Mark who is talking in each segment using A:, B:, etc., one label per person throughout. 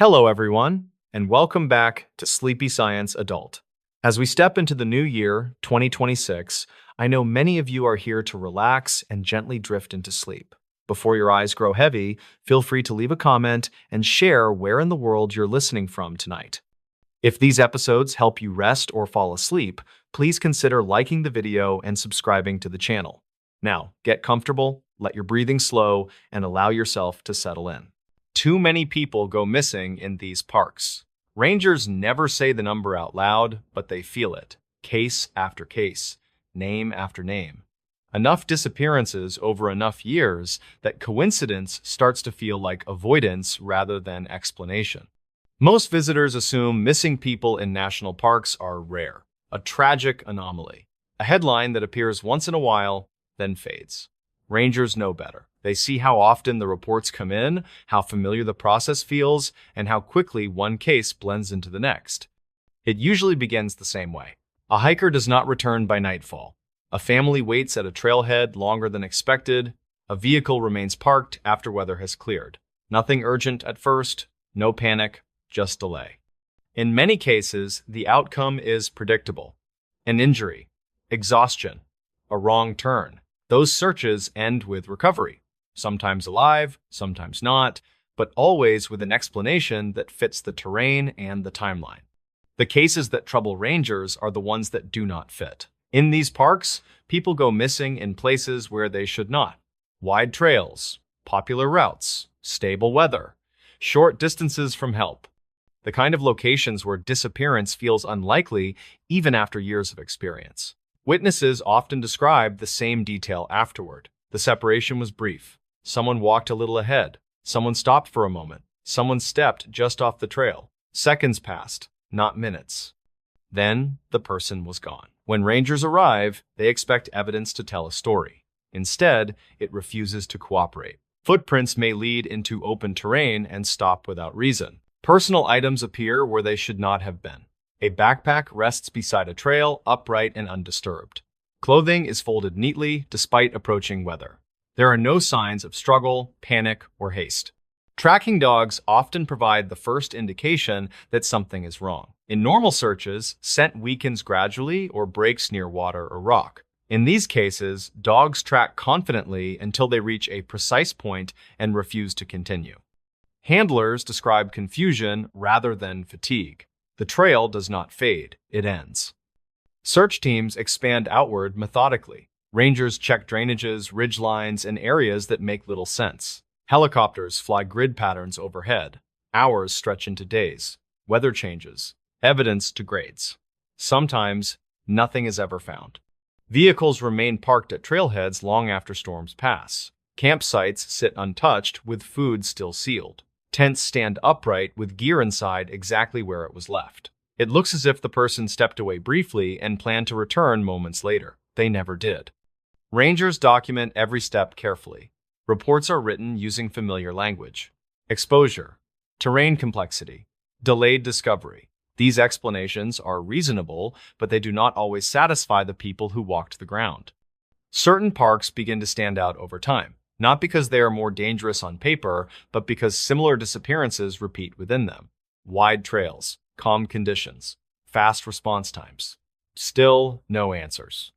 A: Hello, everyone, and welcome back to Sleepy Science Adult. As we step into the new year, 2026, I know many of you are here to relax and gently drift into sleep. Before your eyes grow heavy, feel free to leave a comment and share where in the world you're listening from tonight. If these episodes help you rest or fall asleep, please consider liking the video and subscribing to the channel. Now, get comfortable, let your breathing slow, and allow yourself to settle in. Too many people go missing in these parks. Rangers never say the number out loud, but they feel it. Case after case, name after name. Enough disappearances over enough years that coincidence starts to feel like avoidance rather than explanation. Most visitors assume missing people in national parks are rare, a tragic anomaly, a headline that appears once in a while, then fades. Rangers know better. They see how often the reports come in, how familiar the process feels, and how quickly one case blends into the next. It usually begins the same way. A hiker does not return by nightfall. A family waits at a trailhead longer than expected. A vehicle remains parked after weather has cleared. Nothing urgent at first, no panic, just delay. In many cases, the outcome is predictable. An injury, exhaustion, a wrong turn. Those searches end with recovery. Sometimes alive, sometimes not, but always with an explanation that fits the terrain and the timeline. The cases that trouble rangers are the ones that do not fit. In these parks, people go missing in places where they should not. Wide trails, popular routes, stable weather, short distances from help. The kind of locations where disappearance feels unlikely even after years of experience. Witnesses often describe the same detail afterward. The separation was brief. Someone walked a little ahead. Someone stopped for a moment. Someone stepped just off the trail. Seconds passed, not minutes. Then the person was gone. When rangers arrive, they expect evidence to tell a story. Instead, it refuses to cooperate. Footprints may lead into open terrain and stop without reason. Personal items appear where they should not have been. A backpack rests beside a trail, upright and undisturbed. Clothing is folded neatly despite approaching weather. There are no signs of struggle, panic, or haste. Tracking dogs often provide the first indication that something is wrong. In normal searches, scent weakens gradually or breaks near water or rock. In these cases, dogs track confidently until they reach a precise point and refuse to continue. Handlers describe confusion rather than fatigue. The trail does not fade, it ends. Search teams expand outward methodically. Rangers check drainages, ridgelines, and areas that make little sense. Helicopters fly grid patterns overhead. Hours stretch into days. Weather changes. Evidence degrades. Sometimes, nothing is ever found. Vehicles remain parked at trailheads long after storms pass. Campsites sit untouched with food still sealed. Tents stand upright with gear inside exactly where it was left. It looks as if the person stepped away briefly and planned to return moments later. They never did. Rangers document every step carefully. Reports are written using familiar language. Exposure, terrain complexity, delayed discovery. These explanations are reasonable, but they do not always satisfy the people who walked the ground. Certain parks begin to stand out over time, not because they are more dangerous on paper, but because similar disappearances repeat within them. Wide trails, calm conditions, fast response times. Still no answers.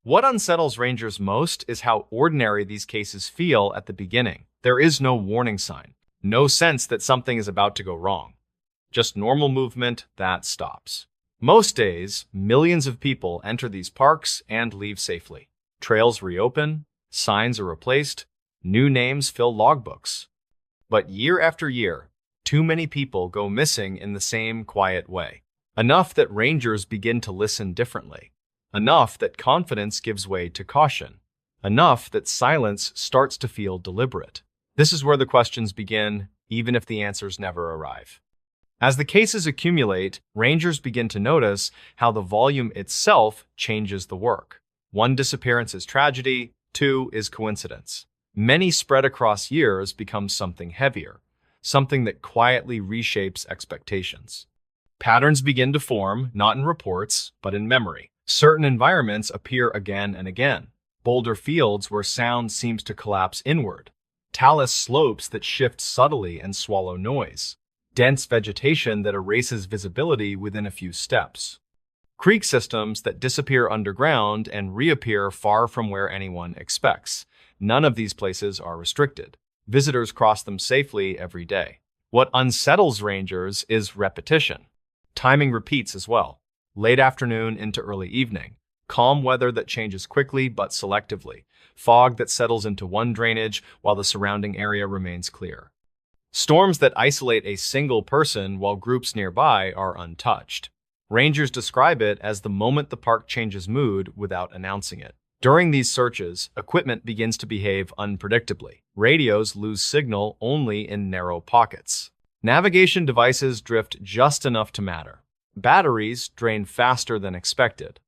A: What unsettles rangers most is how ordinary these cases feel at the beginning. There is no warning sign, no sense that something is about to go wrong. Just normal movement that stops. Most days, millions of people enter these parks and leave safely. Trails reopen, signs are replaced, new names fill logbooks. But year after year, too many people go missing in the same quiet way. Enough that rangers begin to listen differently. Enough that confidence gives way to caution. Enough that silence starts to feel deliberate. This is where the questions begin, even if the answers never arrive. As the cases accumulate, rangers begin to notice how the volume itself changes the work. One disappearance is tragedy, two is coincidence. Many spread across years become something heavier, something that quietly reshapes expectations. Patterns begin to form, not in reports, but in memory. Certain environments appear again and again. Boulder fields where sound seems to collapse inward. Talus slopes that shift subtly and swallow noise. dense vegetation that erases visibility within a few steps, creek systems that disappear underground and reappear far from where anyone expects. None of these places are restricted. Visitors cross them safely every day. What unsettles rangers is repetition. Timing repeats as well. Late afternoon into early evening. Calm weather that changes quickly but selectively. Fog that settles into one drainage while the surrounding area remains clear. Storms that isolate a single person while groups nearby are untouched. Rangers describe it as the moment the park changes mood without announcing it. During these searches, equipment begins to behave unpredictably. Radios lose signal only in narrow pockets. Navigation devices drift just enough to matter. Batteries drain faster than expected.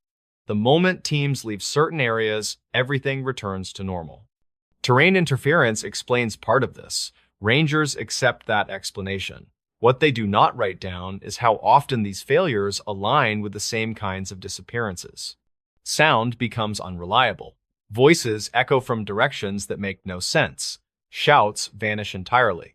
A: The moment teams leave certain areas, everything returns to normal. Terrain interference explains part of this. Rangers accept that explanation. What they do not write down is how often these failures align with the same kinds of disappearances. Sound becomes unreliable. Voices echo from directions that make no sense. Shouts vanish entirely.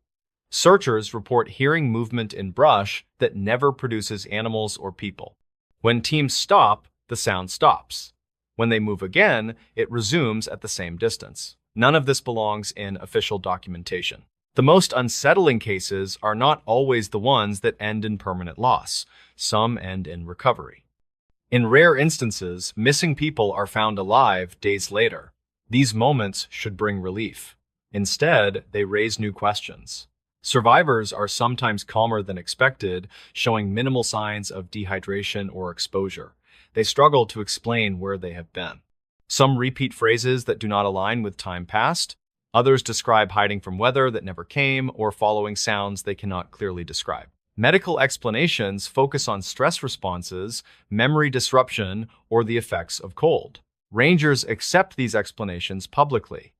A: Searchers report hearing movement in brush that never produces animals or people. When teams stop, the sound stops. When they move again, it resumes at the same distance. None of this belongs in official documentation. The most unsettling cases are not always the ones that end in permanent loss. Some end in recovery. In rare instances, missing people are found alive days later. These moments should bring relief. Instead, they raise new questions. Survivors are sometimes calmer than expected, showing minimal signs of dehydration or exposure. They struggle to explain where they have been. Some repeat phrases that do not align with time past. Others describe hiding from weather that never came or following sounds they cannot clearly describe. Medical explanations focus on stress responses, memory disruption, or the effects of cold. Rangers accept these explanations publicly.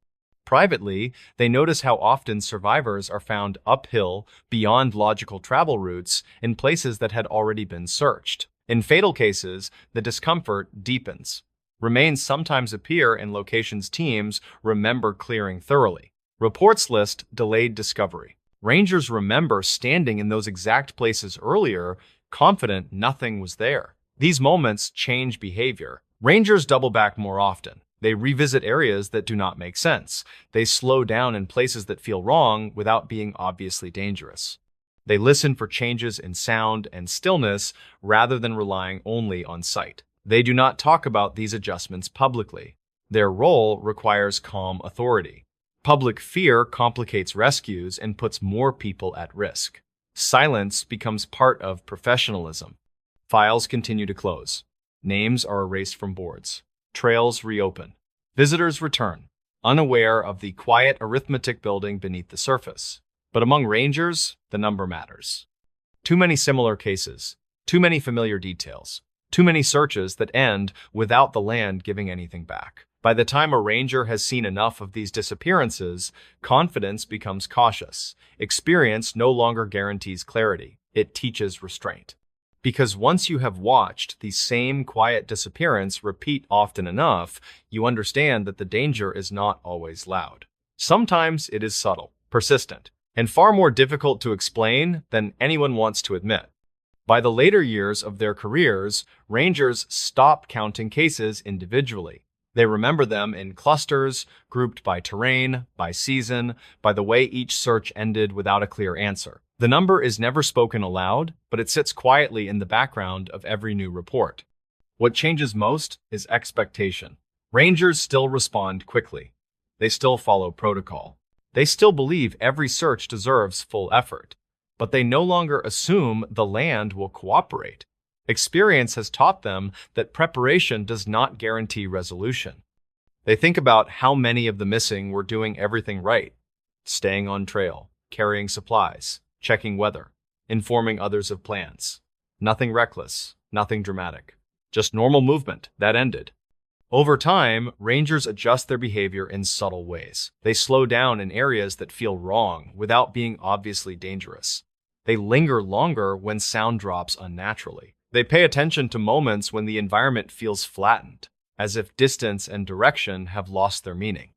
A: Privately, they notice how often survivors are found uphill beyond logical travel routes in places that had already been searched. In fatal cases, the discomfort deepens. Remains sometimes appear in locations teams remember clearing thoroughly. Reports list delayed discovery. Rangers remember standing in those exact places earlier, confident nothing was there. These moments change behavior. Rangers double back more often. They revisit areas that do not make sense. They slow down in places that feel wrong without being obviously dangerous. They listen for changes in sound and stillness rather than relying only on sight. They do not talk about these adjustments publicly. Their role requires calm authority. Public fear complicates rescues and puts more people at risk. Silence becomes part of professionalism. Files continue to close. Names are erased from boards. Trails reopen. Visitors return, unaware of the quiet arithmetic building beneath the surface. But among rangers, the number matters. Too many similar cases, too many familiar details, too many searches that end without the land giving anything back. By the time a ranger has seen enough of these disappearances, confidence becomes cautious. Experience no longer guarantees clarity. It teaches restraint. Because once you have watched the same quiet disappearance repeat often enough, you understand that the danger is not always loud. Sometimes it is subtle, persistent, and far more difficult to explain than anyone wants to admit. By the later years of their careers, rangers stop counting cases individually. They remember them in clusters, grouped by terrain, by season, by the way each search ended without a clear answer. The number is never spoken aloud, but it sits quietly in the background of every new report. What changes most is expectation. Rangers still respond quickly. They still follow protocol. They still believe every search deserves full effort. But they no longer assume the land will cooperate. Experience has taught them that preparation does not guarantee resolution. They think about how many of the missing were doing everything right, staying on trail, carrying supplies, checking weather, informing others of plans. Nothing reckless, nothing dramatic, just normal movement that ended. Over time, rangers adjust their behavior in subtle ways. They slow down in areas that feel wrong without being obviously dangerous. They linger longer when sound drops unnaturally. They pay attention to moments when the environment feels flattened, as if distance and direction have lost their meaning.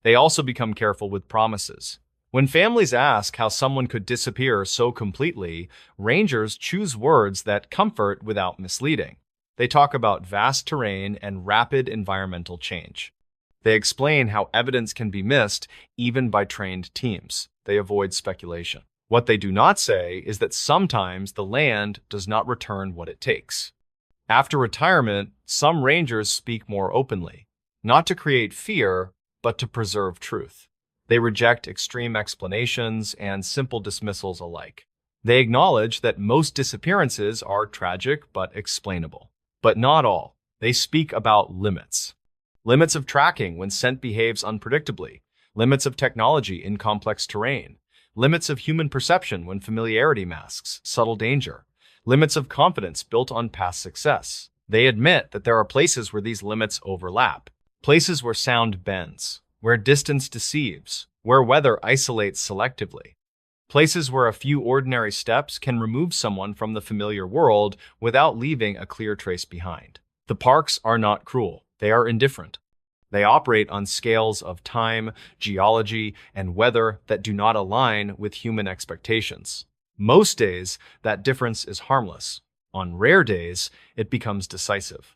A: They also become careful with promises. When families ask how someone could disappear so completely, rangers choose words that comfort without misleading. They talk about vast terrain and rapid environmental change. They explain how evidence can be missed even by trained teams. They avoid speculation. What they do not say is that sometimes the land does not return what it takes. After retirement, some rangers speak more openly, not to create fear, but to preserve truth. They reject extreme explanations and simple dismissals alike. They acknowledge that most disappearances are tragic but explainable. But not all. They speak about limits. Limits of tracking when scent behaves unpredictably. Limits of technology in complex terrain. Limits of human perception when familiarity masks subtle danger. Limits of confidence built on past success. They admit that there are places where these limits overlap. Places where sound bends, where distance deceives, where weather isolates selectively. Places where a few ordinary steps can remove someone from the familiar world without leaving a clear trace behind. The parks are not cruel. They are indifferent. They operate on scales of time, geology, and weather that do not align with human expectations. Most days, that difference is harmless. On rare days, it becomes decisive.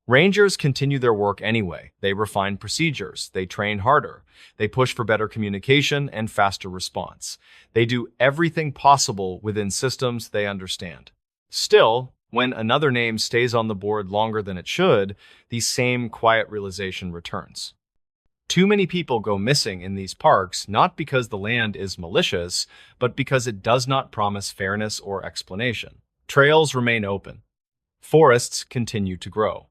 A: Rangers continue their work anyway. They refine procedures. They train harder. They push for better communication and faster response. They do everything possible within systems they understand. Still, when another name stays on the board longer than it should, the same quiet realization returns. Too many people go missing in these parks not because the land is malicious, but because it does not promise fairness or explanation. Trails remain open. Forests continue to grow.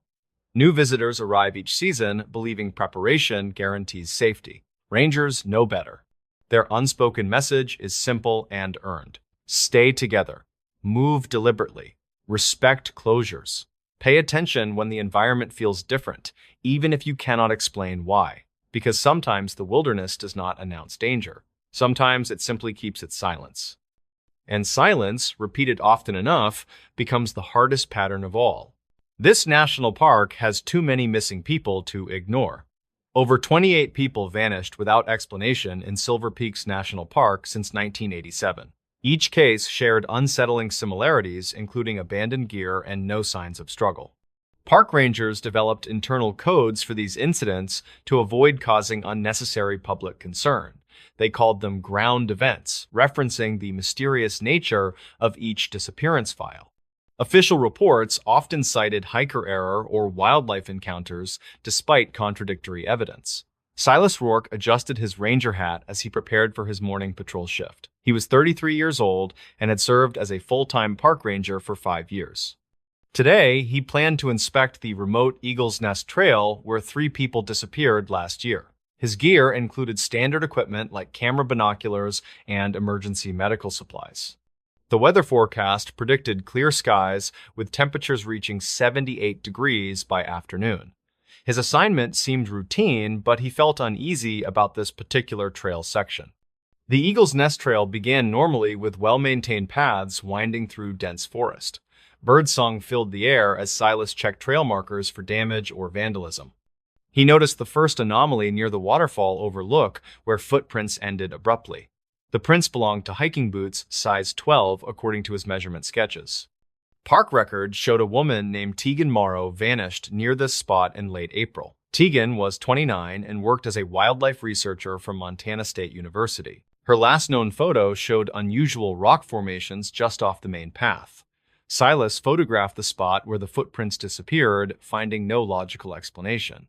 A: New visitors arrive each season, believing preparation guarantees safety. Rangers know better. Their unspoken message is simple and earned. Stay together. Move deliberately. Respect closures. Pay attention when the environment feels different, even if you cannot explain why. Because sometimes the wilderness does not announce danger. Sometimes it simply keeps its silence. And silence, repeated often enough, becomes the hardest pattern of all. This national park has too many missing people to ignore. Over 28 people vanished without explanation in Silver Peaks National Park since 1987. Each case shared unsettling similarities, including abandoned gear and no signs of struggle. Park rangers developed internal codes for these incidents to avoid causing unnecessary public concern. They called them ground events, referencing the mysterious nature of each disappearance file. Official reports often cited hiker error or wildlife encounters despite contradictory evidence. Silas Rourke adjusted his ranger hat as he prepared for his morning patrol shift. He was 33 years old and had served as a full-time park ranger for 5 years. Today, he planned to inspect the remote Eagle's Nest Trail where 3 people disappeared last year. His gear included standard equipment like camera binoculars and emergency medical supplies. The weather forecast predicted clear skies with temperatures reaching 78 degrees by afternoon. His assignment seemed routine, but he felt uneasy about this particular trail section. The Eagle's Nest Trail began normally with well-maintained paths winding through dense forest. Birdsong filled the air as Silas checked trail markers for damage or vandalism. He noticed the first anomaly near the waterfall overlook where footprints ended abruptly. The prints belonged to hiking boots size 12 according to his measurement sketches. Park records showed a woman named Tegan Morrow vanished near this spot in late April. Tegan was 29 and worked as a wildlife researcher from Montana State University. Her last known photo showed unusual rock formations just off the main path. Silas photographed the spot where the footprints disappeared, finding no logical explanation.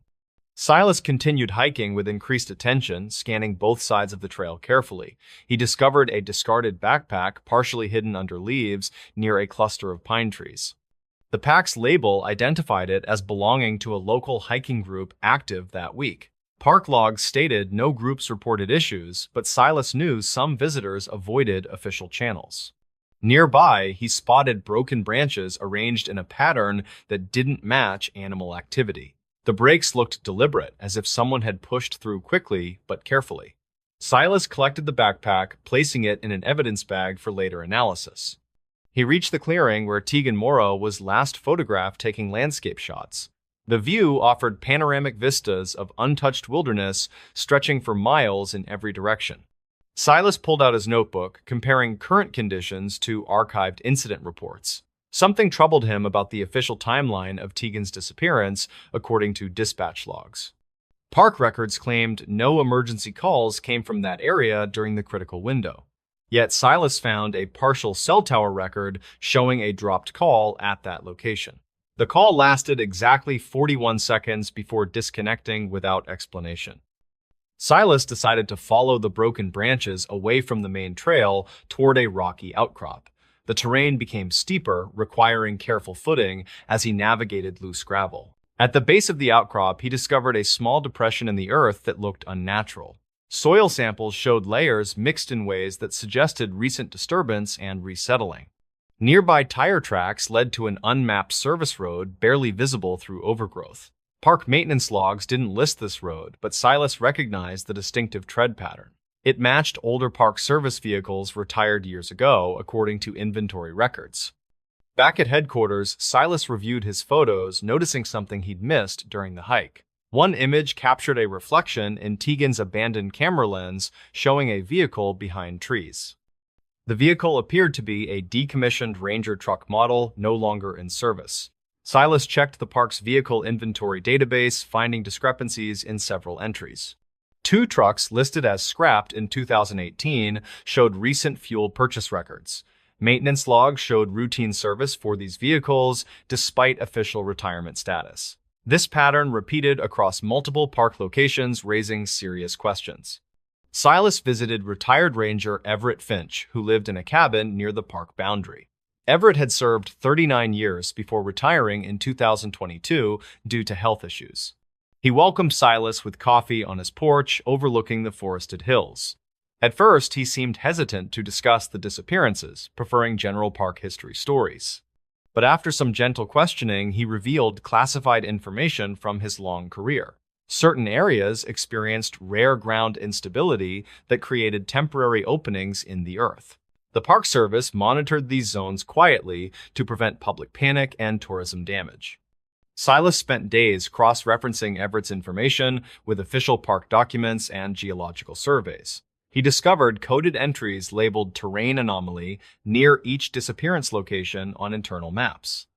A: Silas continued hiking with increased attention, scanning both sides of the trail carefully. He discovered a discarded backpack partially hidden under leaves near a cluster of pine trees. The pack's label identified it as belonging to a local hiking group active that week. Park logs stated no groups reported issues, but Silas knew some visitors avoided official channels. Nearby, he spotted broken branches arranged in a pattern that didn't match animal activity. The breaks looked deliberate, as if someone had pushed through quickly but carefully. Silas collected the backpack, placing it in an evidence bag for later analysis. He reached the clearing where Tegan Morrow was last photographed taking landscape shots. The view offered panoramic vistas of untouched wilderness stretching for miles in every direction. Silas pulled out his notebook, comparing current conditions to archived incident reports. Something troubled him about the official timeline of Tegan's disappearance, according to dispatch logs. Park records claimed no emergency calls came from that area during the critical window. Yet Silas found a partial cell tower record showing a dropped call at that location. The call lasted exactly 41 seconds before disconnecting without explanation. Silas decided to follow the broken branches away from the main trail toward a rocky outcrop. The terrain became steeper, requiring careful footing as he navigated loose gravel. At the base of the outcrop, he discovered a small depression in the earth that looked unnatural. Soil samples showed layers mixed in ways that suggested recent disturbance and resettling. Nearby tire tracks led to an unmapped service road barely visible through overgrowth. Park maintenance logs didn't list this road, but Silas recognized the distinctive tread pattern. It matched older park service vehicles retired years ago, according to inventory records. Back at headquarters, Silas reviewed his photos, noticing something he'd missed during the hike. One image captured a reflection in Tegan's abandoned camera lens, showing a vehicle behind trees. The vehicle appeared to be a decommissioned Ranger truck model, no longer in service. Silas checked the park's vehicle inventory database, finding discrepancies in several entries. 2 trucks listed as scrapped in 2018 showed recent fuel purchase records. Maintenance logs showed routine service for these vehicles, despite official retirement status. This pattern repeated across multiple park locations, raising serious questions. Silas visited retired Ranger Everett Finch, who lived in a cabin near the park boundary. Everett had served 39 years before retiring in 2022 due to health issues. He welcomed Silas with coffee on his porch overlooking the forested hills. At first, he seemed hesitant to discuss the disappearances, preferring general park history stories. But after some gentle questioning, he revealed classified information from his long career. Certain areas experienced rare ground instability that created temporary openings in the earth. The Park Service monitored these zones quietly to prevent public panic and tourism damage. Silas spent days cross-referencing Everett's information with official park documents and geological surveys. He discovered coded entries labeled terrain anomaly near each disappearance location on internal maps.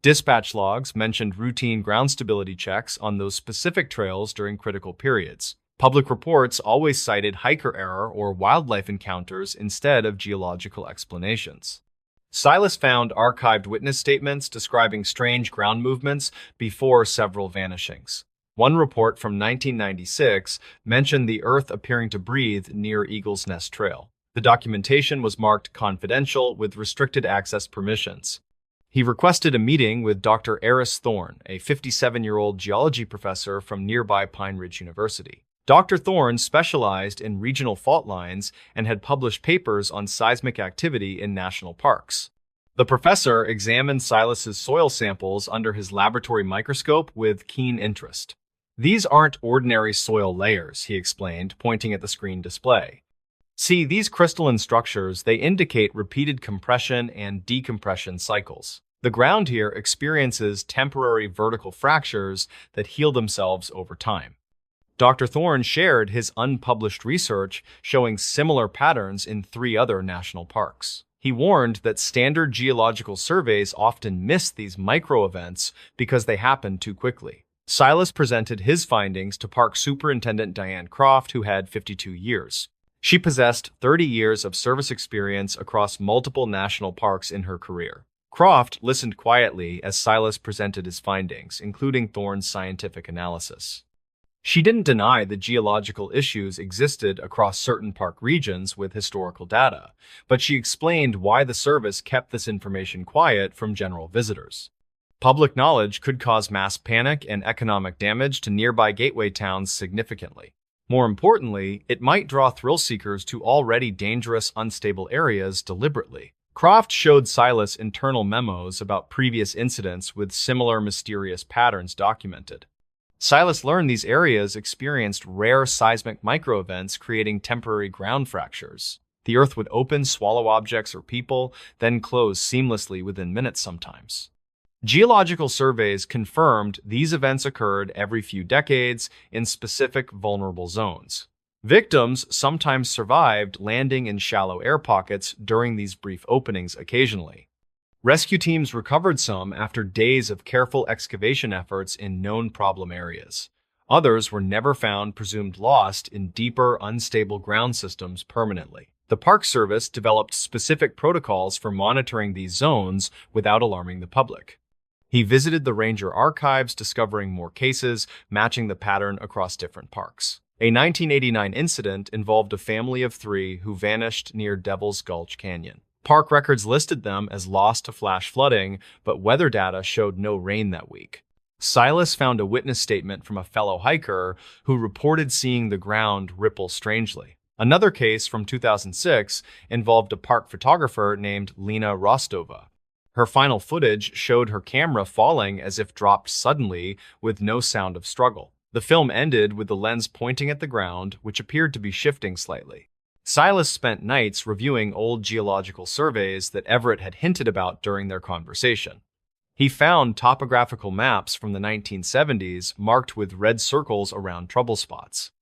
A: Dispatch logs mentioned routine ground stability checks on those specific trails during critical periods. Public reports always cited hiker error or wildlife encounters instead of geological explanations. Silas found archived witness statements describing strange ground movements before several vanishings. One report from 1996 mentioned the Earth appearing to breathe near Eagle's Nest Trail. The documentation was marked confidential with restricted access permissions. He requested a meeting with Dr. Eris Thorne, a 57-year-old geology professor from nearby Pine Ridge University. Dr. Thorne specialized in regional fault lines and had published papers on seismic activity in national parks. The professor examined Silas's soil samples under his laboratory microscope with keen interest. "These aren't ordinary soil layers," he explained, pointing at the screen display. "See, these crystalline structures, they indicate repeated compression and decompression cycles. The ground here experiences temporary vertical fractures that heal themselves over time." Dr. Thorne shared his unpublished research showing similar patterns in 3 other national parks. He warned that standard geological surveys often miss these micro-events because they happen too quickly. Silas presented his findings to Park Superintendent Diane Croft, who had 52 years. She possessed 30 years of service experience across multiple national parks in her career. Croft listened quietly as Silas presented his findings, including Thorne's scientific analysis. She didn't deny that geological issues existed across certain park regions with historical data, but she explained why the service kept this information quiet from general visitors. Public knowledge could cause mass panic and economic damage to nearby gateway towns significantly. More importantly, it might draw thrill seekers to already dangerous, unstable areas deliberately. Croft showed Silas internal memos about previous incidents with similar mysterious patterns documented. Silas learned these areas experienced rare seismic microevents creating temporary ground fractures. The earth would open, swallow objects or people, then close seamlessly within minutes sometimes. Geological surveys confirmed these events occurred every few decades in specific vulnerable zones. Victims sometimes survived landing in shallow air pockets during these brief openings occasionally. Rescue teams recovered some after days of careful excavation efforts in known problem areas. Others were never found, presumed lost in deeper, unstable ground systems permanently. The Park Service developed specific protocols for monitoring these zones without alarming the public. He visited the ranger archives, discovering more cases, matching the pattern across different parks. A 1989 incident involved a family of 3 who vanished near Devil's Gulch Canyon. Park records listed them as lost to flash flooding, but weather data showed no rain that week. Silas found a witness statement from a fellow hiker who reported seeing the ground ripple strangely. Another case from 2006 involved a park photographer named Lena Rostova. Her final footage showed her camera falling as if dropped suddenly with no sound of struggle. The film ended with the lens pointing at the ground, which appeared to be shifting slightly. Silas spent nights reviewing old geological surveys that Everett had hinted about during their conversation. He found topographical maps from the 1970s marked with red circles around trouble spots.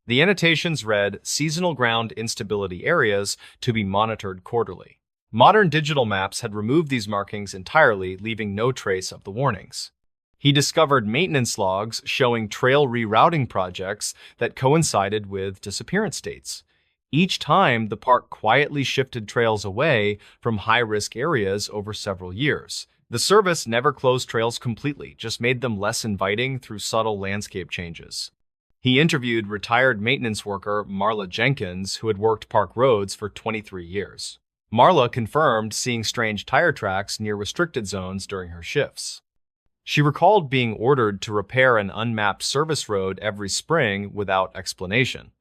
A: The annotations read seasonal ground instability areas to be monitored quarterly. Modern digital maps had removed these markings entirely, leaving no trace of the warnings. He discovered maintenance logs showing trail rerouting projects that coincided with disappearance dates. Each time, the park quietly shifted trails away from high-risk areas over several years. The service never closed trails completely, just made them less inviting through subtle landscape changes. He interviewed retired maintenance worker Marla Jenkins, who had worked park roads for 23 years. Marla confirmed seeing strange tire tracks near restricted zones during her shifts. She recalled being ordered to repair an unmapped service road every spring without explanation.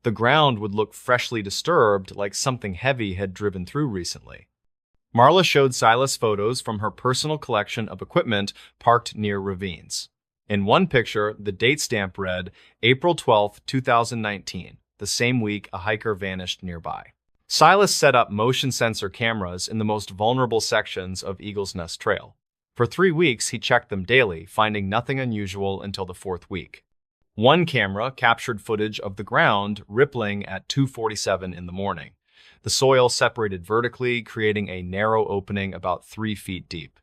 A: The ground would look freshly disturbed, like something heavy had driven through recently. Marla showed Silas photos from her personal collection of equipment parked near ravines. In one picture, the date stamp read April 12, 2019, the same week a hiker vanished nearby. Silas set up motion sensor cameras in the most vulnerable sections of Eagle's Nest Trail. For 3 weeks, he checked them daily, finding nothing unusual until the 4th week. One camera captured footage of the ground rippling at 2:47 in the morning. The soil separated vertically, creating a narrow opening about 3 feet deep.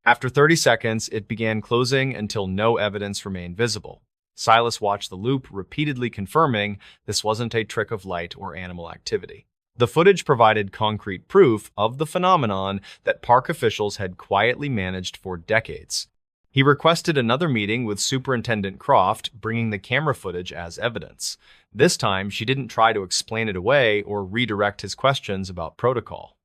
A: After 30 seconds, it began closing until no evidence remained visible. Silas watched the loop, repeatedly confirming this wasn't a trick of light or animal activity. The footage provided concrete proof of the phenomenon that park officials had quietly managed for decades. He requested another meeting with Superintendent Croft, bringing the camera footage as evidence. This time, she didn't try to explain it away or redirect his questions about protocol.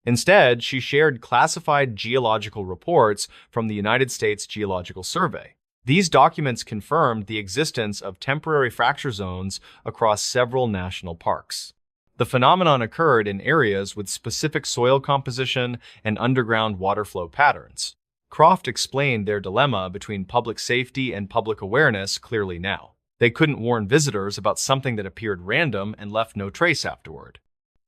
A: Instead, she shared classified geological reports from the United States Geological Survey. These documents confirmed the existence of temporary fracture zones across several national parks. The phenomenon occurred in areas with specific soil composition and underground water flow patterns. Croft explained their dilemma between public safety and public awareness clearly now. They couldn't warn visitors about something that appeared random and left no trace afterward.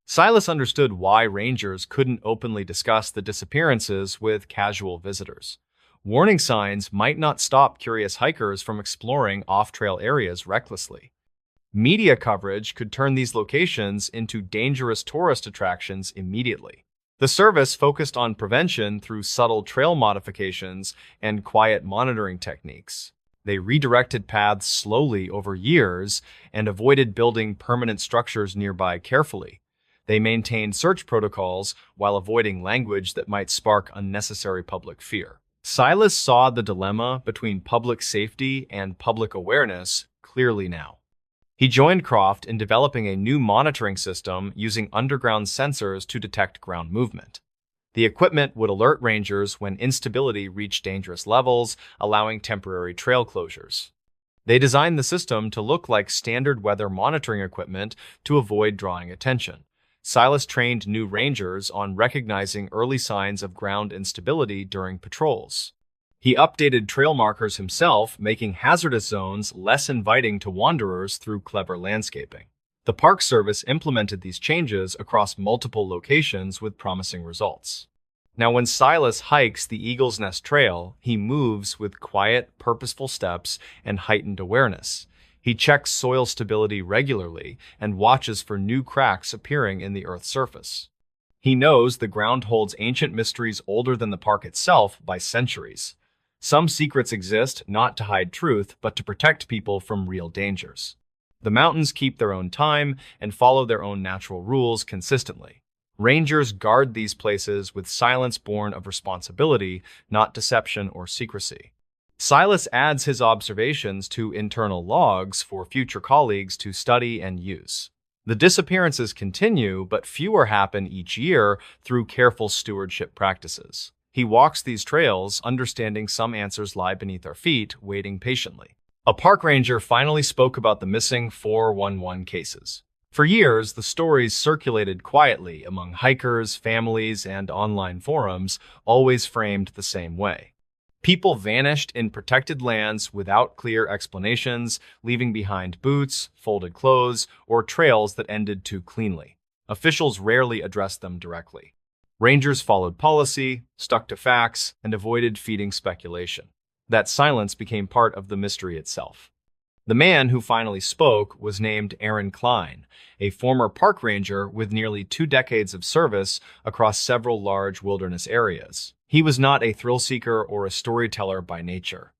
A: Silas understood why rangers couldn't openly discuss the disappearances with casual visitors. Warning signs might not stop curious hikers from exploring off-trail areas recklessly. Media coverage could turn these locations into dangerous tourist attractions immediately. The service focused on prevention through subtle trail modifications and quiet monitoring techniques. They redirected paths slowly over years and avoided building permanent structures nearby carefully. They maintained search protocols while avoiding language that might spark unnecessary public fear. Silas saw the dilemma between public safety and public awareness clearly now. He joined Croft in developing a new monitoring system using underground sensors to detect ground movement. The equipment would alert rangers when instability reached dangerous levels, allowing temporary trail closures. They designed the system to look like standard weather monitoring equipment to avoid drawing attention. Silas trained new rangers on recognizing early signs of ground instability during patrols. He updated trail markers himself, making hazardous zones less inviting to wanderers through clever landscaping. The Park Service implemented these changes across multiple locations with promising results. Now, when Silas hikes the Eagle's Nest Trail, he moves with quiet, purposeful steps and heightened awareness. He checks soil stability regularly and watches for new cracks appearing in the Earth's surface. He knows the ground holds ancient mysteries older than the park itself by centuries. Some secrets exist not to hide truth, but to protect people from real dangers. The mountains keep their own time and follow their own natural rules consistently. Rangers guard these places with silence born of responsibility, not deception or secrecy. Silas adds his observations to internal logs for future colleagues to study and use. The disappearances continue, but fewer happen each year through careful stewardship practices. He walks these trails, understanding some answers lie beneath our feet, waiting patiently. A park ranger finally spoke about the missing 411 cases. For years, the stories circulated quietly among hikers, families, and online forums, always framed the same way. People vanished in protected lands without clear explanations, leaving behind boots, folded clothes, or trails that ended too cleanly. Officials rarely addressed them directly. Rangers followed policy, stuck to facts, and avoided feeding speculation. That silence became part of the mystery itself. The man who finally spoke was named Aaron Klein, a former park ranger with nearly 2 decades of service across several large wilderness areas. He was not a thrill-seeker or a storyteller by nature.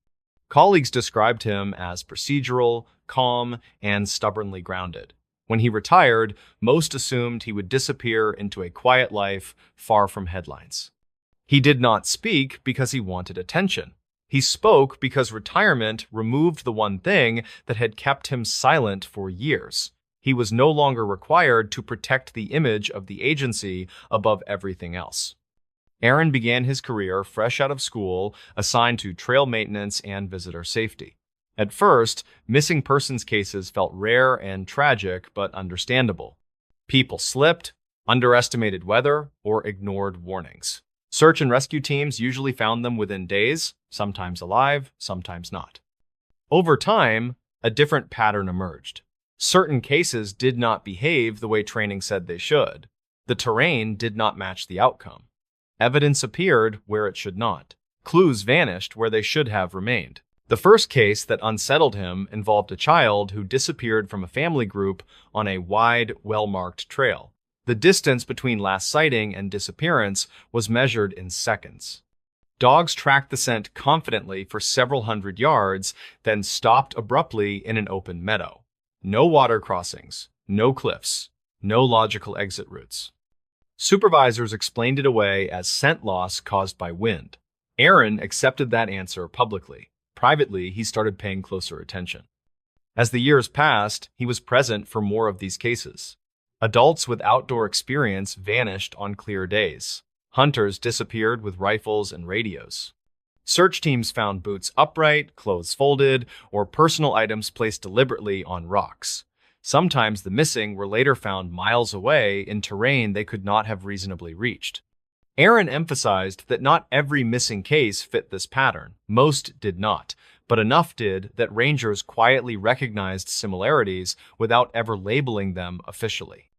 A: Colleagues described him as procedural, calm, and stubbornly grounded. When he retired, most assumed he would disappear into a quiet life far from headlines. He did not speak because he wanted attention. He spoke because retirement removed the one thing that had kept him silent for years. He was no longer required to protect the image of the agency above everything else. Aaron began his career fresh out of school, assigned to trail maintenance and visitor safety. At first, missing persons cases felt rare and tragic, but understandable. People slipped, underestimated weather, or ignored warnings. Search and rescue teams usually found them within days, sometimes alive, sometimes not. Over time, a different pattern emerged. Certain cases did not behave the way training said they should. The terrain did not match the outcome. Evidence appeared where it should not. Clues vanished where they should have remained. The first case that unsettled him involved a child who disappeared from a family group on a wide, well-marked trail. The distance between last sighting and disappearance was measured in seconds. Dogs tracked the scent confidently for several hundred yards, then stopped abruptly in an open meadow. No water crossings, no cliffs, no logical exit routes. Supervisors explained it away as scent loss caused by wind. Aaron accepted that answer publicly. Privately, he started paying closer attention. As the years passed, he was present for more of these cases. Adults with outdoor experience vanished on clear days. Hunters disappeared with rifles and radios. Search teams found boots upright, clothes folded, or personal items placed deliberately on rocks. Sometimes the missing were later found miles away in terrain they could not have reasonably reached. Aaron emphasized that not every missing case fit this pattern. Most did not, but enough did that rangers quietly recognized similarities without ever labeling them officially.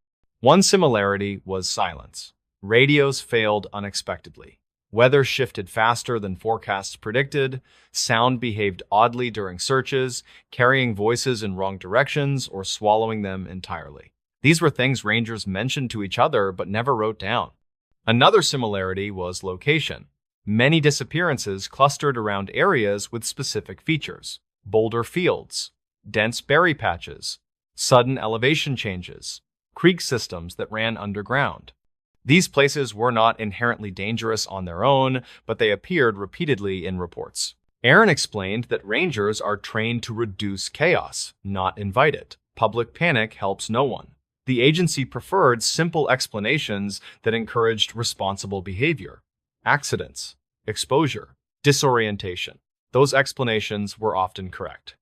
A: One similarity was silence. Radios failed unexpectedly. Weather shifted faster than forecasts predicted. Sound behaved oddly during searches, carrying voices in wrong directions or swallowing them entirely. These were things rangers mentioned to each other but never wrote down. Another similarity was location. Many disappearances clustered around areas with specific features: boulder fields, dense berry patches, sudden elevation changes, creek systems that ran underground. These places were not inherently dangerous on their own, but they appeared repeatedly in reports. Aaron explained that rangers are trained to reduce chaos, not invite it. Public panic helps no one. The agency preferred simple explanations that encouraged responsible behavior. Accidents, exposure, disorientation. Those explanations were often correct.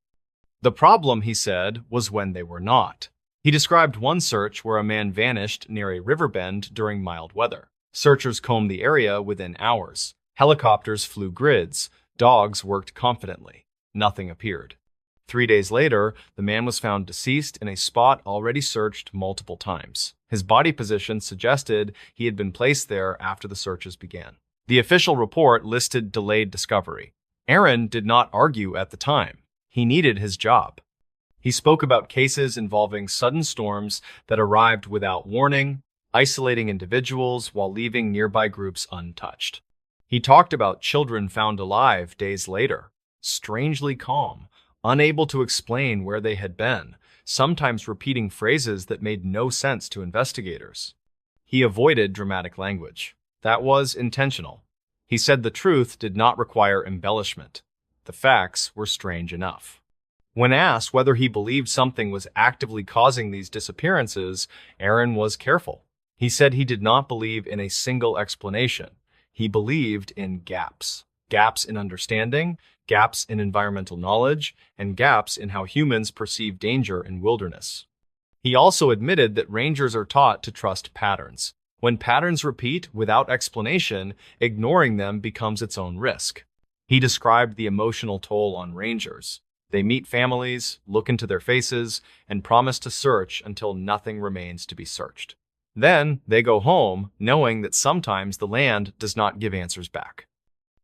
A: The problem, he said, was when they were not. He described one search where a man vanished near a river bend during mild weather. Searchers combed the area within hours. Helicopters flew grids. Dogs worked confidently. Nothing appeared. 3 days later, the man was found deceased in a spot already searched multiple times. His body position suggested he had been placed there after the searches began. The official report listed delayed discovery. Aaron did not argue at the time. He needed his job. He spoke about cases involving sudden storms that arrived without warning, isolating individuals while leaving nearby groups untouched. He talked about children found alive days later, strangely calm, unable to explain where they had been, sometimes repeating phrases that made no sense to investigators. He avoided dramatic language. That was intentional. He said the truth did not require embellishment. The facts were strange enough. When asked whether he believed something was actively causing these disappearances, Aaron was careful. He said he did not believe in a single explanation. He believed in gaps. Gaps in understanding, gaps in environmental knowledge, and gaps in how humans perceive danger in wilderness. He also admitted that rangers are taught to trust patterns. When patterns repeat without explanation, ignoring them becomes its own risk. He described the emotional toll on rangers. They meet families, look into their faces, and promise to search until nothing remains to be searched. Then they go home, knowing that sometimes the land does not give answers back.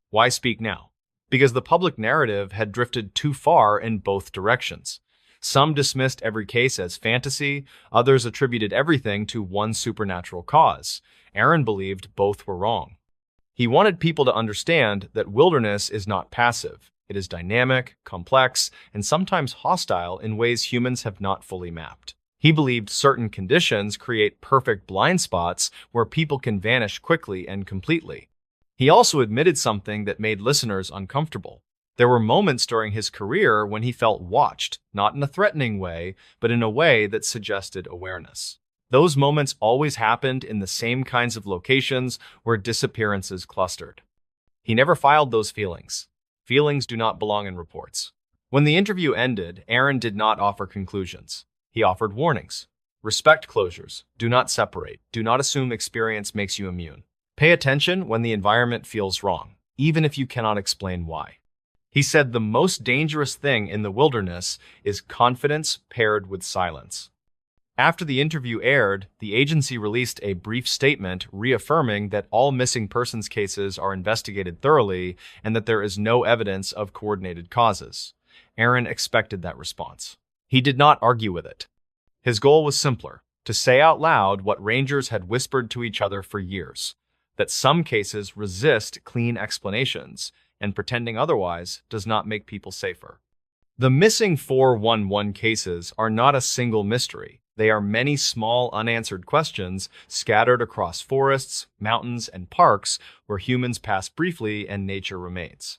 A: Why speak now? Because the public narrative had drifted too far in both directions. Some dismissed every case as fantasy, others attributed everything to one supernatural cause. Aaron believed both were wrong. He wanted people to understand that wilderness is not passive. It is dynamic, complex, and sometimes hostile in ways humans have not fully mapped. He believed certain conditions create perfect blind spots where people can vanish quickly and completely. He also admitted something that made listeners uncomfortable. There were moments during his career when he felt watched, not in a threatening way, but in a way that suggested awareness. Those moments always happened in the same kinds of locations where disappearances clustered. He never filed those feelings. Feelings do not belong in reports. When the interview ended, Aaron did not offer conclusions. He offered warnings. Respect closures. Do not separate. Do not assume experience makes you immune. Pay attention when the environment feels wrong, even if you cannot explain why. He said the most dangerous thing in the wilderness is confidence paired with silence. After the interview aired, the agency released a brief statement reaffirming that all missing persons cases are investigated thoroughly and that there is no evidence of coordinated causes. Aaron expected that response. He did not argue with it. His goal was simpler: to say out loud what rangers had whispered to each other for years, that some cases resist clean explanations, and pretending otherwise does not make people safer. The missing 411 cases are not a single mystery. They are many small unanswered questions scattered across forests, mountains, and parks where humans pass briefly and nature remains.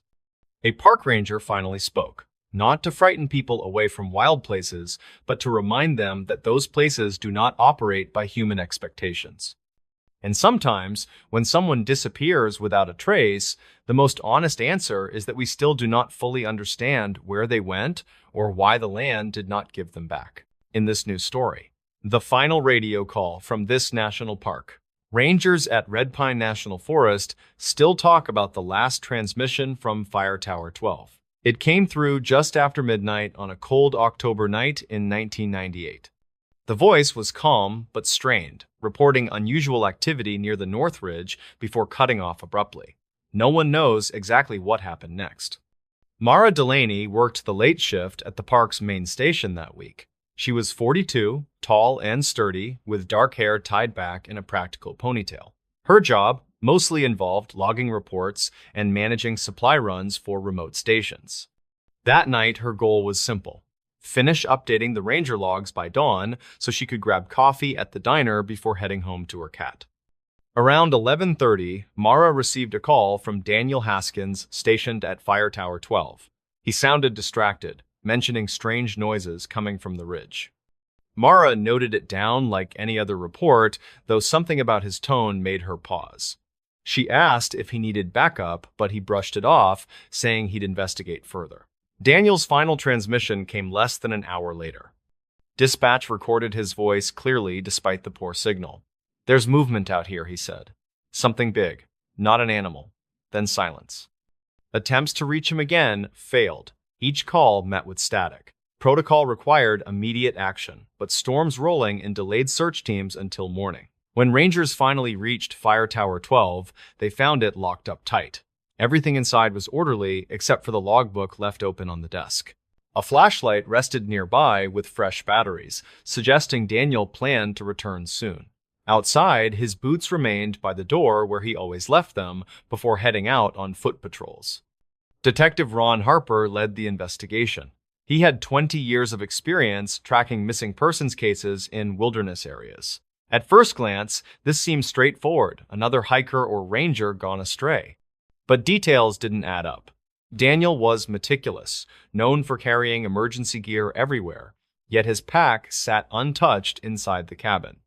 A: A park ranger finally spoke, not to frighten people away from wild places, but to remind them that those places do not operate by human expectations. And sometimes, when someone disappears without a trace, the most honest answer is that we still do not fully understand where they went or why the land did not give them back. In this new story, the final radio call from this national park. Rangers at Red Pine National Forest still talk about the last transmission from Fire Tower 12. It came through just after midnight on a cold October night in 1998. The voice was calm but strained, reporting unusual activity near the North Ridge before cutting off abruptly. No one knows exactly what happened next. Mara Delaney worked the late shift at the park's main station that week. She was 42, tall and sturdy, with dark hair tied back in a practical ponytail. Her job mostly involved logging reports and managing supply runs for remote stations. That night, her goal was simple: finish updating the ranger logs by dawn so she could grab coffee at the diner before heading home to her cat. Around 11:30, Mara received a call from Daniel Haskins, stationed at Fire Tower 12. He sounded distracted, mentioning strange noises coming from the ridge. Mara noted it down like any other report, though something about his tone made her pause. She asked if he needed backup, but he brushed it off, saying he'd investigate further. Daniel's final transmission came less than an hour later. Dispatch recorded his voice clearly despite the poor signal. "There's movement out here," he said. "Something big, not an animal." Then silence. Attempts to reach him again failed. Each call met with static. Protocol required immediate action, but storms rolling and delayed search teams until morning. When rangers finally reached Fire Tower 12, they found it locked up tight. Everything inside was orderly except for the logbook left open on the desk. A flashlight rested nearby with fresh batteries, suggesting Daniel planned to return soon. Outside, his boots remained by the door where he always left them before heading out on foot patrols. Detective Ron Harper led the investigation. He had 20 years of experience tracking missing persons cases in wilderness areas. At first glance, this seemed straightforward, another hiker or ranger gone astray. But details didn't add up. Daniel was meticulous, known for carrying emergency gear everywhere, yet his pack sat untouched inside the cabin.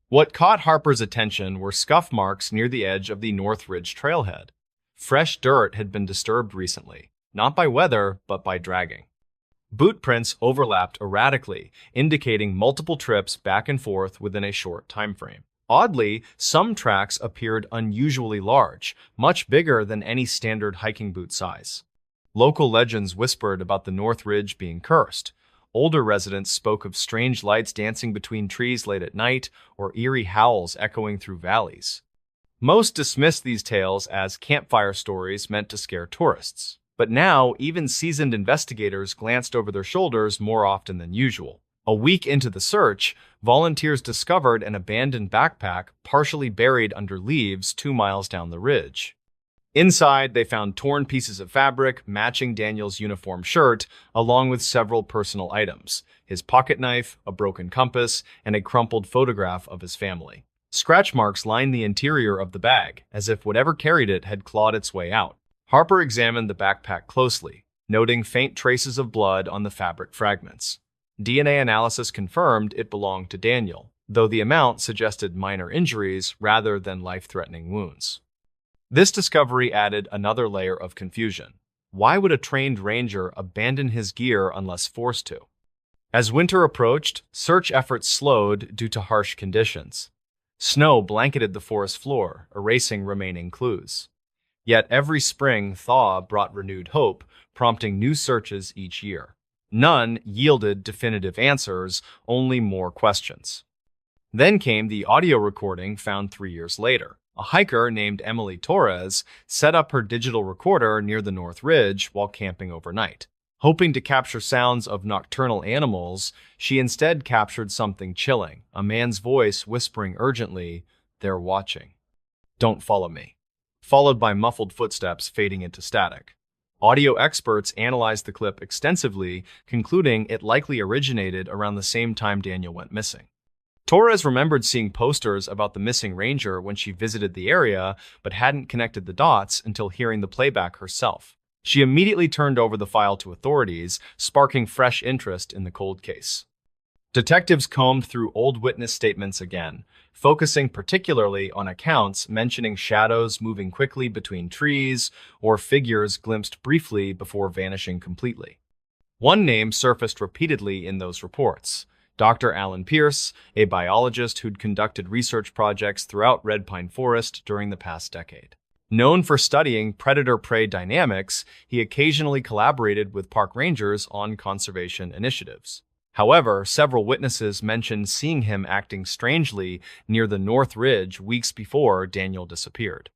A: What caught Harper's attention were scuff marks near the edge of the North Ridge trailhead. Fresh dirt had been disturbed recently, not by weather, but by dragging. Boot prints overlapped erratically, indicating multiple trips back and forth within a short time frame. Oddly, some tracks appeared unusually large, much bigger than any standard hiking boot size. Local legends whispered about the North Ridge being cursed. Older residents spoke of strange lights dancing between trees late at night or eerie howls echoing through valleys. Most dismissed these tales as campfire stories meant to scare tourists. But now, even seasoned investigators glanced over their shoulders more often than usual. A week into the search, volunteers discovered an abandoned backpack partially buried under leaves 2 miles down the ridge. Inside, they found torn pieces of fabric matching Daniel's uniform shirt, along with several personal items: his pocket knife, a broken compass, and a crumpled photograph of his family. Scratch marks lined the interior of the bag, as if whatever carried it had clawed its way out. Harper examined the backpack closely, noting faint traces of blood on the fabric fragments. DNA analysis confirmed it belonged to Daniel, though the amount suggested minor injuries rather than life-threatening wounds. This discovery added another layer of confusion. Why would a trained ranger abandon his gear unless forced to? As winter approached, search efforts slowed due to harsh conditions. Snow blanketed the forest floor, erasing remaining clues. Yet every spring thaw brought renewed hope, prompting new searches each year. None yielded definitive answers, only more questions. Then came the audio recording found 3 years later. A hiker named Emily Torres set up her digital recorder near the North Ridge while camping overnight. Hoping to capture sounds of nocturnal animals, she instead captured something chilling, a man's voice whispering urgently, "They're watching. Don't follow me," followed by muffled footsteps fading into static. Audio experts analyzed the clip extensively, concluding it likely originated around the same time Daniel went missing. Torres remembered seeing posters about the missing ranger when she visited the area, but hadn't connected the dots until hearing the playback herself. She immediately turned over the file to authorities, sparking fresh interest in the cold case. Detectives combed through old witness statements again, focusing particularly on accounts mentioning shadows moving quickly between trees or figures glimpsed briefly before vanishing completely. One name surfaced repeatedly in those reports: Dr. Alan Pierce, a biologist who'd conducted research projects throughout Red Pine Forest during the past decade. Known for studying predator-prey dynamics, he occasionally collaborated with park rangers on conservation initiatives. However, several witnesses mentioned seeing him acting strangely near the North Ridge weeks before Daniel disappeared.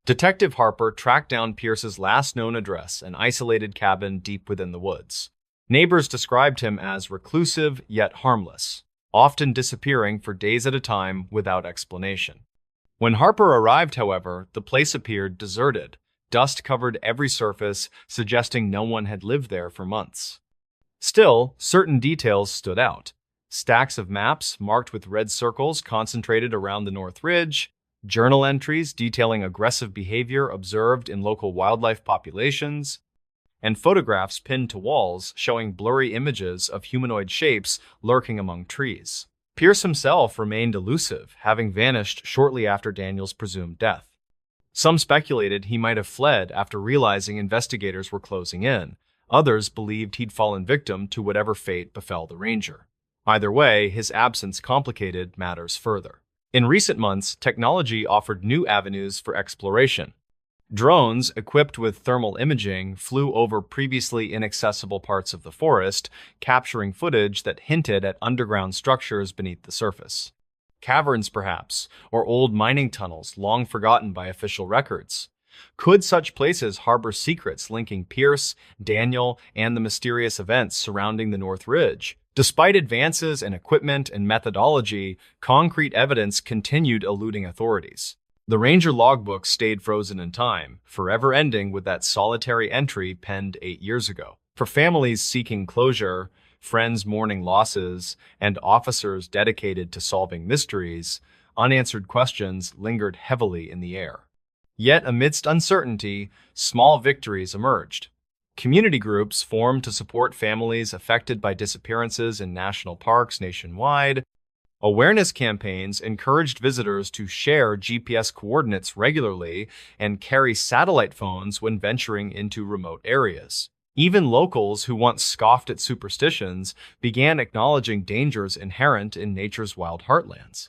A: Detective Harper tracked down Pierce's last known address, an isolated cabin deep within the woods. Neighbors described him as reclusive yet harmless, often disappearing for days at a time without explanation. When Harper arrived, however, the place appeared deserted. Dust covered every surface, suggesting no one had lived there for months. Still, certain details stood out. Stacks of maps marked with red circles concentrated around the North Ridge, journal entries detailing aggressive behavior observed in local wildlife populations, and photographs pinned to walls showing blurry images of humanoid shapes lurking among trees. Pierce himself remained elusive, having vanished shortly after Daniel's presumed death. Some speculated he might have fled after realizing investigators were closing in. Others believed he'd fallen victim to whatever fate befell the ranger. Either way, his absence complicated matters further. In recent months, technology offered new avenues for exploration. Drones, equipped with thermal imaging, flew over previously inaccessible parts of the forest, capturing footage that hinted at underground structures beneath the surface. Caverns, perhaps, or old mining tunnels long forgotten by official records. Could such places harbor secrets linking Pierce, Daniel, and the mysterious events surrounding the North Ridge? Despite advances in equipment and methodology, concrete evidence continued eluding authorities. The Ranger logbook stayed frozen in time, forever ending with that solitary entry penned 8 years ago. For families seeking closure, friends mourning losses, and officers dedicated to solving mysteries, unanswered questions lingered heavily in the air. Yet amidst uncertainty, small victories emerged. Community groups formed to support families affected by disappearances in national parks nationwide. Awareness campaigns encouraged visitors to share GPS coordinates regularly and carry satellite phones when venturing into remote areas. Even locals who once scoffed at superstitions began acknowledging dangers inherent in nature's wild heartlands.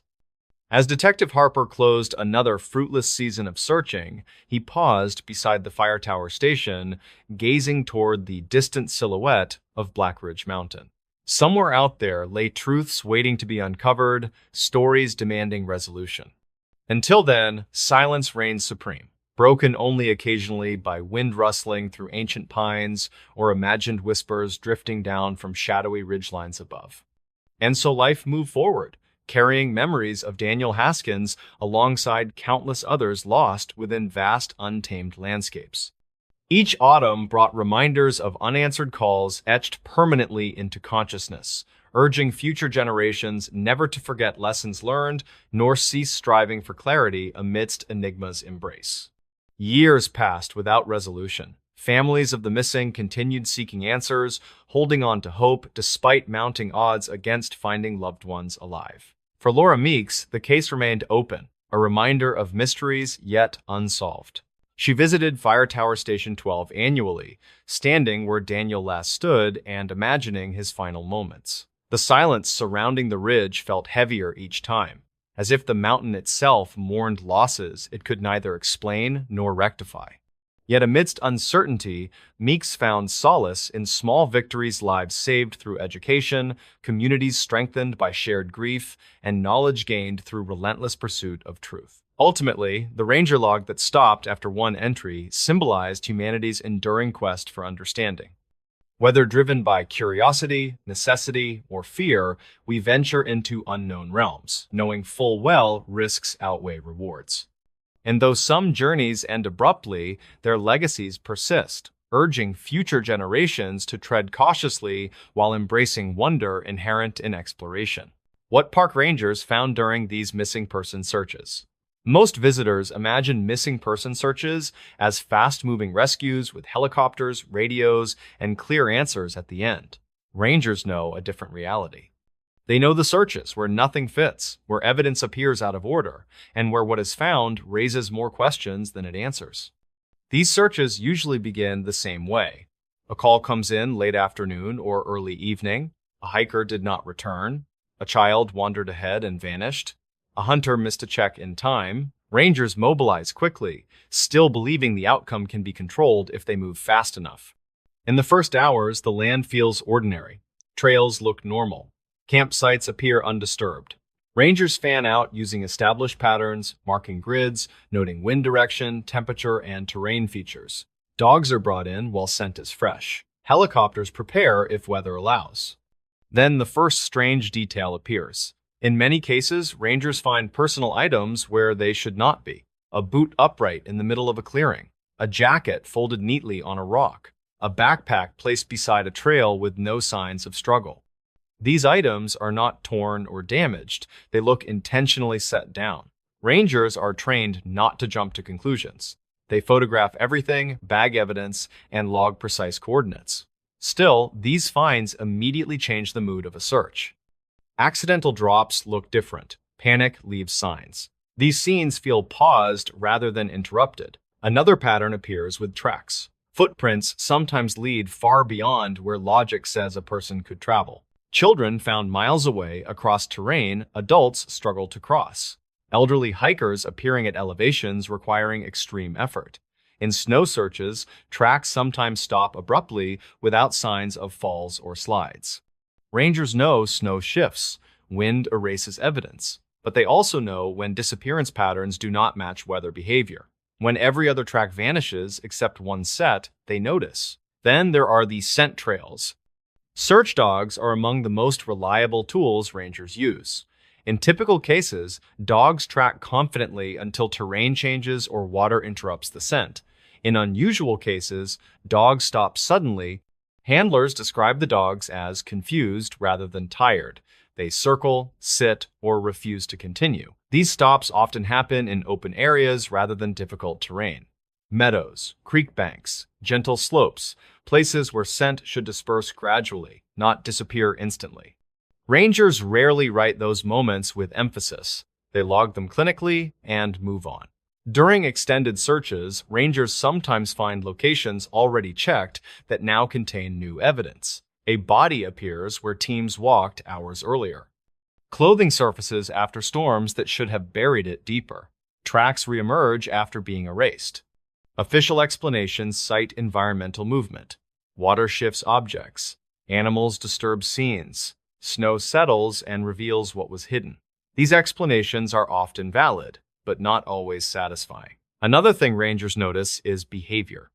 A: As Detective Harper closed another fruitless season of searching, he paused beside the fire tower station, gazing toward the distant silhouette of Black Ridge Mountain. Somewhere out there lay truths waiting to be uncovered, stories demanding resolution. Until then, silence reigned supreme, broken only occasionally by wind rustling through ancient pines or imagined whispers drifting down from shadowy ridgelines above. And so life moved forward, carrying memories of Daniel Haskins alongside countless others lost within vast, untamed landscapes. Each autumn brought reminders of unanswered calls etched permanently into consciousness, urging future generations never to forget lessons learned nor cease striving for clarity amidst enigma's embrace. Years passed without resolution. Families of the missing continued seeking answers, holding on to hope despite mounting odds against finding loved ones alive. For Laura Meeks, the case remained open, a reminder of mysteries yet unsolved. She visited Fire Tower Station 12 annually, standing where Daniel last stood and imagining his final moments. The silence surrounding the ridge felt heavier each time, as if the mountain itself mourned losses it could neither explain nor rectify. Yet amidst uncertainty, Meeks found solace in small victories, lives saved through education, communities strengthened by shared grief, and knowledge gained through relentless pursuit of truth. Ultimately, the Ranger log that stopped after one entry symbolized humanity's enduring quest for understanding. Whether driven by curiosity, necessity, or fear, we venture into unknown realms, knowing full well risks outweigh rewards. And though some journeys end abruptly, their legacies persist, urging future generations to tread cautiously while embracing wonder inherent in exploration. What park rangers found during these missing person searches? Most visitors imagine missing person searches as fast-moving rescues with helicopters, radios, and clear answers at the end. Rangers know a different reality. They know the searches where nothing fits, where evidence appears out of order, and where what is found raises more questions than it answers. These searches usually begin the same way. A call comes in late afternoon or early evening, a hiker did not return, a child wandered ahead and vanished, a hunter missed a check in time. Rangers mobilize quickly, still believing the outcome can be controlled if they move fast enough. In the first hours, the land feels ordinary. Trails look normal. Campsites appear undisturbed. Rangers fan out using established patterns, marking grids, noting wind direction, temperature, and terrain features. Dogs are brought in while scent is fresh. Helicopters prepare if weather allows. Then the first strange detail appears. In many cases, rangers find personal items where they should not be. A boot upright in the middle of a clearing. A jacket folded neatly on a rock. A backpack placed beside a trail with no signs of struggle. These items are not torn or damaged. They look intentionally set down. Rangers are trained not to jump to conclusions. They photograph everything, bag evidence, and log precise coordinates. Still, these finds immediately change the mood of a search. Accidental drops look different. Panic leaves signs. These scenes feel paused rather than interrupted. Another pattern appears with tracks. Footprints sometimes lead far beyond where logic says a person could travel. Children found miles away across terrain adults struggle to cross. Elderly hikers appearing at elevations requiring extreme effort. In snow searches, tracks sometimes stop abruptly without signs of falls or slides. Rangers know snow shifts, wind erases evidence, but they also know when disappearance patterns do not match weather behavior. When every other track vanishes except one set, they notice. Then there are the scent trails. Search dogs are among the most reliable tools rangers use. In typical cases, dogs track confidently until terrain changes or water interrupts the scent. In unusual cases, dogs stop suddenly. Handlers describe the dogs as confused rather than tired. They circle, sit, or refuse to continue. These stops often happen in open areas rather than difficult terrain. Meadows, creek banks, gentle slopes, places where scent should disperse gradually, not disappear instantly. Rangers rarely write those moments with emphasis. They log them clinically and move on. During extended searches, rangers sometimes find locations already checked that now contain new evidence. A body appears where teams walked hours earlier. Clothing surfaces after storms that should have buried it deeper. Tracks reemerge after being erased. Official explanations cite environmental movement. Water shifts objects. Animals disturb scenes. Snow settles and reveals what was hidden. These explanations are often valid, but not always satisfying. Another thing rangers notice is behavior.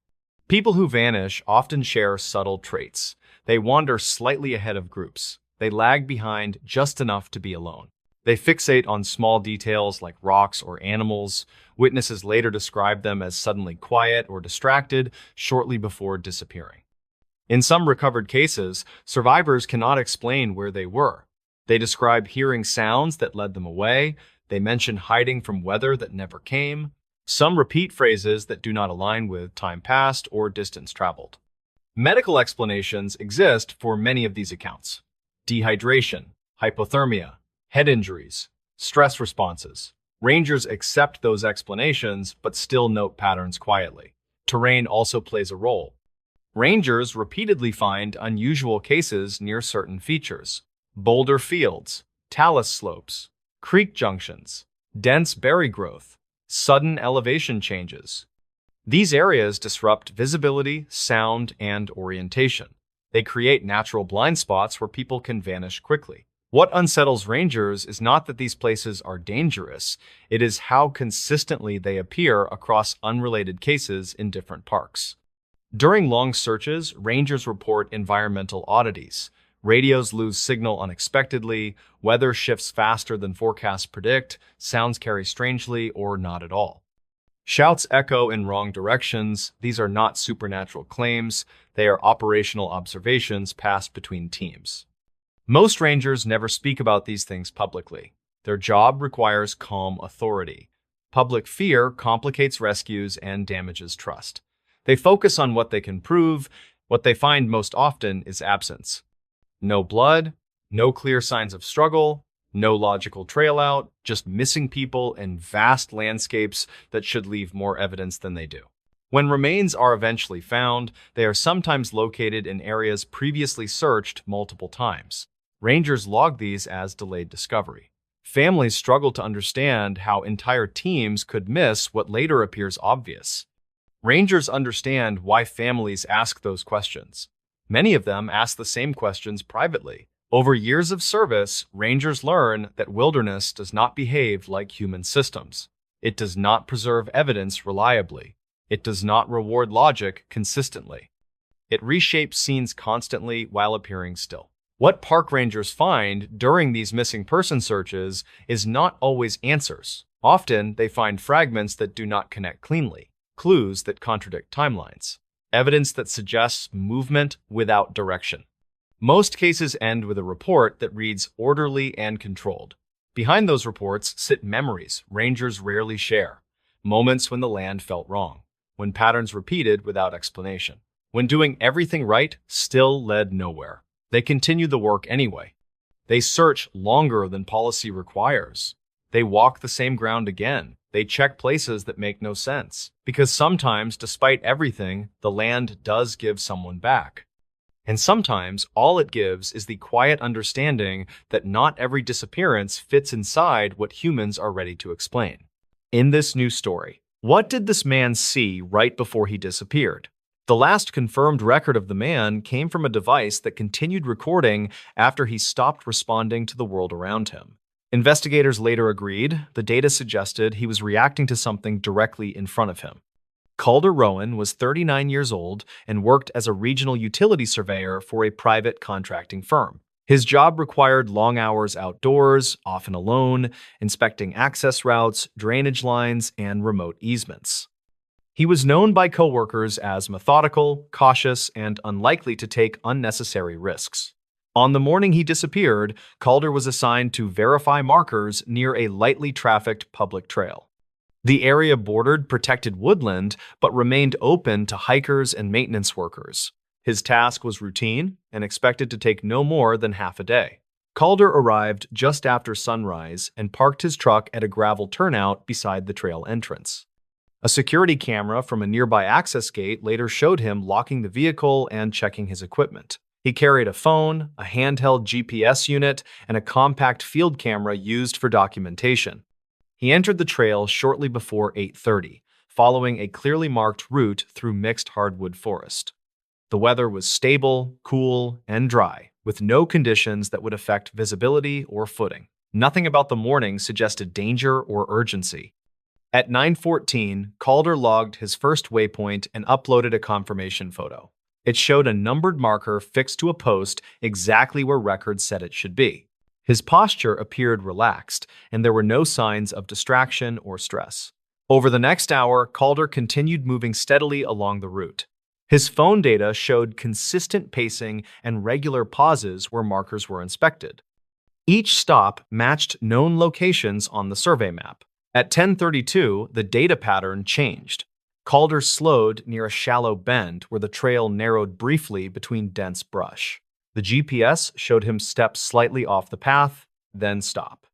A: People who vanish often share subtle traits. They wander slightly ahead of groups. They lag behind just enough to be alone. They fixate on small details like rocks or animals. Witnesses later describe them as suddenly quiet or distracted shortly before disappearing. In some recovered cases, survivors cannot explain where they were. They describe hearing sounds that led them away. They mention hiding from weather that never came. Some repeat phrases that do not align with time passed or distance traveled. Medical explanations exist for many of these accounts. Dehydration, hypothermia, head injuries, stress responses. Rangers accept those explanations but still note patterns quietly. Terrain also plays a role. Rangers repeatedly find unusual cases near certain features: boulder fields, talus slopes, creek junctions, dense berry growth, sudden elevation changes. These areas disrupt visibility, sound, and orientation. They create natural blind spots where people can vanish quickly. What unsettles rangers is not that these places are dangerous, it is how consistently they appear across unrelated cases in different parks. During long searches, rangers report environmental oddities. Radios lose signal unexpectedly, weather shifts faster than forecasts predict, sounds carry strangely or not at all. Shouts echo in wrong directions. These are not supernatural claims, they are operational observations passed between teams. Most rangers never speak about these things publicly. Their job requires calm authority. Public fear complicates rescues and damages trust. They focus on what they can prove. What they find most often is absence. No blood, no clear signs of struggle, no logical trail out, just missing people and vast landscapes that should leave more evidence than they do. When remains are eventually found, they are sometimes located in areas previously searched multiple times. Rangers log these as delayed discovery. Families struggle to understand how entire teams could miss what later appears obvious. Rangers understand why families ask those questions. Many of them ask the same questions privately. Over years of service, rangers learn that wilderness does not behave like human systems. It does not preserve evidence reliably. It does not reward logic consistently. It reshapes scenes constantly while appearing still. What park rangers find during these missing person searches is not always answers. Often, they find fragments that do not connect cleanly, clues that contradict timelines, evidence that suggests movement without direction. Most cases end with a report that reads orderly and controlled. Behind those reports sit memories rangers rarely share, moments when the land felt wrong, when patterns repeated without explanation, when doing everything right still led nowhere. They continue the work anyway. They search longer than policy requires. They walk the same ground again. They check places that make no sense. Because sometimes, despite everything, the land does give someone back. And sometimes, all it gives is the quiet understanding that not every disappearance fits inside what humans are ready to explain. In this new story, what did this man see right before he disappeared? The last confirmed record of the man came from a device that continued recording after he stopped responding to the world around him. Investigators later agreed the data suggested he was reacting to something directly in front of him. Calder Rowan was 39 years old and worked as a regional utility surveyor for a private contracting firm. His job required long hours outdoors, often alone, inspecting access routes, drainage lines, and remote easements. He was known by coworkers as methodical, cautious, and unlikely to take unnecessary risks. On the morning he disappeared, Calder was assigned to verify markers near a lightly trafficked public trail. The area bordered protected woodland, but remained open to hikers and maintenance workers. His task was routine and expected to take no more than half a day. Calder arrived just after sunrise and parked his truck at a gravel turnout beside the trail entrance. A security camera from a nearby access gate later showed him locking the vehicle and checking his equipment. He carried a phone, a handheld GPS unit, and a compact field camera used for documentation. He entered the trail shortly before 8:30, following a clearly marked route through mixed hardwood forest. The weather was stable, cool, and dry, with no conditions that would affect visibility or footing. Nothing about the morning suggested danger or urgency. At 9:14, Calder logged his first waypoint and uploaded a confirmation photo. It showed a numbered marker fixed to a post exactly where records said it should be. His posture appeared relaxed, and there were no signs of distraction or stress. Over the next hour, Calder continued moving steadily along the route. His phone data showed consistent pacing and regular pauses where markers were inspected. Each stop matched known locations on the survey map. At 10:32, the data pattern changed. Calder slowed near a shallow bend where the trail narrowed briefly between dense brush. The GPS showed him step slightly off the path, then stop.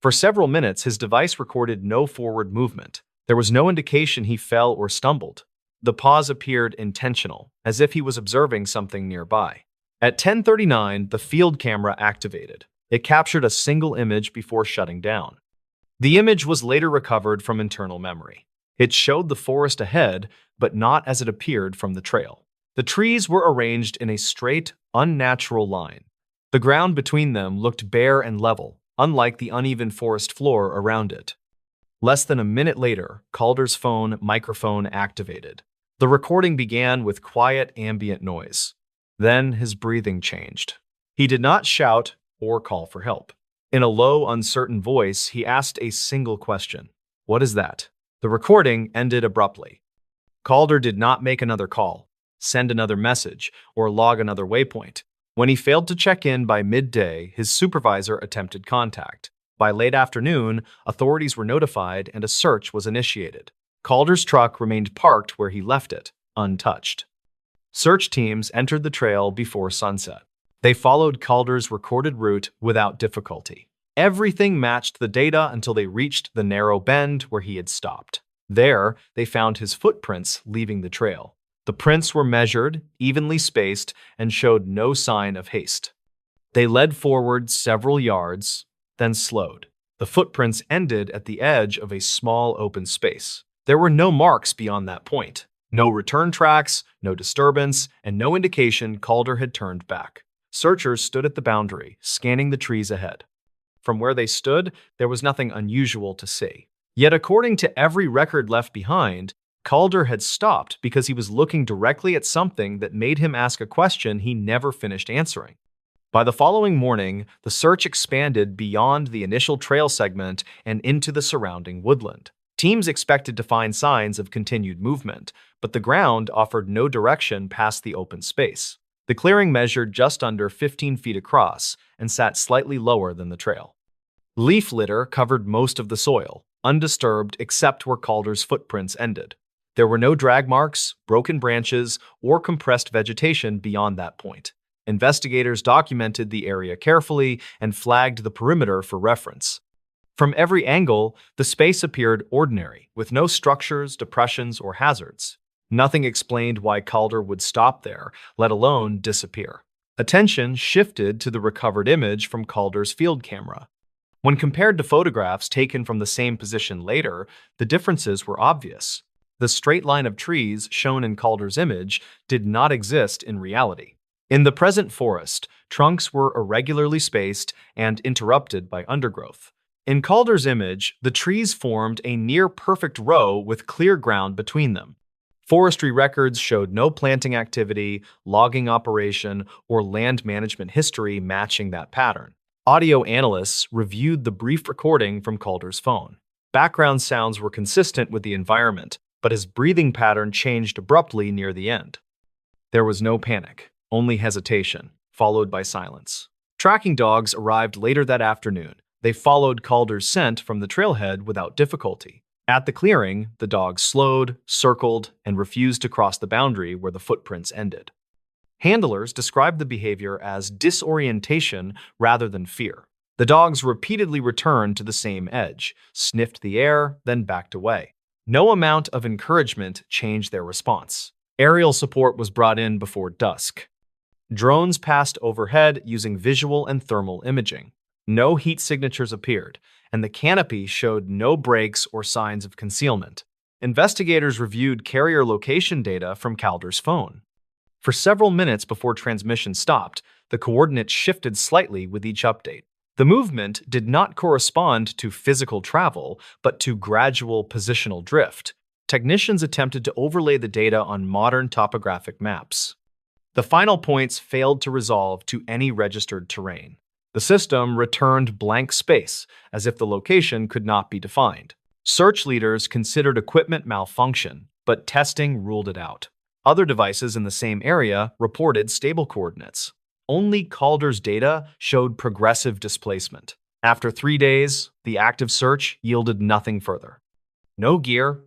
A: For several minutes, his device recorded no forward movement. There was no indication he fell or stumbled. The pause appeared intentional, as if he was observing something nearby. At 10:39, the field camera activated. It captured a single image before shutting down. The image was later recovered from internal memory. It showed the forest ahead, but not as it appeared from the trail. The trees were arranged in a straight, unnatural line. The ground between them looked bare and level, unlike the uneven forest floor around it. Less than a minute later, Calder's phone microphone activated. The recording began with quiet ambient noise. Then his breathing changed. He did not shout or call for help. In a low, uncertain voice, he asked a single question. "What is that?" The recording ended abruptly. Calder did not make another call, send another message, or log another waypoint. When he failed to check in by midday, his supervisor attempted contact. By late afternoon, authorities were notified and a search was initiated. Calder's truck remained parked where he left it, untouched. Search teams entered the trail before sunset. They followed Calder's recorded route without difficulty. Everything matched the data until they reached the narrow bend where he had stopped. There, they found his footprints leaving the trail. The prints were measured, evenly spaced, and showed no sign of haste. They led forward several yards, then slowed. The footprints ended at the edge of a small open space. There were no marks beyond that point. No return tracks, no disturbance, and no indication Calder had turned back. Searchers stood at the boundary, scanning the trees ahead. From where they stood, there was nothing unusual to see. Yet according to every record left behind, Calder had stopped because he was looking directly at something that made him ask a question he never finished answering. By the following morning, the search expanded beyond the initial trail segment and into the surrounding woodland. Teams expected to find signs of continued movement, but the ground offered no direction past the open space. The clearing measured just under 15 feet across and sat slightly lower than the trail. Leaf litter covered most of the soil, undisturbed except where Calder's footprints ended. There were no drag marks, broken branches, or compressed vegetation beyond that point. Investigators documented the area carefully and flagged the perimeter for reference. From every angle, the space appeared ordinary, with no structures, depressions, or hazards. Nothing explained why Calder would stop there, let alone disappear. Attention shifted to the recovered image from Calder's field camera. When compared to photographs taken from the same position later, the differences were obvious. The straight line of trees shown in Calder's image did not exist in reality. In the present forest, Trunks were irregularly spaced and interrupted by undergrowth. In Calder's image, the trees formed a near-perfect row with clear ground between them. Forestry records showed no planting activity, logging operation, or land management history matching that pattern. Audio analysts reviewed the brief recording from Calder's phone. Background sounds were consistent with the environment, but his breathing pattern changed abruptly near the end. There was no panic, only hesitation, followed by silence. Tracking dogs arrived later that afternoon. They followed Calder's scent from the trailhead without difficulty. At the clearing, the dogs slowed, circled, and refused to cross the boundary where the footprints ended. Handlers described the behavior as disorientation rather than fear. The dogs repeatedly returned to the same edge, sniffed the air, then backed away. No amount of encouragement changed their response. Aerial support was brought in before dusk. Drones passed overhead using visual and thermal imaging. No heat signatures appeared, and the canopy showed no breaks or signs of concealment. Investigators reviewed carrier location data from Calder's phone. For several minutes before transmission stopped, the coordinates shifted slightly with each update. The movement did not correspond to physical travel, but to gradual positional drift. Technicians attempted to overlay the data on modern topographic maps. The final points failed to resolve to any registered terrain. The system returned blank space, as if the location could not be defined. Search leaders considered equipment malfunction, but testing ruled it out. Other devices in the same area reported stable coordinates. Only Calder's data showed progressive displacement. After 3 days, the active search yielded nothing further. No gear,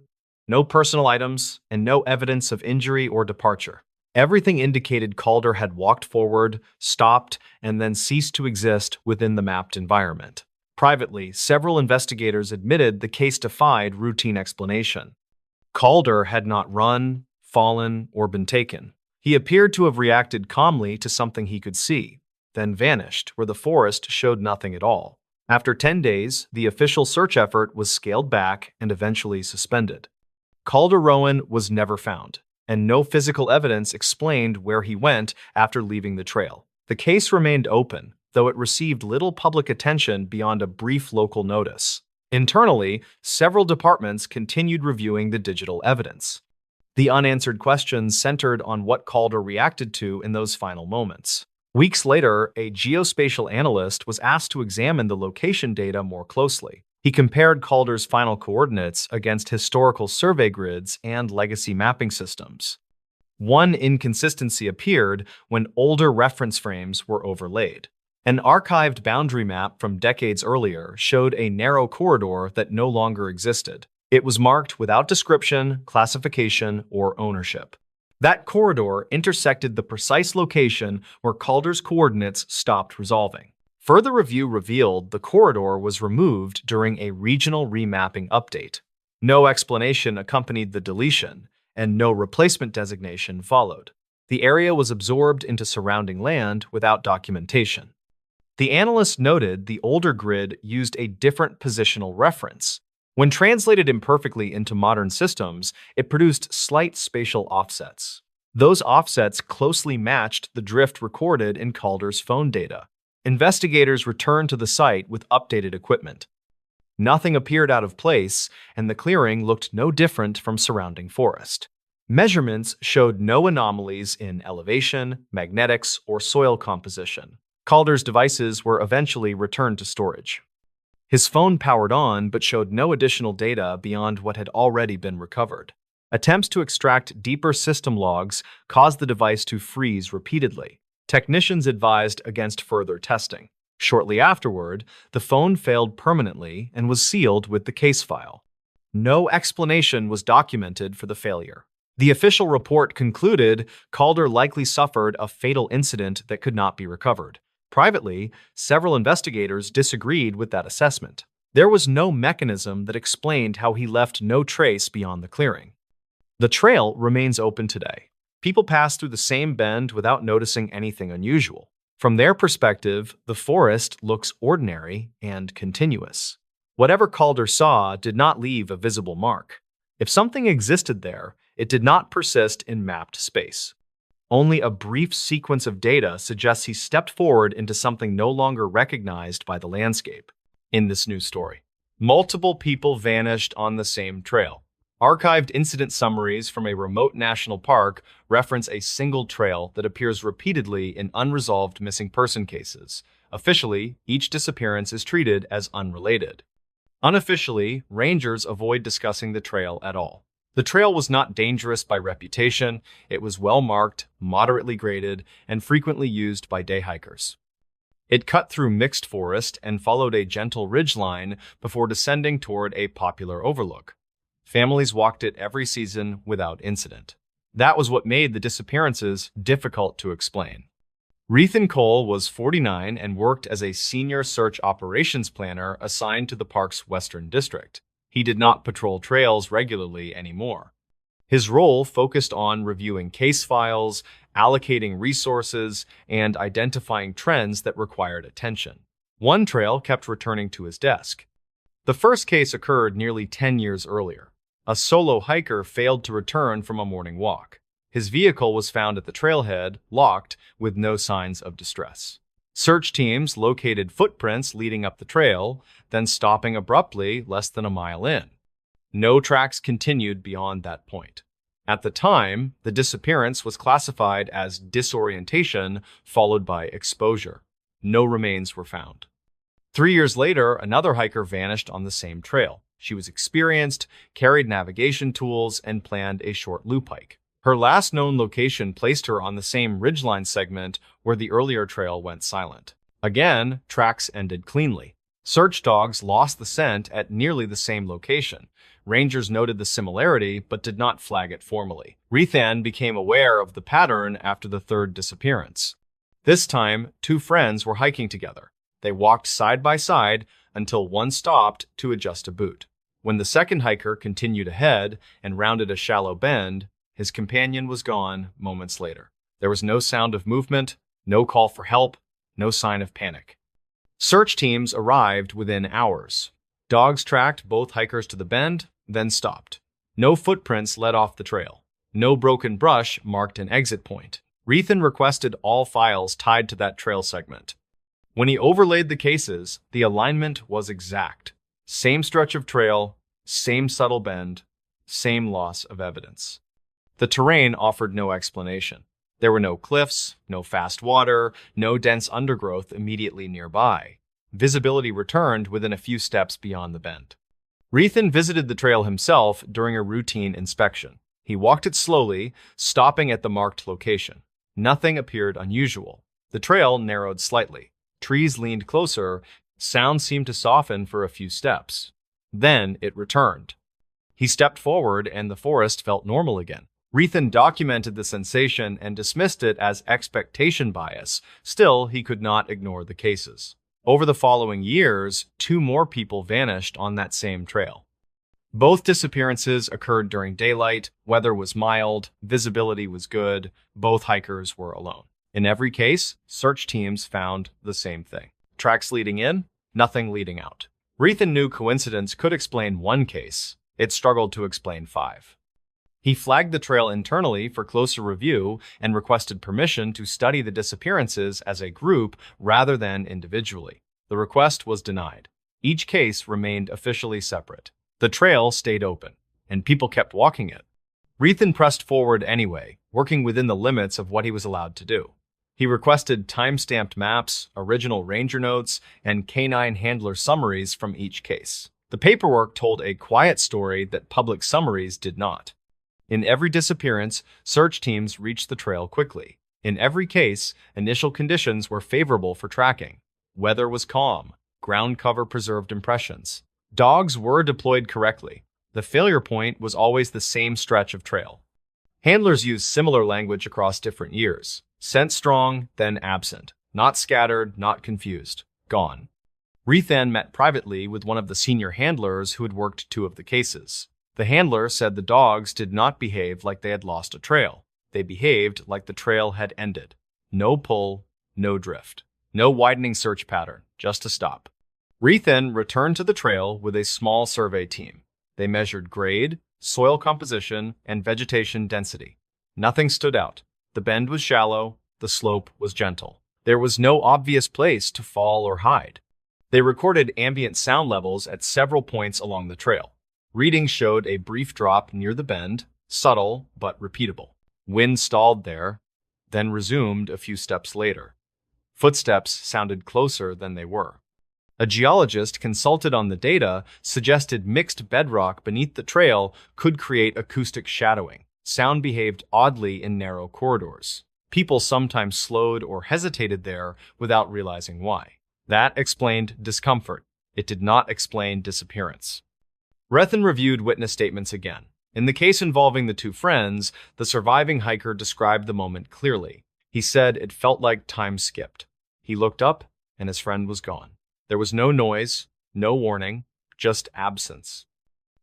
A: no personal items, and no evidence of injury or departure. Everything indicated Calder had walked forward, stopped, and then ceased to exist within the mapped environment. Privately, several investigators admitted the case defied routine explanation. Calder had not run, fallen, or been taken. He appeared to have reacted calmly to something he could see, then vanished where the forest showed nothing at all. After 10 days, the official search effort was scaled back and eventually suspended. Calder Rowan was never found, and no physical evidence explained where he went after leaving the trail. The case remained open, though it received little public attention beyond a brief local notice. Internally, several departments continued reviewing the digital evidence. The unanswered questions centered on what Calder reacted to in those final moments. Weeks later, a geospatial analyst was asked to examine the location data more closely. He compared Calder's final coordinates against historical survey grids and legacy mapping systems. One inconsistency appeared when older reference frames were overlaid. An archived boundary map from decades earlier showed a narrow corridor that no longer existed. It was marked without description, classification, or ownership. That corridor intersected the precise location where Calder's coordinates stopped resolving. Further review revealed the corridor was removed during a regional remapping update. No explanation accompanied the deletion, and no replacement designation followed. The area was absorbed into surrounding land without documentation. The analyst noted the older grid used a different positional reference. When translated imperfectly into modern systems, it produced slight spatial offsets. Those offsets closely matched the drift recorded in Calder's phone data. Investigators returned to the site with updated equipment. Nothing appeared out of place, and the clearing looked no different from surrounding forest. Measurements showed no anomalies in elevation, magnetics, or soil composition. Calder's devices were eventually returned to storage. His phone powered on but showed no additional data beyond what had already been recovered. Attempts to extract deeper system logs caused the device to freeze repeatedly. Technicians advised against further testing. Shortly afterward, the phone failed permanently and was sealed with the case file. No explanation was documented for the failure. The official report concluded Calder likely suffered a fatal incident that could not be recovered. Privately, several investigators disagreed with that assessment. There was no mechanism that explained how he left no trace beyond the clearing. The trail remains open today. People pass through the same bend without noticing anything unusual. From their perspective, the forest looks ordinary and continuous. Whatever Calder saw did not leave a visible mark. If something existed there, it did not persist in mapped space. Only a brief sequence of data suggests he stepped forward into something no longer recognized by the landscape. In this news story, multiple people vanished on the same trail. Archived incident summaries from a remote national park reference a single trail that appears repeatedly in unresolved missing person cases. Officially, each disappearance is treated as unrelated. Unofficially, rangers avoid discussing the trail at all. The trail was not dangerous by reputation. It was well marked, moderately graded, and frequently used by day hikers. It cut through mixed forest and followed a gentle ridgeline before descending toward a popular overlook. Families walked it every season without incident. That was what made the disappearances difficult to explain. Rethan Cole was 49 and worked as a senior search operations planner assigned to the park's western district. He did not patrol trails regularly anymore. His role focused on reviewing case files, allocating resources, and identifying trends that required attention. One trail kept returning to his desk. The first case occurred nearly 10 years earlier. A solo hiker failed to return from a morning walk. His vehicle was found at the trailhead, locked, with no signs of distress. Search teams located footprints leading up the trail, then stopping abruptly less than a mile in. No tracks continued beyond that point. At the time, the disappearance was classified as disorientation followed by exposure. No remains were found. 3 years later, another hiker vanished on the same trail. She was experienced, carried navigation tools, and planned a short loop hike. Her last known location placed her on the same ridgeline segment where the earlier trail went silent. Again, tracks ended cleanly. Search dogs lost the scent at nearly the same location. Rangers noted the similarity but did not flag it formally. Rethan became aware of the pattern after the third disappearance. This time, two friends were hiking together. They walked side by side until one stopped to adjust a boot. When the second hiker continued ahead and rounded a shallow bend, his companion was gone moments later. There was no sound of movement, no call for help, no sign of panic. Search teams arrived within hours. Dogs tracked both hikers to the bend, then stopped. No footprints led off the trail. No broken brush marked an exit point. Rethan requested all files tied to that trail segment. When he overlaid the cases, the alignment was exact. Same stretch of trail, same subtle bend, same loss of evidence. The terrain offered no explanation. There were no cliffs, no fast water, no dense undergrowth immediately nearby. Visibility returned within a few steps beyond the bend. Rethan visited the trail himself during a routine inspection. He walked it slowly, stopping at the marked location. Nothing appeared unusual. The trail narrowed slightly. Trees leaned closer. Sound seemed to soften for a few steps. Then it returned. He stepped forward and the forest felt normal again. Rethan documented the sensation and dismissed it as expectation bias. Still, he could not ignore the cases. Over the following years, 2 more people vanished on that same trail. Both disappearances occurred during daylight, weather was mild, visibility was good, both hikers were alone. In every case, search teams found the same thing. Tracks leading in, nothing leading out. Rethan knew coincidence could explain one case. It struggled to explain 5. He flagged the trail internally for closer review and requested permission to study the disappearances as a group rather than individually. The request was denied. Each case remained officially separate. The trail stayed open, and people kept walking it. Rethan pressed forward anyway, working within the limits of what he was allowed to do. He requested time-stamped maps, original ranger notes, and canine handler summaries from each case. The paperwork told a quiet story that public summaries did not. In every disappearance, search teams reached the trail quickly. In every case, initial conditions were favorable for tracking. Weather was calm. Ground cover preserved impressions. Dogs were deployed correctly. The failure point was always the same stretch of trail. Handlers used similar language across different years. Scent strong, then absent. Not scattered, not confused. Gone. Rethan met privately with one of the senior handlers who had worked 2 of the cases. The handler said the dogs did not behave like they had lost a trail. They behaved like the trail had ended. No pull, no drift. No widening search pattern, just a stop. Rethan returned to the trail with a small survey team. They measured grade, soil composition, and vegetation density. Nothing stood out. The bend was shallow, the slope was gentle. There was no obvious place to fall or hide. They recorded ambient sound levels at several points along the trail. Readings showed a brief drop near the bend, subtle but repeatable. Wind stalled there, then resumed a few steps later. Footsteps sounded closer than they were. A geologist consulted on the data suggested mixed bedrock beneath the trail could create acoustic shadowing. Sound behaved oddly in narrow corridors. People sometimes slowed or hesitated there without realizing why. That explained discomfort. It did not explain disappearance. Rethen reviewed witness statements again. In the case involving the two friends, the surviving hiker described the moment clearly. He said it felt like time skipped. He looked up, and his friend was gone. There was no noise, no warning, just absence.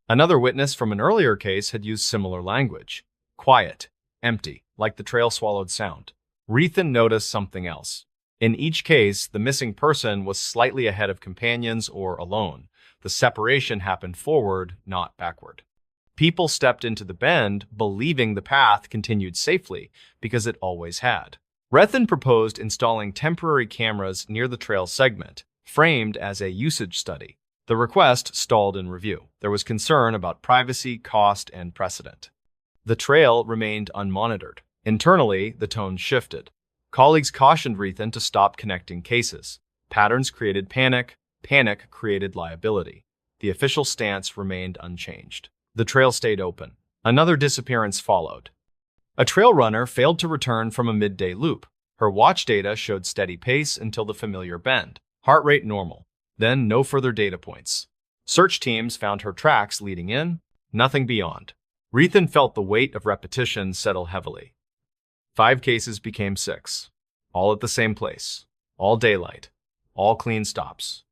A: Another witness from an earlier case had used similar language. Quiet, empty, like the trail swallowed sound. Rethen noticed something else. In each case, the missing person was slightly ahead of companions or alone. The separation happened forward, not backward. People stepped into the bend, believing the path continued safely, because it always had. Rethen proposed installing temporary cameras near the trail segment, framed as a usage study. The request stalled in review. There was concern about privacy, cost, and precedent. The trail remained unmonitored. Internally, the tone shifted. Colleagues cautioned Rethen to stop connecting cases. Patterns created panic. Panic created liability. The official stance remained unchanged. The trail stayed open. Another disappearance followed. A trail runner failed to return from a midday loop. Her watch data showed steady pace until the familiar bend. Heart rate normal. Then no further data points. Search teams found her tracks leading in, nothing beyond. Rethen felt the weight of repetition settle heavily. 5 cases became 6. All at the same place. All daylight. All clean stops.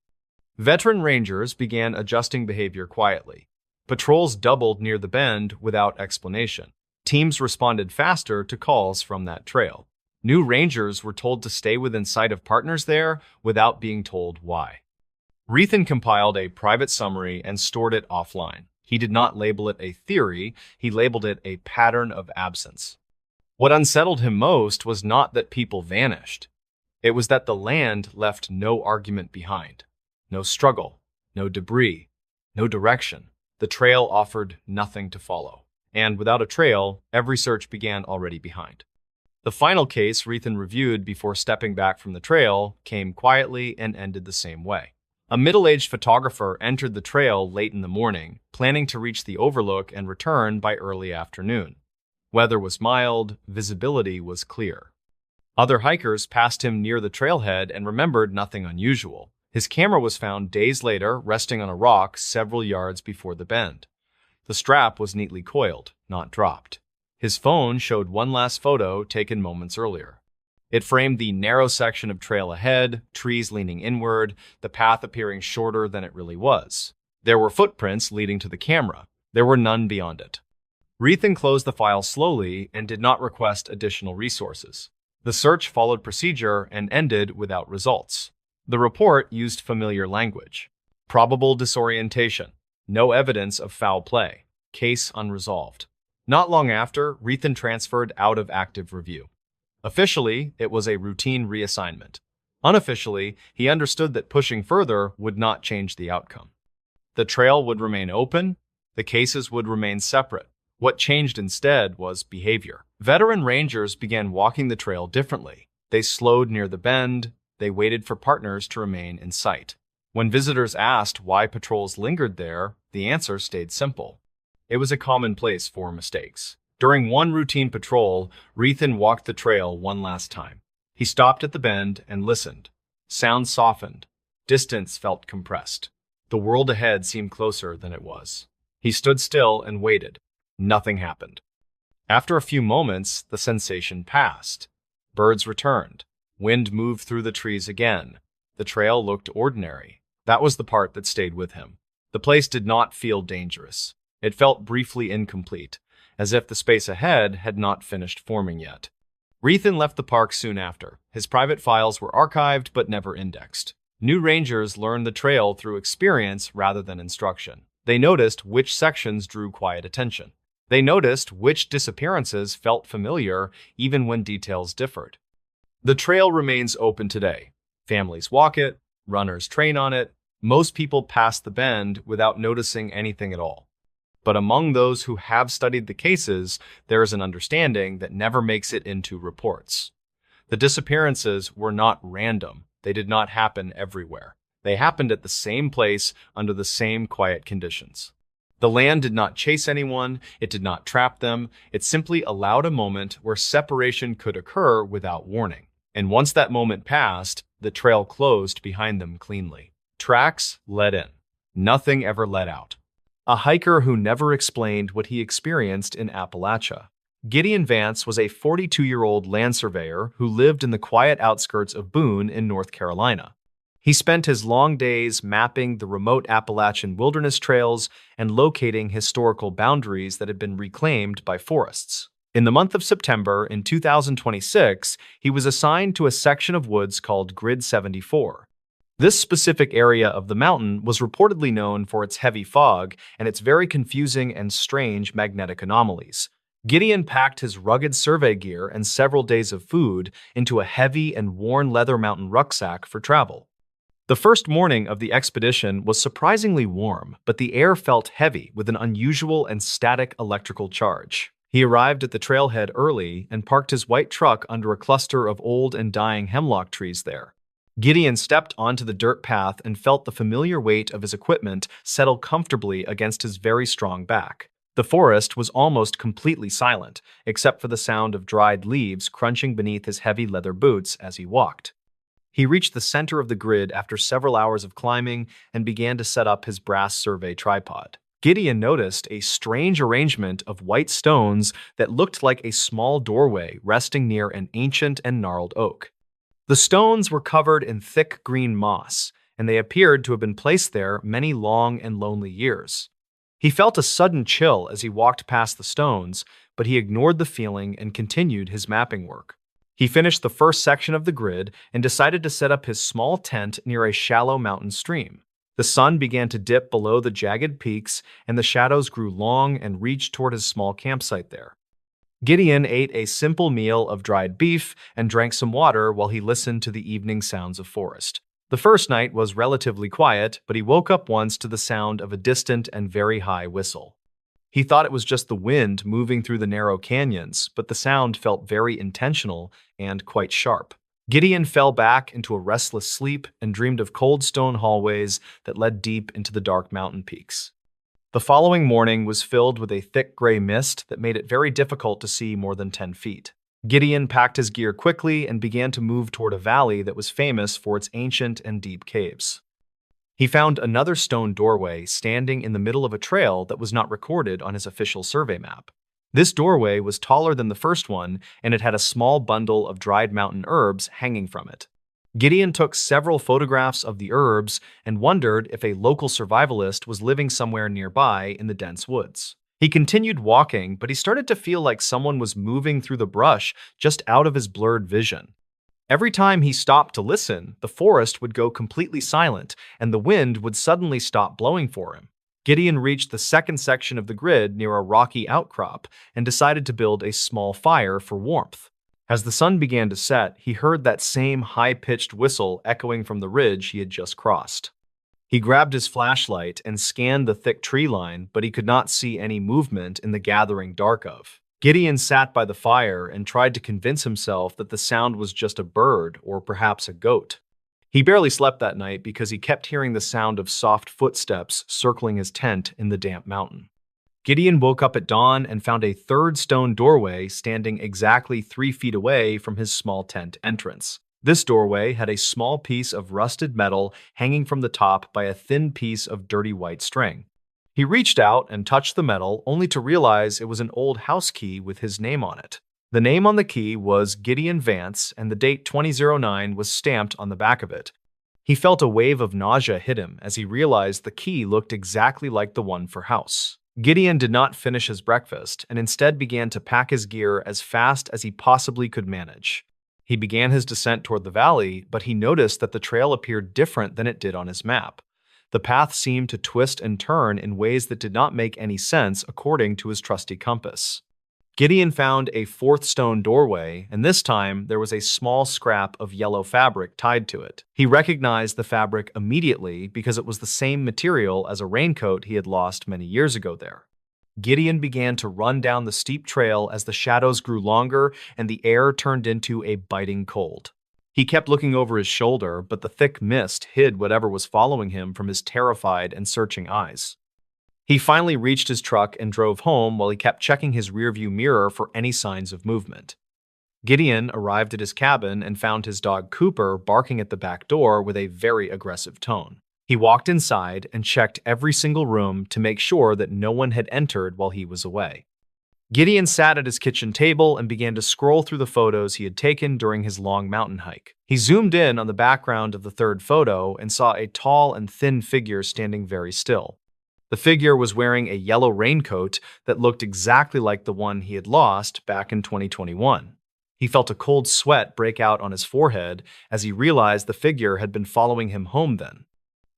A: Veteran rangers began adjusting behavior quietly. Patrols doubled near the bend without explanation. Teams responded faster to calls from that trail. New rangers were told to stay within sight of partners there without being told why. Rethen compiled a private summary and stored it offline. He did not label it a theory, he labeled it a pattern of absence. What unsettled him most was not that people vanished. It was that the land left no argument behind. No struggle, no debris, no direction. The trail offered nothing to follow. And without a trail, every search began already behind. The final case Rethen reviewed before stepping back from the trail came quietly and ended the same way. A middle-aged photographer entered the trail late in the morning, planning to reach the overlook and return by early afternoon. Weather was mild, visibility was clear. Other hikers passed him near the trailhead and remembered nothing unusual. His camera was found days later, resting on a rock several yards before the bend. The strap was neatly coiled, not dropped. His phone showed one last photo taken moments earlier. It framed the narrow section of trail ahead, trees leaning inward, the path appearing shorter than it really was. There were footprints leading to the camera. There were none beyond it. Rethen closed the file slowly and did not request additional resources. The search followed procedure and ended without results. The report used familiar language. Probable disorientation. No evidence of foul play. Case unresolved. Not long after, Rethen transferred out of active review. Officially, it was a routine reassignment. Unofficially, he understood that pushing further would not change the outcome. The trail would remain open, the cases would remain separate. What changed instead was behavior. Veteran rangers began walking the trail differently. They slowed near the bend, they waited for partners to remain in sight. When visitors asked why patrols lingered there, the answer stayed simple. It was a common place for mistakes. During one routine patrol, Rethen walked the trail one last time. He stopped at the bend and listened. Sound softened. Distance felt compressed. The world ahead seemed closer than it was. He stood still and waited. Nothing happened. After a few moments, the sensation passed. Birds returned. Wind moved through the trees again. The trail looked ordinary. That was the part that stayed with him. The place did not feel dangerous. It felt briefly incomplete, as if the space ahead had not finished forming yet. Rethen left the park soon after. His private files were archived but never indexed. New rangers learned the trail through experience rather than instruction. They noticed which sections drew quiet attention. They noticed which disappearances felt familiar even when details differed. The trail remains open today. Families walk it, runners train on it, most people pass the bend without noticing anything at all. But among those who have studied the cases, there is an understanding that never makes it into reports. The disappearances were not random. They did not happen everywhere. They happened at the same place under the same quiet conditions. The land did not chase anyone, it did not trap them, it simply allowed a moment where separation could occur without warning. And once that moment passed, the trail closed behind them cleanly. Tracks led in. Nothing ever led out. A hiker who never explained what he experienced in Appalachia. Gideon Vance was a 42-year-old land surveyor who lived in the quiet outskirts of Boone in North Carolina. He spent his long days mapping the remote Appalachian wilderness trails and locating historical boundaries that had been reclaimed by forests. In the month of September in 2026, he was assigned to a section of woods called Grid 74. This specific area of the mountain was reportedly known for its heavy fog and its very confusing and strange magnetic anomalies. Gideon packed his rugged survey gear and several days of food into a heavy and worn leather mountain rucksack for travel. The first morning of the expedition was surprisingly warm, but the air felt heavy with an unusual and static electrical charge. He arrived at the trailhead early and parked his white truck under a cluster of old and dying hemlock trees there. Gideon stepped onto the dirt path and felt the familiar weight of his equipment settle comfortably against his very strong back. The forest was almost completely silent, except for the sound of dried leaves crunching beneath his heavy leather boots as he walked. He reached the center of the grid after several hours of climbing and began to set up his brass survey tripod. Gideon noticed a strange arrangement of white stones that looked like a small doorway resting near an ancient and gnarled oak. The stones were covered in thick green moss, and they appeared to have been placed there many long and lonely years. He felt a sudden chill as he walked past the stones, but he ignored the feeling and continued his mapping work. He finished the first section of the grid and decided to set up his small tent near a shallow mountain stream. The sun began to dip below the jagged peaks, and the shadows grew long and reached toward his small campsite there. Gideon ate a simple meal of dried beef and drank some water while he listened to the evening sounds of forest. The first night was relatively quiet, but he woke up once to the sound of a distant and very high whistle. He thought it was just the wind moving through the narrow canyons, but the sound felt very intentional and quite sharp. Gideon fell back into a restless sleep and dreamed of cold stone hallways that led deep into the dark mountain peaks. The following morning was filled with a thick gray mist that made it very difficult to see more than 10 feet. Gideon packed his gear quickly and began to move toward a valley that was famous for its ancient and deep caves. He found another stone doorway standing in the middle of a trail that was not recorded on his official survey map. This doorway was taller than the first one, and it had a small bundle of dried mountain herbs hanging from it. Gideon took several photographs of the herbs and wondered if a local survivalist was living somewhere nearby in the dense woods. He continued walking, but he started to feel like someone was moving through the brush just out of his blurred vision. Every time he stopped to listen, the forest would go completely silent, and the wind would suddenly stop blowing for him. Gideon reached the second section of the grid near a rocky outcrop and decided to build a small fire for warmth. As the sun began to set, he heard that same high-pitched whistle echoing from the ridge he had just crossed. He grabbed his flashlight and scanned the thick tree line, but he could not see any movement in the gathering dark of. Gideon sat by the fire and tried to convince himself that the sound was just a bird or perhaps a goat. He barely slept that night because he kept hearing the sound of soft footsteps circling his tent in the damp mountain. Gideon woke up at dawn and found a third stone doorway standing exactly 3 feet away from his small tent entrance. This doorway had a small piece of rusted metal hanging from the top by a thin piece of dirty white string. He reached out and touched the metal, only to realize it was an old house key with his name on it. The name on the key was Gideon Vance, and the date 2009 was stamped on the back of it. He felt a wave of nausea hit him as he realized the key looked exactly like the one for house. Gideon did not finish his breakfast and instead began to pack his gear as fast as he possibly could manage. He began his descent toward the valley, but he noticed that the trail appeared different than it did on his map. The path seemed to twist and turn in ways that did not make any sense according to his trusty compass. Gideon found a fourth stone doorway, and this time there was a small scrap of yellow fabric tied to it. He recognized the fabric immediately because it was the same material as a raincoat he had lost many years ago there. Gideon began to run down the steep trail as the shadows grew longer and the air turned into a biting cold. He kept looking over his shoulder, but the thick mist hid whatever was following him from his terrified and searching eyes. He finally reached his truck and drove home while he kept checking his rearview mirror for any signs of movement. Gideon arrived at his cabin and found his dog Cooper barking at the back door with a very aggressive tone. He walked inside and checked every single room to make sure that no one had entered while he was away. Gideon sat at his kitchen table and began to scroll through the photos he had taken during his long mountain hike. He zoomed in on the background of the third photo and saw a tall and thin figure standing very still. The figure was wearing a yellow raincoat that looked exactly like the one he had lost back in 2021. He felt a cold sweat break out on his forehead as he realized the figure had been following him home then.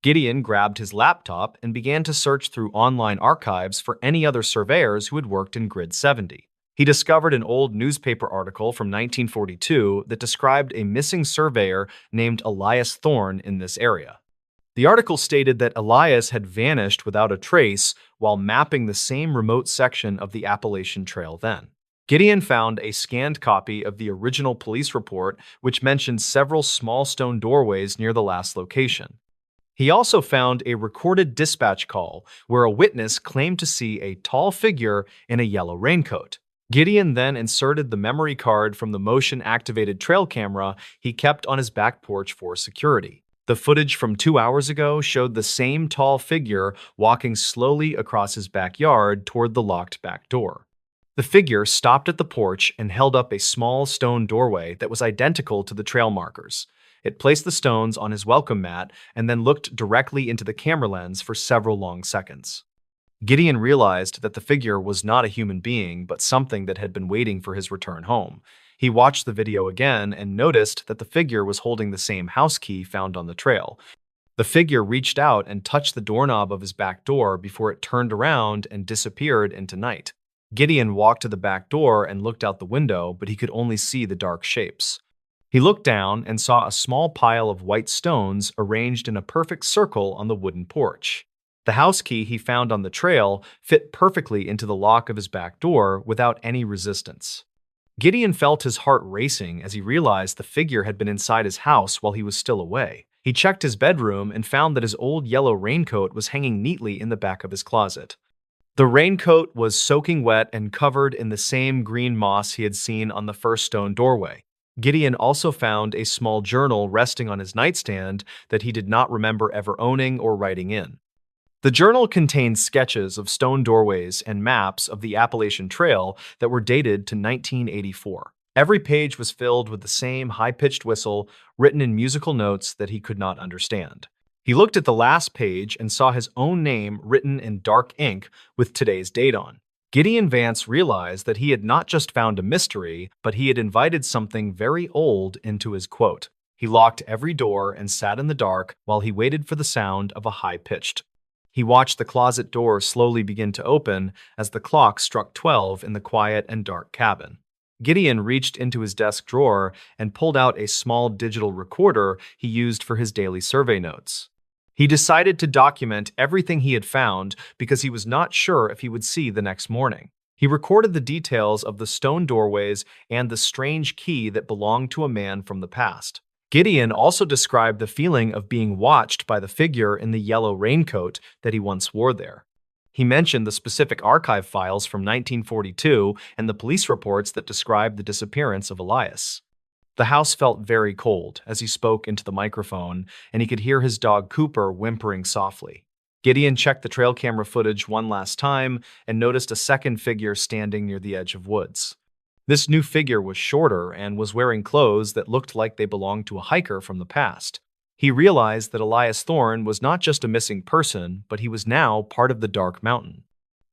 A: Gideon grabbed his laptop and began to search through online archives for any other surveyors who had worked in Grid 70. He discovered an old newspaper article from 1942 that described a missing surveyor named Elias Thorne in this area. The article stated that Elias had vanished without a trace while mapping the same remote section of the Appalachian Trail then. Gideon found a scanned copy of the original police report, which mentioned several small stone doorways near the last location. He also found a recorded dispatch call where a witness claimed to see a tall figure in a yellow raincoat. Gideon then inserted the memory card from the motion-activated trail camera he kept on his back porch for security. The footage from 2 hours ago showed the same tall figure walking slowly across his backyard toward the locked back door. The figure stopped at the porch and held up a small stone doorway that was identical to the trail markers. It placed the stones on his welcome mat and then looked directly into the camera lens for several long seconds. Gideon realized that the figure was not a human being, but something that had been waiting for his return home. He watched the video again and noticed that the figure was holding the same house key found on the trail. The figure reached out and touched the doorknob of his back door before it turned around and disappeared into night. Gideon walked to the back door and looked out the window, but he could only see the dark shapes. He looked down and saw a small pile of white stones arranged in a perfect circle on the wooden porch. The house key he found on the trail fit perfectly into the lock of his back door without any resistance. Gideon felt his heart racing as he realized the figure had been inside his house while he was still away. He checked his bedroom and found that his old yellow raincoat was hanging neatly in the back of his closet. The raincoat was soaking wet and covered in the same green moss he had seen on the first stone doorway. Gideon also found a small journal resting on his nightstand that he did not remember ever owning or writing in. The journal contained sketches of stone doorways and maps of the Appalachian Trail that were dated to 1984. Every page was filled with the same high-pitched whistle written in musical notes that he could not understand. He looked at the last page and saw his own name written in dark ink with today's date on. Gideon Vance realized that he had not just found a mystery, but he had invited something very old into his quote. He locked every door and sat in the dark while he waited for the sound of a high-pitched. He watched the closet door slowly begin to open as the clock struck 12 in the quiet and dark cabin. Gideon reached into his desk drawer and pulled out a small digital recorder he used for his daily survey notes. He decided to document everything he had found because he was not sure if he would see the next morning. He recorded the details of the stone doorways and the strange key that belonged to a man from the past. Gideon also described the feeling of being watched by the figure in the yellow raincoat that he once wore there. He mentioned the specific archive files from 1942 and the police reports that described the disappearance of Elias. The house felt very cold as he spoke into the microphone, and he could hear his dog Cooper whimpering softly. Gideon checked the trail camera footage one last time and noticed a second figure standing near the edge of woods. This new figure was shorter and was wearing clothes that looked like they belonged to a hiker from the past. He realized that Elias Thorne was not just a missing person, but he was now part of the dark mountain.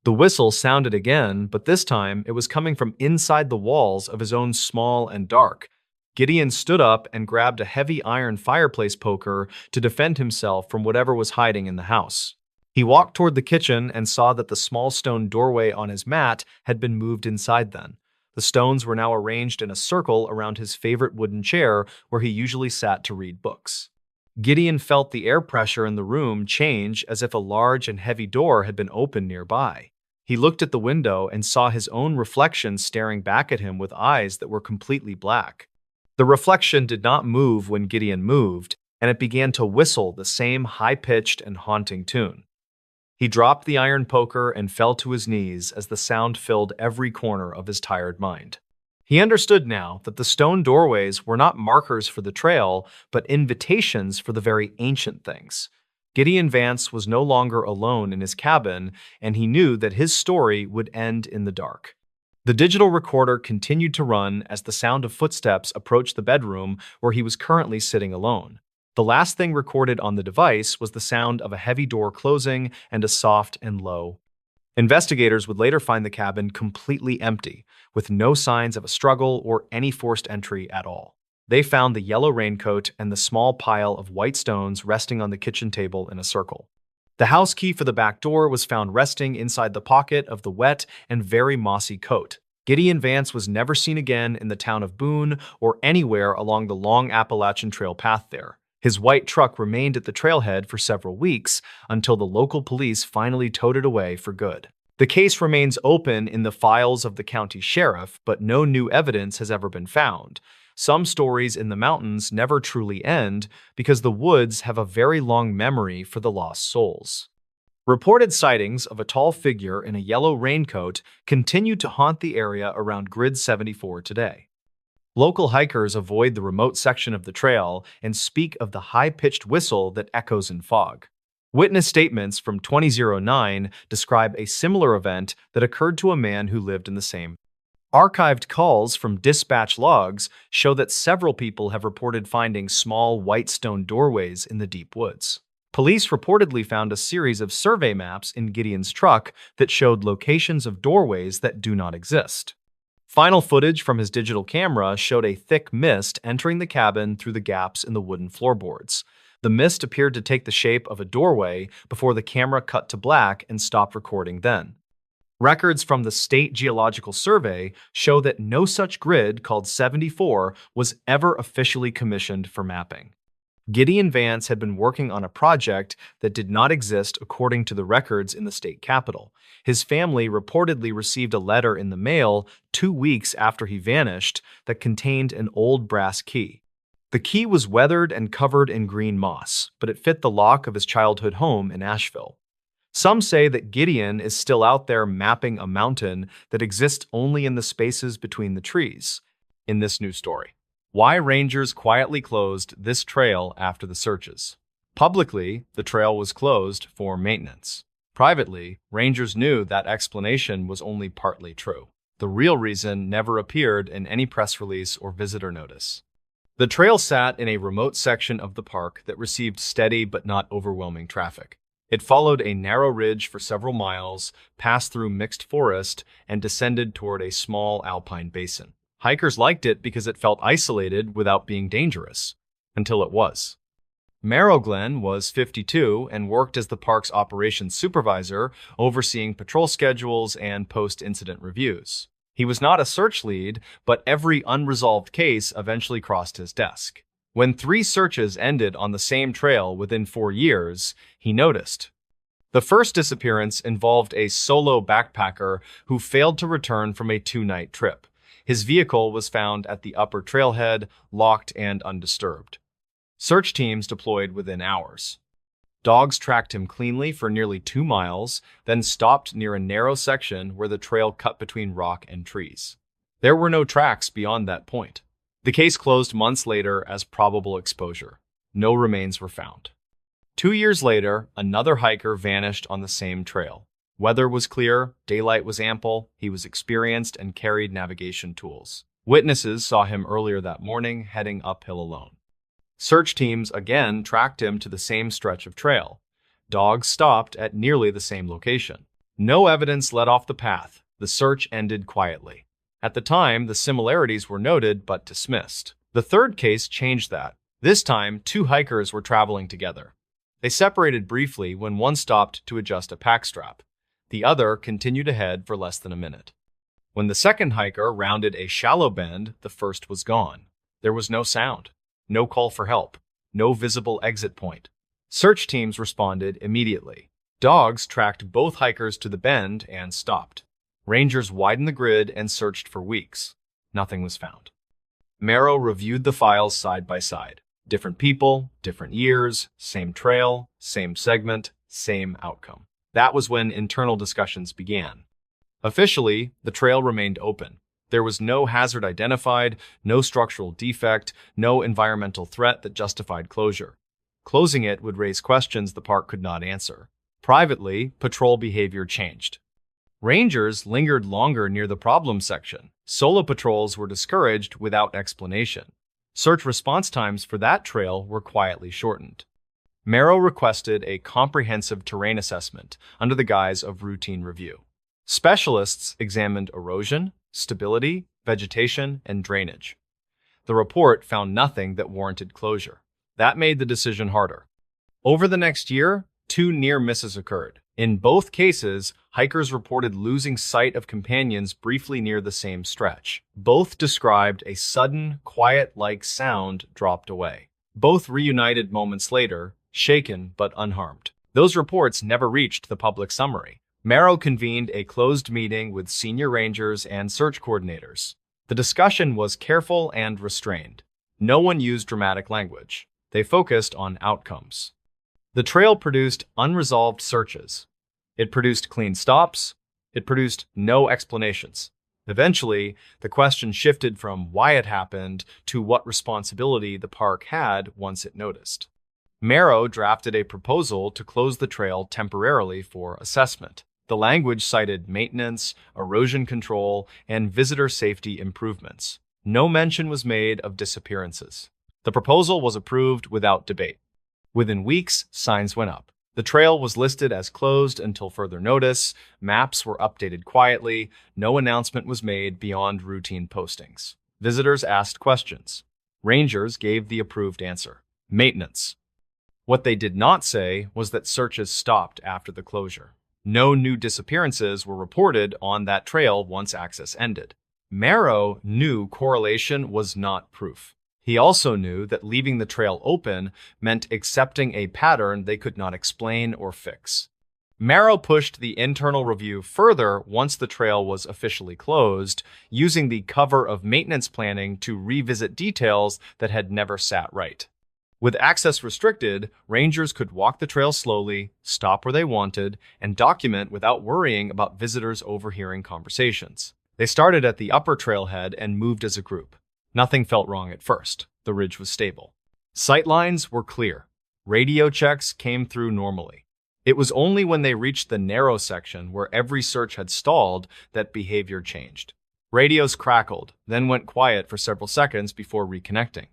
A: The whistle sounded again, but this time it was coming from inside the walls of his own small and dark, Gideon stood up and grabbed a heavy iron fireplace poker to defend himself from whatever was hiding in the house. He walked toward the kitchen and saw that the small stone doorway on his mat had been moved inside then. The stones were now arranged in a circle around his favorite wooden chair where he usually sat to read books. Gideon felt the air pressure in the room change as if a large and heavy door had been opened nearby. He looked at the window and saw his own reflection staring back at him with eyes that were completely black. The reflection did not move when Gideon moved, and it began to whistle the same high-pitched and haunting tune. He dropped the iron poker and fell to his knees as the sound filled every corner of his tired mind. He understood now that the stone doorways were not markers for the trail, but invitations for the very ancient things. Gideon Vance was no longer alone in his cabin, and he knew that his story would end in the dark. The digital recorder continued to run as the sound of footsteps approached the bedroom where he was currently sitting alone. The last thing recorded on the device was the sound of a heavy door closing and a soft and low. Investigators would later find the cabin completely empty, with no signs of a struggle or any forced entry at all. They found the yellow raincoat and the small pile of white stones resting on the kitchen table in a circle. The house key for the back door was found resting inside the pocket of the wet and very mossy coat. Gideon Vance was never seen again in the town of Boone or anywhere along the long Appalachian Trail path there. His white truck remained at the trailhead for several weeks until the local police finally towed it away for good. The case remains open in the files of the county sheriff, but no new evidence has ever been found. Some stories in the mountains never truly end because the woods have a very long memory for the lost souls. Reported sightings of a tall figure in a yellow raincoat continue to haunt the area around Grid 74 today. Local hikers avoid the remote section of the trail and speak of the high-pitched whistle that echoes in fog. Witness statements from 2009 describe a similar event that occurred to a man who lived in the same. Archived calls from dispatch logs show that several people have reported finding small white stone doorways in the deep woods. Police reportedly found a series of survey maps in Gideon's truck that showed locations of doorways that do not exist. Final footage from his digital camera showed a thick mist entering the cabin through the gaps in the wooden floorboards. The mist appeared to take the shape of a doorway before the camera cut to black and stopped recording then. Records from the State Geological Survey show that no such grid called 74 was ever officially commissioned for mapping. Gideon Vance had been working on a project that did not exist according to the records in the state capitol. His family reportedly received a letter in the mail 2 weeks after he vanished that contained an old brass key. The key was weathered and covered in green moss, but it fit the lock of his childhood home in Asheville. Some say that Gideon is still out there mapping a mountain that exists only in the spaces between the trees. In this new story, why rangers quietly closed this trail after the searches. Publicly, the trail was closed for maintenance. Privately, rangers knew that explanation was only partly true. The real reason never appeared in any press release or visitor notice. The trail sat in a remote section of the park that received steady but not overwhelming traffic. It followed a narrow ridge for several miles, passed through mixed forest, and descended toward a small alpine basin. Hikers liked it because it felt isolated without being dangerous, until it was. MrBallen was 52 and worked as the park's operations supervisor, overseeing patrol schedules and post-incident reviews. He was not a search lead, but every unresolved case eventually crossed his desk. When 3 searches ended on the same trail within 4 years, he noticed. The first disappearance involved a solo backpacker who failed to return from a 2-night trip. His vehicle was found at the upper trailhead, locked and undisturbed. Search teams deployed within hours. Dogs tracked him cleanly for nearly 2 miles, then stopped near a narrow section where the trail cut between rock and trees. There were no tracks beyond that point. The case closed months later as probable exposure. No remains were found. 2 years later, another hiker vanished on the same trail. Weather was clear, daylight was ample, he was experienced and carried navigation tools. Witnesses saw him earlier that morning heading uphill alone. Search teams again tracked him to the same stretch of trail. Dogs stopped at nearly the same location. No evidence led off the path. The search ended quietly. At the time, the similarities were noted but dismissed. The third case changed that. This time, two hikers were traveling together. They separated briefly when one stopped to adjust a pack strap. The other continued ahead for less than a minute. When the second hiker rounded a shallow bend, the first was gone. There was no sound, no call for help, no visible exit point. Search teams responded immediately. Dogs tracked both hikers to the bend and stopped. Rangers widened the grid and searched for weeks. Nothing was found. Merrow reviewed the files side by side. Different people, different years, same trail, same segment, same outcome. That was when internal discussions began. Officially, the trail remained open. There was no hazard identified, no structural defect, no environmental threat that justified closure. Closing it would raise questions the park could not answer. Privately, patrol behavior changed. Rangers lingered longer near the problem section. Solo patrols were discouraged without explanation. Search response times for that trail were quietly shortened. Merrow requested a comprehensive terrain assessment under the guise of routine review. Specialists examined erosion, stability, vegetation, and drainage. The report found nothing that warranted closure. That made the decision harder. Over the next year, two near misses occurred. In both cases, hikers reported losing sight of companions briefly near the same stretch. Both described a sudden, quiet-like sound dropped away. Both reunited moments later, shaken but unharmed. Those reports never reached the public summary. Merrow convened a closed meeting with senior rangers and search coordinators. The discussion was careful and restrained. No one used dramatic language. They focused on outcomes. The trail produced unresolved searches. It produced clean stops. It produced no explanations. Eventually, the question shifted from why it happened to what responsibility the park had once it noticed. Merrow drafted a proposal to close the trail temporarily for assessment. The language cited maintenance, erosion control, and visitor safety improvements. No mention was made of disappearances. The proposal was approved without debate. Within weeks, signs went up. The trail was listed as closed until further notice, maps were updated quietly, no announcement was made beyond routine postings. Visitors asked questions. Rangers gave the approved answer: maintenance. What they did not say was that searches stopped after the closure. No new disappearances were reported on that trail once access ended. Merrow knew correlation was not proof. He also knew that leaving the trail open meant accepting a pattern they could not explain or fix. Merrow pushed the internal review further once the trail was officially closed, using the cover of maintenance planning to revisit details that had never sat right. With access restricted, rangers could walk the trail slowly, stop where they wanted, and document without worrying about visitors overhearing conversations. They started at the upper trailhead and moved as a group. Nothing felt wrong at first. The ridge was stable. Sightlines were clear. Radio checks came through normally. It was only when they reached the narrow section where every search had stalled that behavior changed. Radios crackled, then went quiet for several seconds before reconnecting.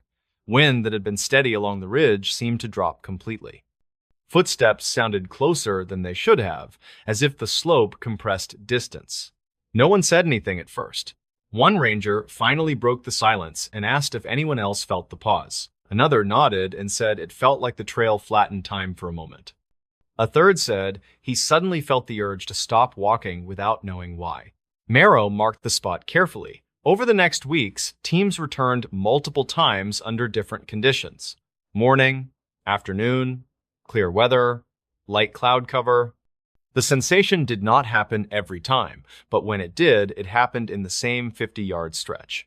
A: Wind that had been steady along the ridge seemed to drop completely. Footsteps sounded closer than they should have, as if the slope compressed distance. No one said anything at first. One ranger finally broke the silence and asked if anyone else felt the pause. Another nodded and said it felt like the trail flattened time for a moment. A third said he suddenly felt the urge to stop walking without knowing why. Merrow marked the spot carefully. Over the next weeks, teams returned multiple times under different conditions: morning, afternoon, clear weather, light cloud cover. The sensation did not happen every time, but when it did, it happened in the same 50-yard stretch.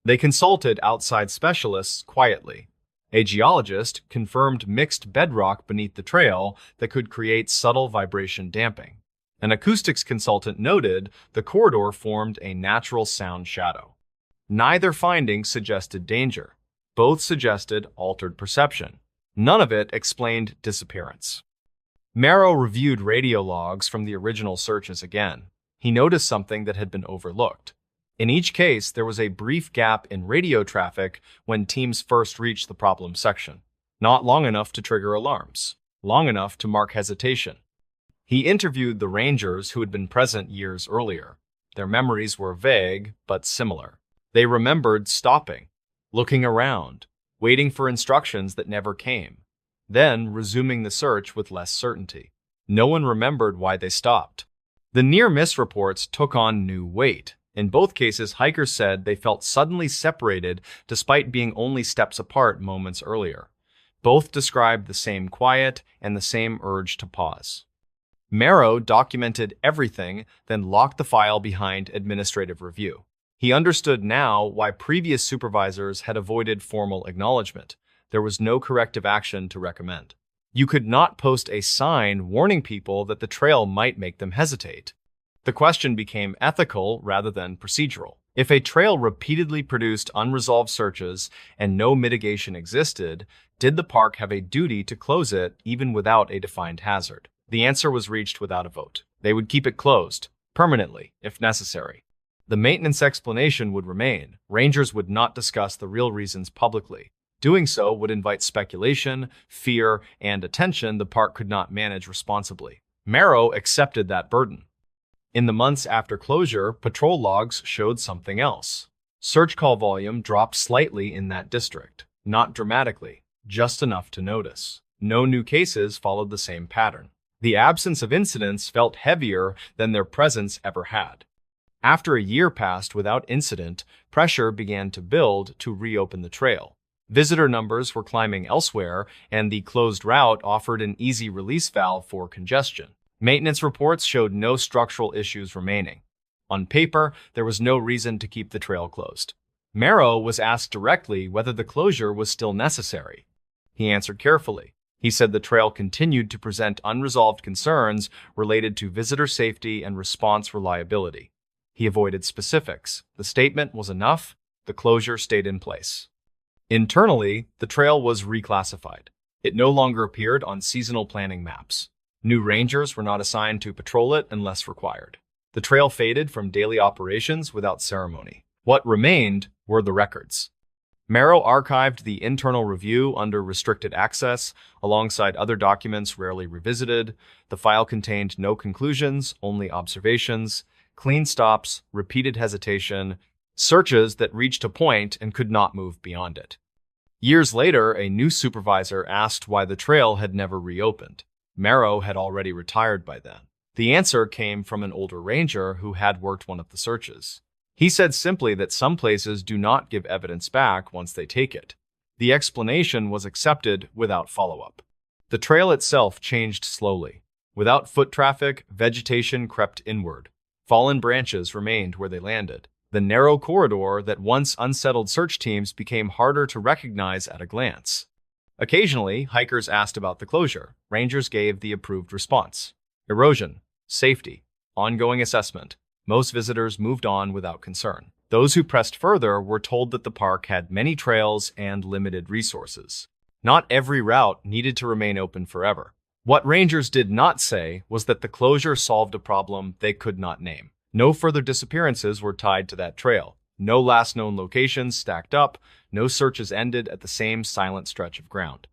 A: They consulted outside specialists quietly. A geologist confirmed mixed bedrock beneath the trail that could create subtle vibration damping. An acoustics consultant noted the corridor formed a natural sound shadow. Neither finding suggested danger. Both suggested altered perception. None of it explained disappearance. Merrow reviewed radio logs from the original searches again. He noticed something that had been overlooked. In each case, there was a brief gap in radio traffic when teams first reached the problem section. Not long enough to trigger alarms, long enough to mark hesitation. He interviewed the rangers who had been present years earlier. Their memories were vague, but similar. They remembered stopping, looking around, waiting for instructions that never came, then resuming the search with less certainty. No one remembered why they stopped. The near-miss reports took on new weight. In both cases, hikers said they felt suddenly separated despite being only steps apart moments earlier. Both described the same quiet and the same urge to pause. Marrow documented everything, then locked the file behind administrative review. He understood now why previous supervisors had avoided formal acknowledgement. There was no corrective action to recommend. You could not post a sign warning people that the trail might make them hesitate. The question became ethical rather than procedural. If a trail repeatedly produced unresolved searches and no mitigation existed, did the park have a duty to close it even without a defined hazard? The answer was reached without a vote. They would keep it closed, permanently, if necessary. The maintenance explanation would remain. Rangers would not discuss the real reasons publicly. Doing so would invite speculation, fear, and attention the park could not manage responsibly. Marrow accepted that burden. In the months after closure, patrol logs showed something else. Search call volume dropped slightly in that district. Not dramatically, just enough to notice. No new cases followed the same pattern. The absence of incidents felt heavier than their presence ever had. After a year passed without incident, pressure began to build to reopen the trail. Visitor numbers were climbing elsewhere, and the closed route offered an easy release valve for congestion. Maintenance reports showed no structural issues remaining. On paper, there was no reason to keep the trail closed. Marrow was asked directly whether the closure was still necessary. He answered carefully. He said the trail continued to present unresolved concerns related to visitor safety and response reliability. He avoided specifics. The statement was enough. The closure stayed in place. Internally, the trail was reclassified. It no longer appeared on seasonal planning maps. New rangers were not assigned to patrol it unless required. The trail faded from daily operations without ceremony. What remained were the records. Marrow archived the internal review under restricted access, alongside other documents rarely revisited. The file contained no conclusions, only observations, clean stops, repeated hesitation, searches that reached a point and could not move beyond it. Years later, a new supervisor asked why the trail had never reopened. Marrow had already retired by then. The answer came from an older ranger who had worked one of the searches. He said simply that some places do not give evidence back once they take it. The explanation was accepted without follow-up. The trail itself changed slowly. Without foot traffic, vegetation crept inward. Fallen branches remained where they landed. The narrow corridor that once unsettled search teams became harder to recognize at a glance. Occasionally, hikers asked about the closure. Rangers gave the approved response. Erosion, safety, ongoing assessment. Most visitors moved on without concern. Those who pressed further were told that the park had many trails and limited resources. Not every route needed to remain open forever. What rangers did not say was that the closure solved a problem they could not name. No further disappearances were tied to that trail. No last known locations stacked up. No searches ended at the same silent stretch of ground.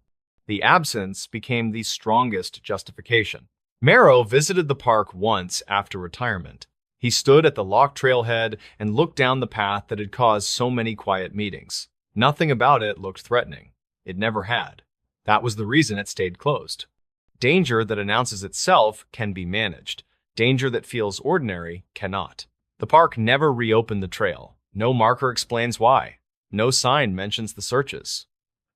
A: The absence became the strongest justification. Marrow visited the park once after retirement. He stood at the locked trailhead and looked down the path that had caused so many quiet meetings. Nothing about it looked threatening. It never had. That was the reason it stayed closed. Danger that announces itself can be managed. Danger that feels ordinary cannot. The park never reopened the trail. No marker explains why. No sign mentions the searches.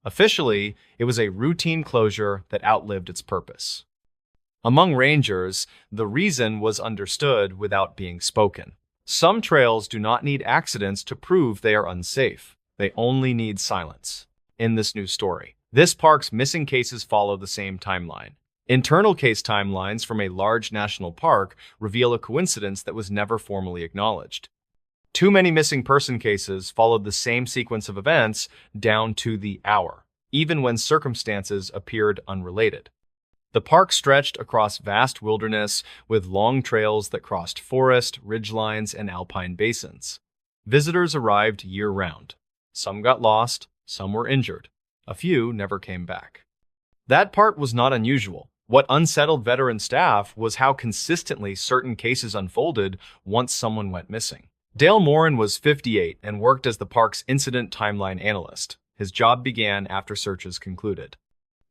A: Officially, it was a routine closure that outlived its purpose. Among rangers, the reason was understood without being spoken. Some trails do not need accidents to prove they are unsafe. They only need silence. In this new story, this park's missing cases follow the same timeline. Internal case timelines from a large national park reveal a coincidence that was never formally acknowledged. Too many missing person cases followed the same sequence of events down to the hour, even when circumstances appeared unrelated. The park stretched across vast wilderness with long trails that crossed forest, ridgelines, and alpine basins. Visitors arrived year-round. Some got lost, some were injured. A few never came back. That part was not unusual. What unsettled veteran staff was how consistently certain cases unfolded once someone went missing. Dale Morin was 58 and worked as the park's incident timeline analyst. His job began after searches concluded.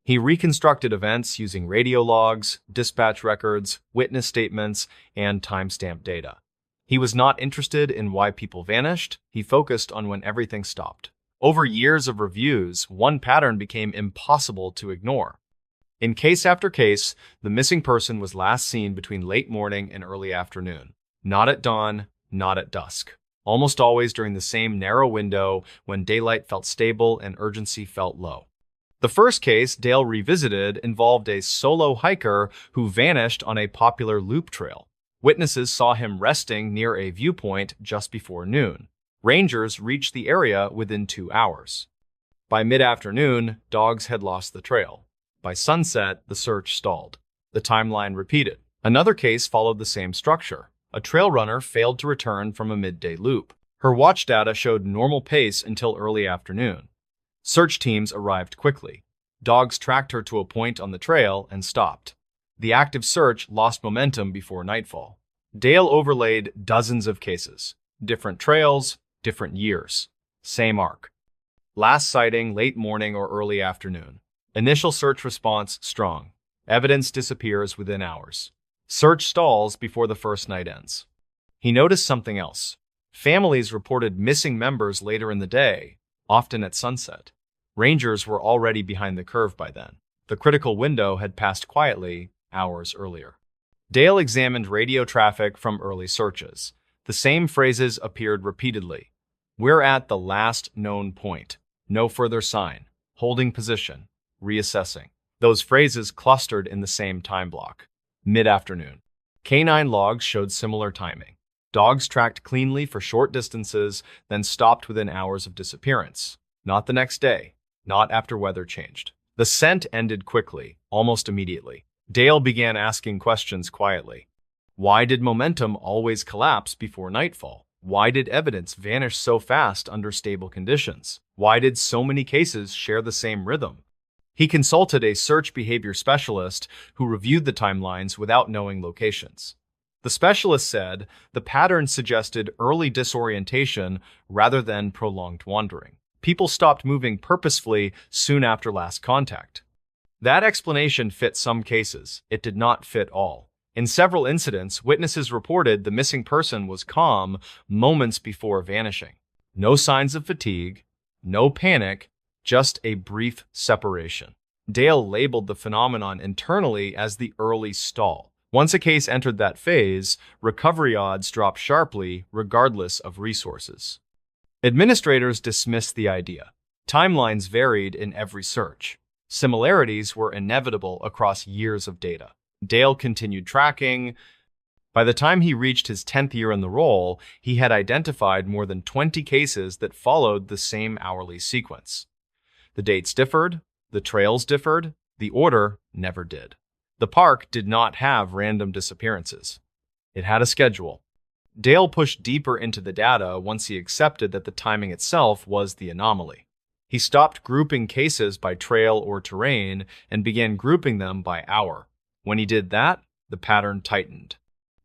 A: He reconstructed events using radio logs, dispatch records, witness statements, and timestamp data. He was not interested in why people vanished. He focused on when everything stopped. Over years of reviews, one pattern became impossible to ignore. In case after case, the missing person was last seen between late morning and early afternoon. Not at dawn, not at dusk. Almost always during the same narrow window when daylight felt stable and urgency felt low. The first case Dale revisited involved a solo hiker who vanished on a popular loop trail. Witnesses saw him resting near a viewpoint just before noon. Rangers reached the area within 2 hours. By mid-afternoon, dogs had lost the trail. By sunset, the search stalled. The timeline repeated. Another case followed the same structure. A trail runner failed to return from a midday loop. Her watch data showed normal pace until early afternoon. Search teams arrived quickly. Dogs tracked her to a point on the trail and stopped. The active search lost momentum before nightfall. Dale overlaid dozens of cases. Different trails, different years. Same arc. Last sighting late morning or early afternoon. Initial search response strong. Evidence disappears within hours. Search stalls before the first night ends. He noticed something else. Families reported missing members later in the day, often at sunset. Rangers were already behind the curve by then. The critical window had passed quietly hours earlier. Dale examined radio traffic from early searches. The same phrases appeared repeatedly. We're at the last known point. No further sign. Holding position. Reassessing. Those phrases clustered in the same time block. Mid-afternoon. Canine logs showed similar timing. Dogs tracked cleanly for short distances, then stopped within hours of disappearance. Not the next day. Not after weather changed. The scent ended quickly, almost immediately. Dale began asking questions quietly. Why did momentum always collapse before nightfall? Why did evidence vanish so fast under stable conditions? Why did so many cases share the same rhythm? He consulted a search behavior specialist who reviewed the timelines without knowing locations. The specialist said the pattern suggested early disorientation rather than prolonged wandering. People stopped moving purposefully soon after last contact. That explanation fit some cases. It did not fit all. In several incidents, witnesses reported the missing person was calm moments before vanishing. No signs of fatigue, no panic, just a brief separation. Dale labeled the phenomenon internally as the early stall. Once a case entered that phase, recovery odds dropped sharply regardless of resources. Administrators dismissed the idea. Timelines varied in every search. Similarities were inevitable across years of data. Dale continued tracking. By the time he reached his 10th year in the role, he had identified more than 20 cases that followed the same hourly sequence. The dates differed, the trails differed, the order never did. The park did not have random disappearances. It had a schedule. Dale pushed deeper into the data once he accepted that the timing itself was the anomaly. He stopped grouping cases by trail or terrain and began grouping them by hour. When he did that, the pattern tightened.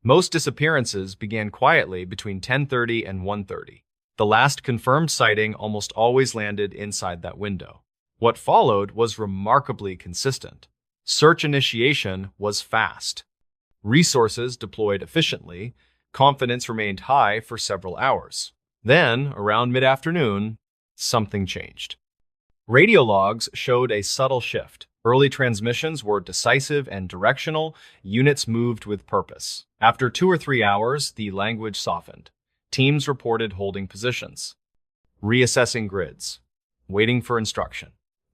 A: Most disappearances began quietly between 10:30 and 1:30. The last confirmed sighting almost always landed inside that window. What followed was remarkably consistent. Search initiation was fast. Resources deployed efficiently. Confidence remained high for several hours. Then, around mid-afternoon, something changed. Radio logs showed a subtle shift. Early transmissions were decisive and directional. Units moved with purpose. After 2 or 3 hours, the language softened. Teams reported holding positions, reassessing grids, waiting for instruction.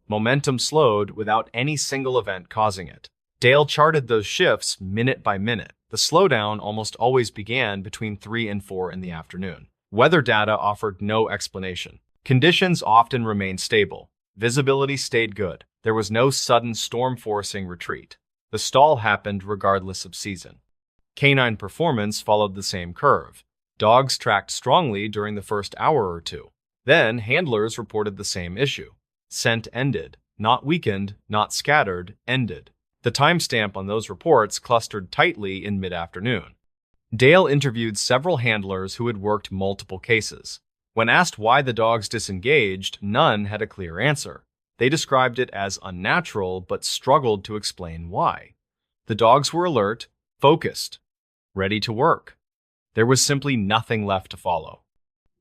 A: Momentum slowed without any single event causing it. Dale charted those shifts minute by minute. The slowdown almost always began between 3 and 4 in the afternoon. Weather data offered no explanation. Conditions often remained stable. Visibility stayed good. There was no sudden storm-forcing retreat. The stall happened regardless of season. Canine performance followed the same curve. Dogs tracked strongly during the first hour or two. Then, handlers reported the same issue. Scent ended. Not weakened, not scattered, ended. The timestamp on those reports clustered tightly in mid-afternoon. Dale interviewed several handlers who had worked multiple cases. When asked why the dogs disengaged, none had a clear answer. They described it as unnatural, but struggled to explain why. The dogs were alert, focused, ready to work. There was simply nothing left to follow.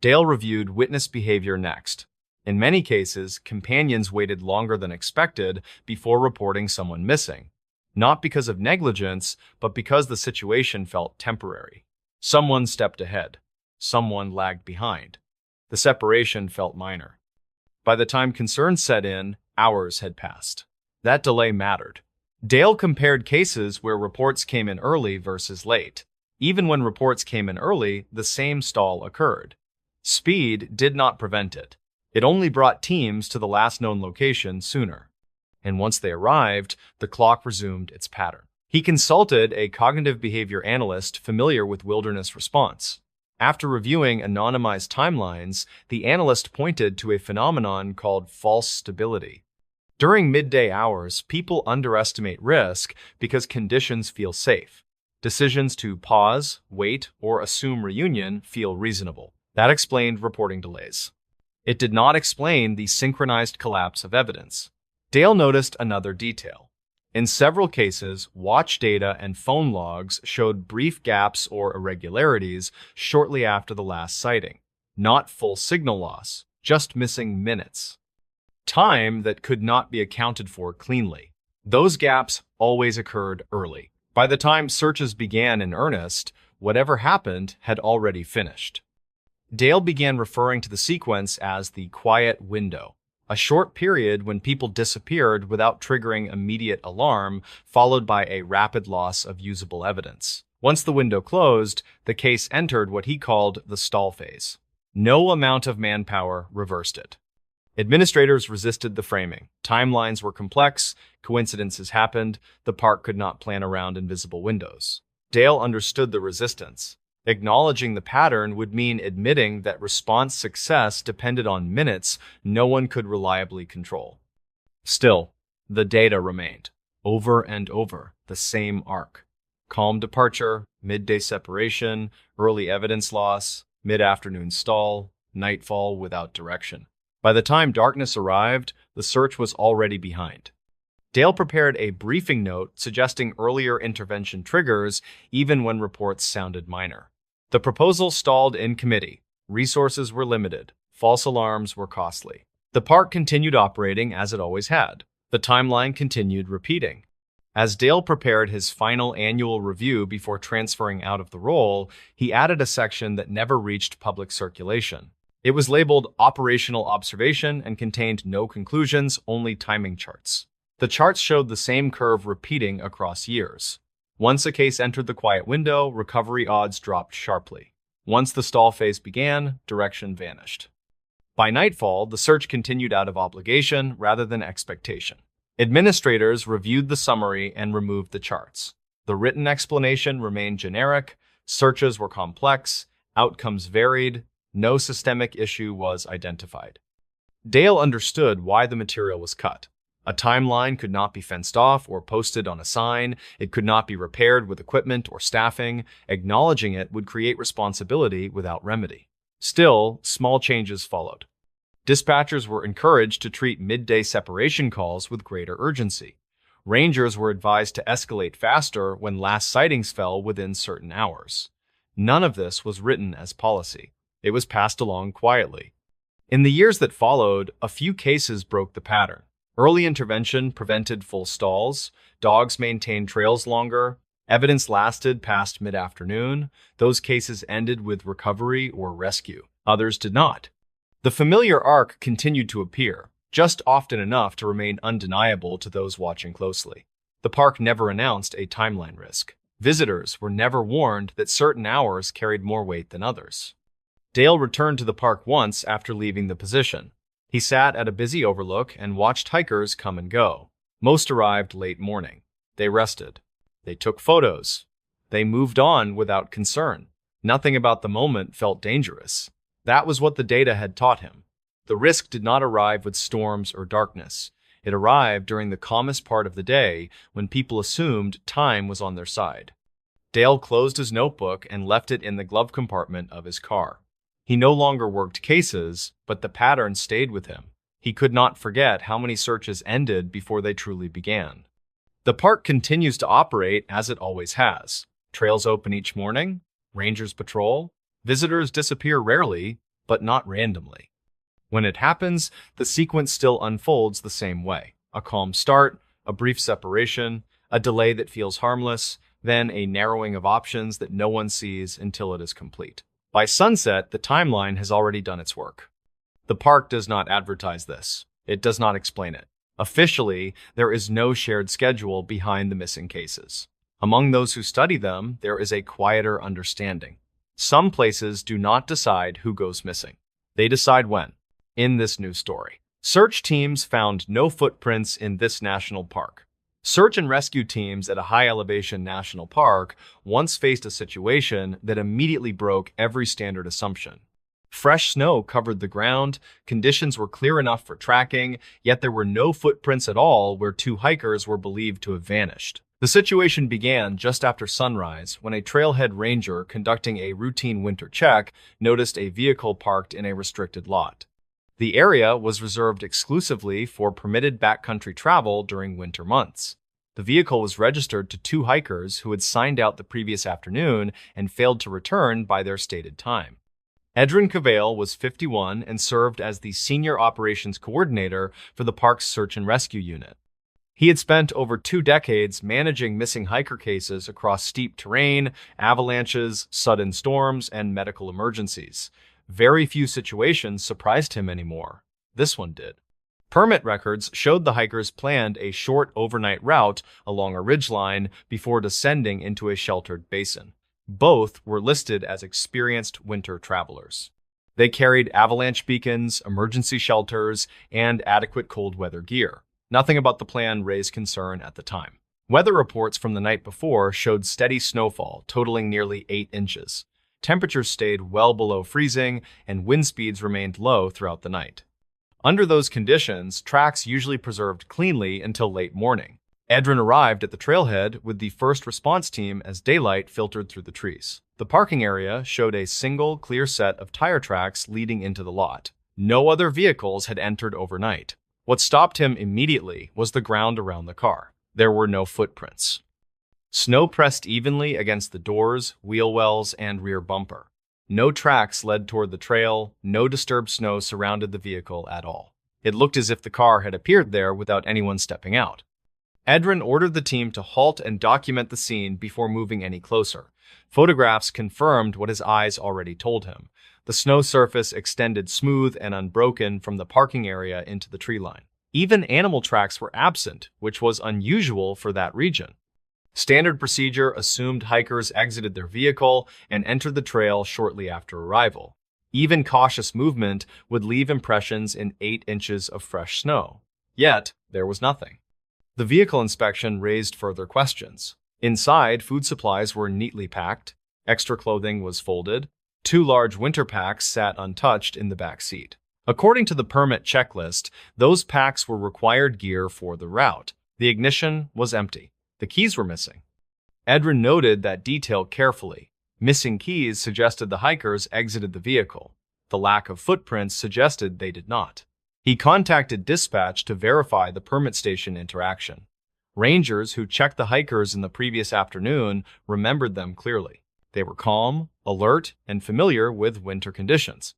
A: Dale reviewed witness behavior next. In many cases, companions waited longer than expected before reporting someone missing, not because of negligence, but because the situation felt temporary. Someone stepped ahead. Someone lagged behind. The separation felt minor. By the time concern set in, hours had passed. That delay mattered. Dale compared cases where reports came in early versus late. Even when reports came in early, the same stall occurred. Speed did not prevent it. It only brought teams to the last known location sooner. And once they arrived, the clock resumed its pattern. He consulted a cognitive behavior analyst familiar with wilderness response. After reviewing anonymized timelines, the analyst pointed to a phenomenon called false stability. During midday hours, people underestimate risk because conditions feel safe. Decisions to pause, wait, or assume reunion feel reasonable. That explained reporting delays. It did not explain the synchronized collapse of evidence. Dale noticed another detail. In several cases, watch data and phone logs showed brief gaps or irregularities shortly after the last sighting. Not full signal loss, just missing minutes. Time that could not be accounted for cleanly. Those gaps always occurred early. By the time searches began in earnest, whatever happened had already finished. Dale began referring to the sequence as the quiet window, a short period when people disappeared without triggering immediate alarm, followed by a rapid loss of usable evidence. Once the window closed, the case entered what he called the stall phase. No amount of manpower reversed it. Administrators resisted the framing. Timelines were complex, coincidences happened, the park could not plan around invisible windows. Dale understood the resistance. Acknowledging the pattern would mean admitting that response success depended on minutes no one could reliably control. Still, the data remained. Over and over, the same arc. Calm departure, midday separation, early evidence loss, mid-afternoon stall, nightfall without direction. By the time darkness arrived, the search was already behind. Dale prepared a briefing note suggesting earlier intervention triggers even when reports sounded minor. The proposal stalled in committee. Resources were limited. False alarms were costly. The park continued operating as it always had. The timeline continued repeating. As Dale prepared his final annual review before transferring out of the role, he added a section that never reached public circulation. It was labeled Operational Observation and contained no conclusions, only timing charts. The charts showed the same curve repeating across years. Once a case entered the quiet window, recovery odds dropped sharply. Once the stall phase began, direction vanished. By nightfall, the search continued out of obligation rather than expectation. Administrators reviewed the summary and removed the charts. The written explanation remained generic, searches were complex, outcomes varied, no systemic issue was identified. Dale understood why the material was cut. A timeline could not be fenced off or posted on a sign. It could not be repaired with equipment or staffing. Acknowledging it would create responsibility without remedy. Still, small changes followed. Dispatchers were encouraged to treat midday separation calls with greater urgency. Rangers were advised to escalate faster when last sightings fell within certain hours. None of this was written as policy. It was passed along quietly. In the years that followed, a few cases broke the pattern. Early intervention prevented full stalls, dogs maintained trails longer, evidence lasted past mid-afternoon. Those cases ended with recovery or rescue. Others did not. The familiar arc continued to appear, just often enough to remain undeniable to those watching closely. The park never announced a timeline risk. Visitors were never warned that certain hours carried more weight than others. Dale returned to the park once after leaving the position. He sat at a busy overlook and watched hikers come and go. Most arrived late morning. They rested. They took photos. They moved on without concern. Nothing about the moment felt dangerous. That was what the data had taught him. The risk did not arrive with storms or darkness. It arrived during the calmest part of the day when people assumed time was on their side. Dale closed his notebook and left it in the glove compartment of his car. He no longer worked cases, but the pattern stayed with him. He could not forget how many searches ended before they truly began. The park continues to operate as it always has. Trails open each morning, rangers patrol, visitors disappear rarely, but not randomly. When it happens, the sequence still unfolds the same way. A calm start, a brief separation, a delay that feels harmless, then a narrowing of options that no one sees until it is complete. By sunset, the timeline has already done its work. The park does not advertise this. It does not explain it. Officially, there is no shared schedule behind the missing cases. Among those who study them, there is a quieter understanding. Some places do not decide who goes missing. They decide when. In this new story, search teams found no footprints in this national park. Search and rescue teams at a high-elevation national park once faced a situation that immediately broke every standard assumption. Fresh snow covered the ground, conditions were clear enough for tracking, yet there were no footprints at all where two hikers were believed to have vanished. The situation began just after sunrise when a trailhead ranger conducting a routine winter check noticed a vehicle parked in a restricted lot. The area was reserved exclusively for permitted backcountry travel during winter months. The vehicle was registered to two hikers who had signed out the previous afternoon and failed to return by their stated time. Edrin Cavale was 51 and served as the senior operations coordinator for the park's search and rescue unit. He had spent over 2 decades managing missing hiker cases across steep terrain, avalanches, sudden storms, and medical emergencies. Very few situations surprised him anymore. This one did. Permit records showed the hikers planned a short overnight route along a ridgeline before descending into a sheltered basin. Both were listed as experienced winter travelers. They carried avalanche beacons, emergency shelters, and adequate cold weather gear. Nothing about the plan raised concern at the time. Weather reports from the night before showed steady snowfall, totaling nearly 8 inches. Temperatures stayed well below freezing, and wind speeds remained low throughout the night. Under those conditions, tracks usually preserved cleanly until late morning. Edrin arrived at the trailhead with the first response team as daylight filtered through the trees. The parking area showed a single, clear set of tire tracks leading into the lot. No other vehicles had entered overnight. What stopped him immediately was the ground around the car. There were no footprints. Snow pressed evenly against the doors, wheel wells, and rear bumper. No tracks led toward the trail, no disturbed snow surrounded the vehicle at all. It looked as if the car had appeared there without anyone stepping out. Edrin ordered the team to halt and document the scene before moving any closer. Photographs confirmed what his eyes already told him. The snow surface extended smooth and unbroken from the parking area into the tree line. Even animal tracks were absent, which was unusual for that region. Standard procedure assumed hikers exited their vehicle and entered the trail shortly after arrival. Even cautious movement would leave impressions in 8 inches of fresh snow. Yet, there was nothing. The vehicle inspection raised further questions. Inside, food supplies were neatly packed, extra clothing was folded, 2 large winter packs sat untouched in the back seat. According to the permit checklist, those packs were required gear for the route. The ignition was empty. The keys were missing. Edrin noted that detail carefully. Missing keys suggested the hikers exited the vehicle. The lack of footprints suggested they did not. He contacted dispatch to verify the permit station interaction. Rangers who checked the hikers in the previous afternoon remembered them clearly. They were calm, alert, and familiar with winter conditions.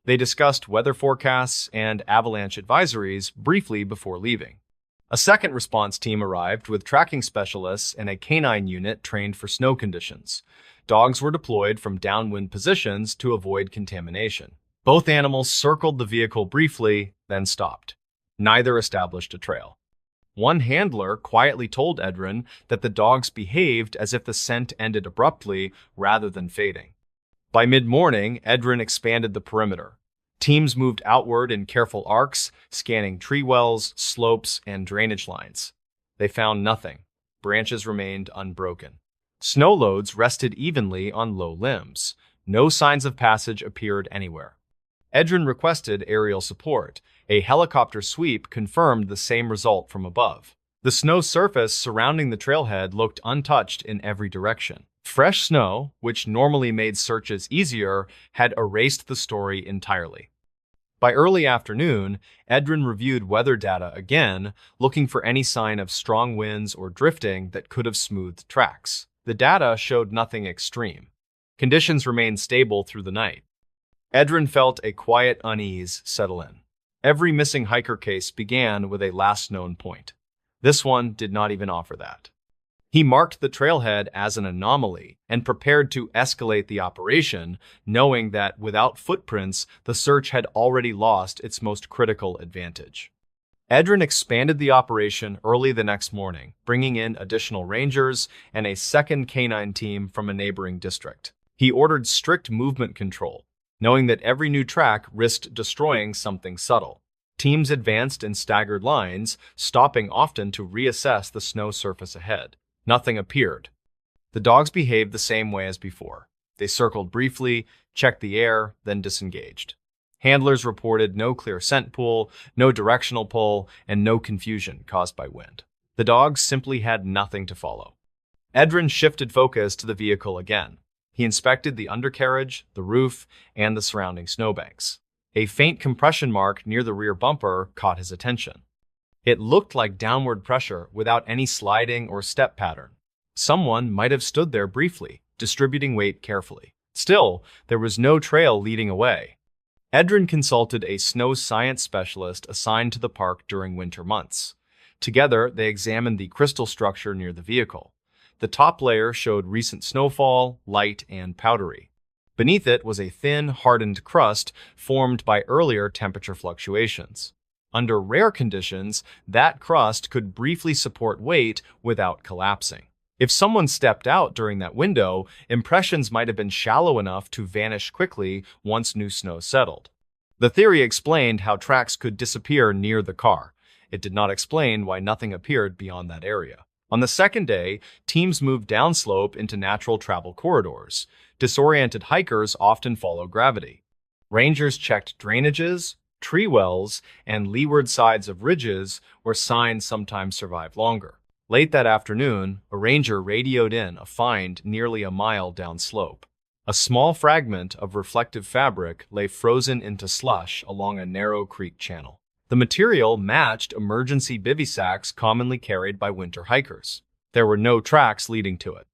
A: They discussed weather forecasts and avalanche advisories briefly before leaving. A second response team arrived with tracking specialists and a canine unit trained for snow conditions. Dogs were deployed from downwind positions to avoid contamination. Both animals circled the vehicle briefly, then stopped. Neither established a trail. One handler quietly told Edrin that the dogs behaved as if the scent ended abruptly rather than fading. By mid-morning, Edrin expanded the perimeter. Teams moved outward in careful arcs, scanning tree wells, slopes, and drainage lines. They found nothing. Branches remained unbroken. Snow loads rested evenly on low limbs. No signs of passage appeared anywhere. Edrin requested aerial support. A helicopter sweep confirmed the same result from above. The snow surface surrounding the trailhead looked untouched in every direction. Fresh snow, which normally made searches easier, had erased the story entirely. By early afternoon, Edrin reviewed weather data again, looking for any sign of strong winds or drifting that could have smoothed tracks. The data showed nothing extreme. Conditions remained stable through the night. Edrin felt a quiet unease settle in. Every missing hiker case began with a last known point. This one did not even offer that. He marked the trailhead as an anomaly and prepared to escalate the operation, knowing that without footprints, the search had already lost its most critical advantage. Edrin expanded the operation early the next morning, bringing in additional rangers and a second canine team from a neighboring district. He ordered strict movement control, knowing that every new track risked destroying something subtle. Teams advanced in staggered lines, stopping often to reassess the snow surface ahead. Nothing appeared. The dogs behaved the same way as before. They circled briefly, checked the air, then disengaged. Handlers reported no clear scent pool, no directional pull, and no confusion caused by wind. The dogs simply had nothing to follow. Edrin shifted focus to the vehicle again. He inspected the undercarriage, the roof, and the surrounding snowbanks. A faint compression mark near the rear bumper caught his attention. It looked like downward pressure without any sliding or step pattern. Someone might have stood there briefly, distributing weight carefully. Still, there was no trail leading away. Edrin consulted a snow science specialist assigned to the park during winter months. Together, they examined the crystal structure near the vehicle. The top layer showed recent snowfall, light and powdery. Beneath it was a thin, hardened crust formed by earlier temperature fluctuations. Under rare conditions, that crust could briefly support weight without collapsing. If someone stepped out during that window, impressions might have been shallow enough to vanish quickly once new snow settled. The theory explained how tracks could disappear near the car. It did not explain why nothing appeared beyond that area. On the second day, teams moved downslope into natural travel corridors. Disoriented hikers often follow gravity. Rangers checked drainages, tree wells, and leeward sides of ridges where signs sometimes survive longer. Late that afternoon, a ranger radioed in a find nearly a mile downslope. A small fragment of reflective fabric lay frozen into slush along a narrow creek channel. The material matched emergency bivy sacks commonly carried by winter hikers. There were no tracks leading to it.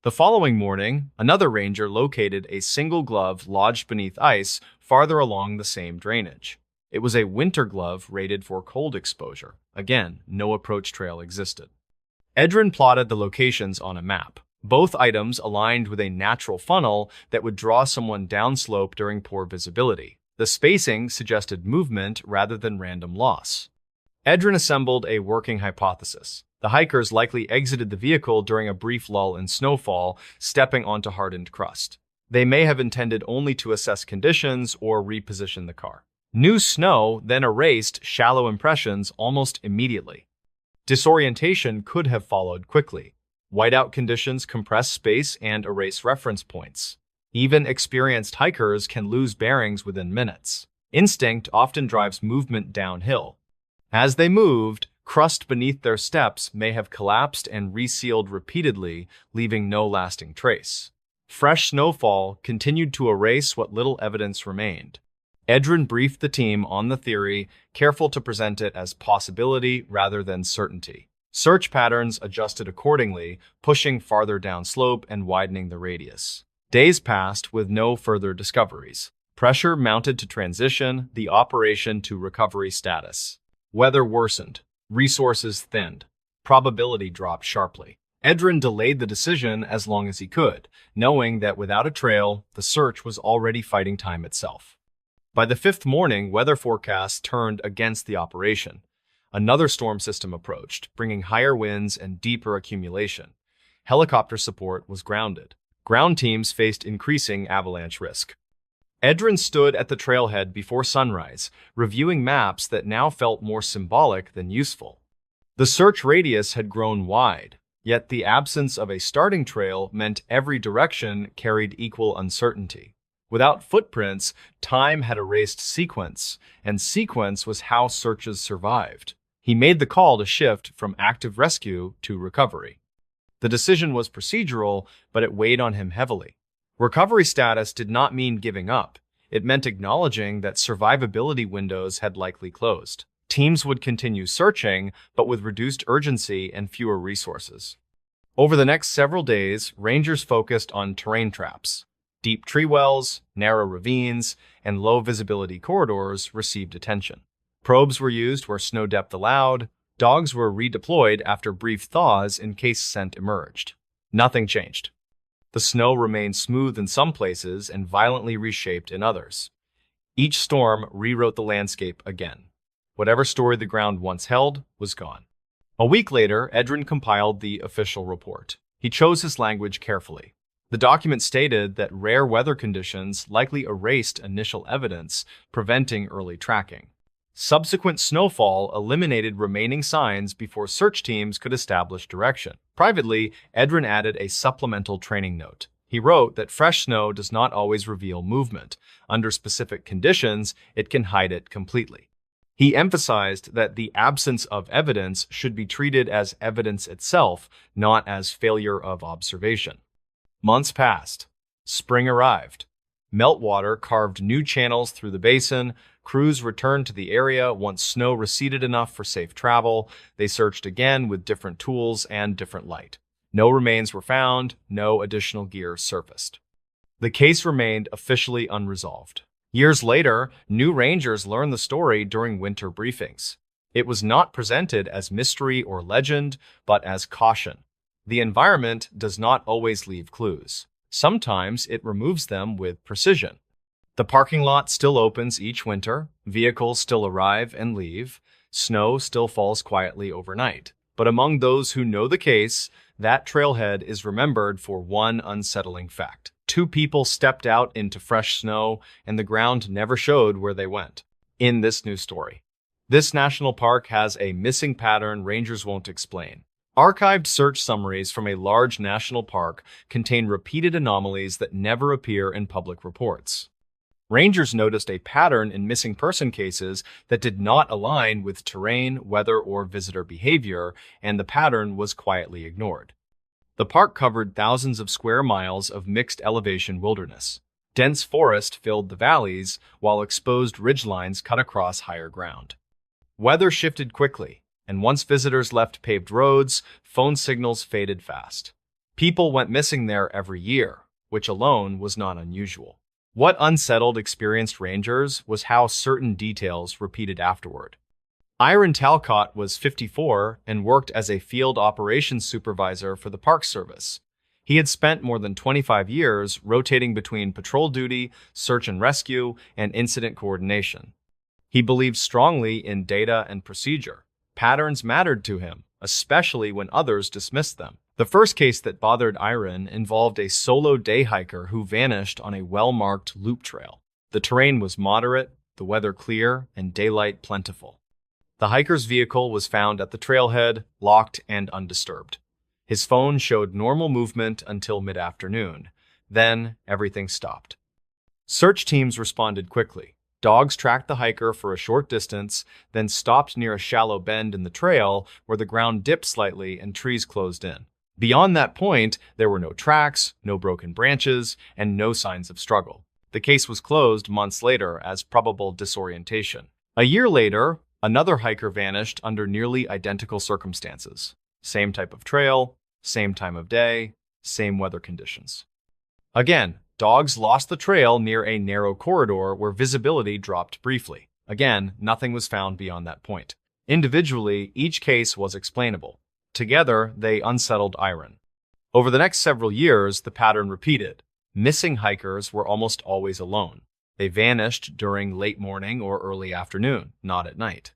A: The following morning, another ranger located a single glove lodged beneath ice farther along the same drainage. It was a winter glove rated for cold exposure. Again, no approach trail existed. Edrin plotted the locations on a map. Both items aligned with a natural funnel that would draw someone downslope during poor visibility. The spacing suggested movement rather than random loss. Edrin assembled a working hypothesis. The hikers likely exited the vehicle during a brief lull in snowfall, stepping onto hardened crust. They may have intended only to assess conditions or reposition the car. New snow then erased shallow impressions almost immediately. Disorientation could have followed quickly. Whiteout conditions compress space and erase reference points. Even experienced hikers can lose bearings within minutes. Instinct often drives movement downhill. As they moved, crust beneath their steps may have collapsed and resealed repeatedly, leaving no lasting trace. Fresh snowfall continued to erase what little evidence remained. Edrin briefed the team on the theory, careful to present it as possibility rather than certainty. Search patterns adjusted accordingly, pushing farther downslope and widening the radius. Days passed with no further discoveries. Pressure mounted to transition the operation to recovery status. Weather worsened. Resources thinned. Probability dropped sharply. Edrin delayed the decision as long as he could, knowing that without a trail, the search was already fighting time itself. By the fifth morning, weather forecasts turned against the operation. Another storm system approached, bringing higher winds and deeper accumulation. Helicopter support was grounded. Ground teams faced increasing avalanche risk. Edrin stood at the trailhead before sunrise, reviewing maps that now felt more symbolic than useful. The search radius had grown wide, yet the absence of a starting trail meant every direction carried equal uncertainty. Without footprints, time had erased sequence, and sequence was how searches survived. He made the call to shift from active rescue to recovery. The decision was procedural, but it weighed on him heavily. Recovery status did not mean giving up. It meant acknowledging that survivability windows had likely closed. Teams would continue searching, but with reduced urgency and fewer resources. Over the next several days, rangers focused on terrain traps. Deep tree wells, narrow ravines, and low-visibility corridors received attention. Probes were used where snow depth allowed. Dogs were redeployed after brief thaws in case scent emerged. Nothing changed. The snow remained smooth in some places and violently reshaped in others. Each storm rewrote the landscape again. Whatever story the ground once held was gone. A week later, Edrin compiled the official report. He chose his language carefully. The document stated that rare weather conditions likely erased initial evidence, preventing early tracking. Subsequent snowfall eliminated remaining signs before search teams could establish direction. Privately, Edrin added a supplemental training note. He wrote that fresh snow does not always reveal movement. Under specific conditions, it can hide it completely. He emphasized that the absence of evidence should be treated as evidence itself, not as failure of observation. Months passed. Spring arrived. Meltwater carved new channels through the basin. Crews returned to the area once snow receded enough for safe travel. They searched again with different tools and different light. No remains were found. No additional gear surfaced. The case remained officially unresolved. Years later, new rangers learned the story during winter briefings. It was not presented as mystery or legend, but as caution. The environment does not always leave clues. Sometimes it removes them with precision. The parking lot still opens each winter, vehicles still arrive and leave, snow still falls quietly overnight. But among those who know the case, that trailhead is remembered for one unsettling fact. 2 people stepped out into fresh snow, and the ground never showed where they went. In this new story, this national park has a missing pattern rangers won't explain. Archived search summaries from a large national park contain repeated anomalies that never appear in public reports. Rangers noticed a pattern in missing person cases that did not align with terrain, weather, or visitor behavior, and the pattern was quietly ignored. The park covered thousands of square miles of mixed elevation wilderness. Dense forest filled the valleys, while exposed ridgelines cut across higher ground. Weather shifted quickly, and once visitors left paved roads, phone signals faded fast. People went missing there every year, which alone was not unusual. What unsettled experienced rangers was how certain details repeated afterward. Iron Talcott was 54 and worked as a field operations supervisor for the Park Service. He had spent more than 25 years rotating between patrol duty, search and rescue, and incident coordination. He believed strongly in data and procedure. Patterns mattered to him, especially when others dismissed them. The first case that bothered Iron involved a solo day hiker who vanished on a well-marked loop trail. The terrain was moderate, the weather clear, and daylight plentiful. The hiker's vehicle was found at the trailhead, locked and undisturbed. His phone showed normal movement until mid-afternoon. Then, everything stopped. Search teams responded quickly. Dogs tracked the hiker for a short distance, then stopped near a shallow bend in the trail where the ground dipped slightly and trees closed in. Beyond that point, there were no tracks, no broken branches, and no signs of struggle. The case was closed months later as probable disorientation. A year later, another hiker vanished under nearly identical circumstances. Same type of trail, same time of day, same weather conditions. Again, dogs lost the trail near a narrow corridor where visibility dropped briefly. Again, nothing was found beyond that point. Individually, each case was explainable. Together, they unsettled Iron. Over the next several years, the pattern repeated. Missing hikers were almost always alone. They vanished during late morning or early afternoon, not at night.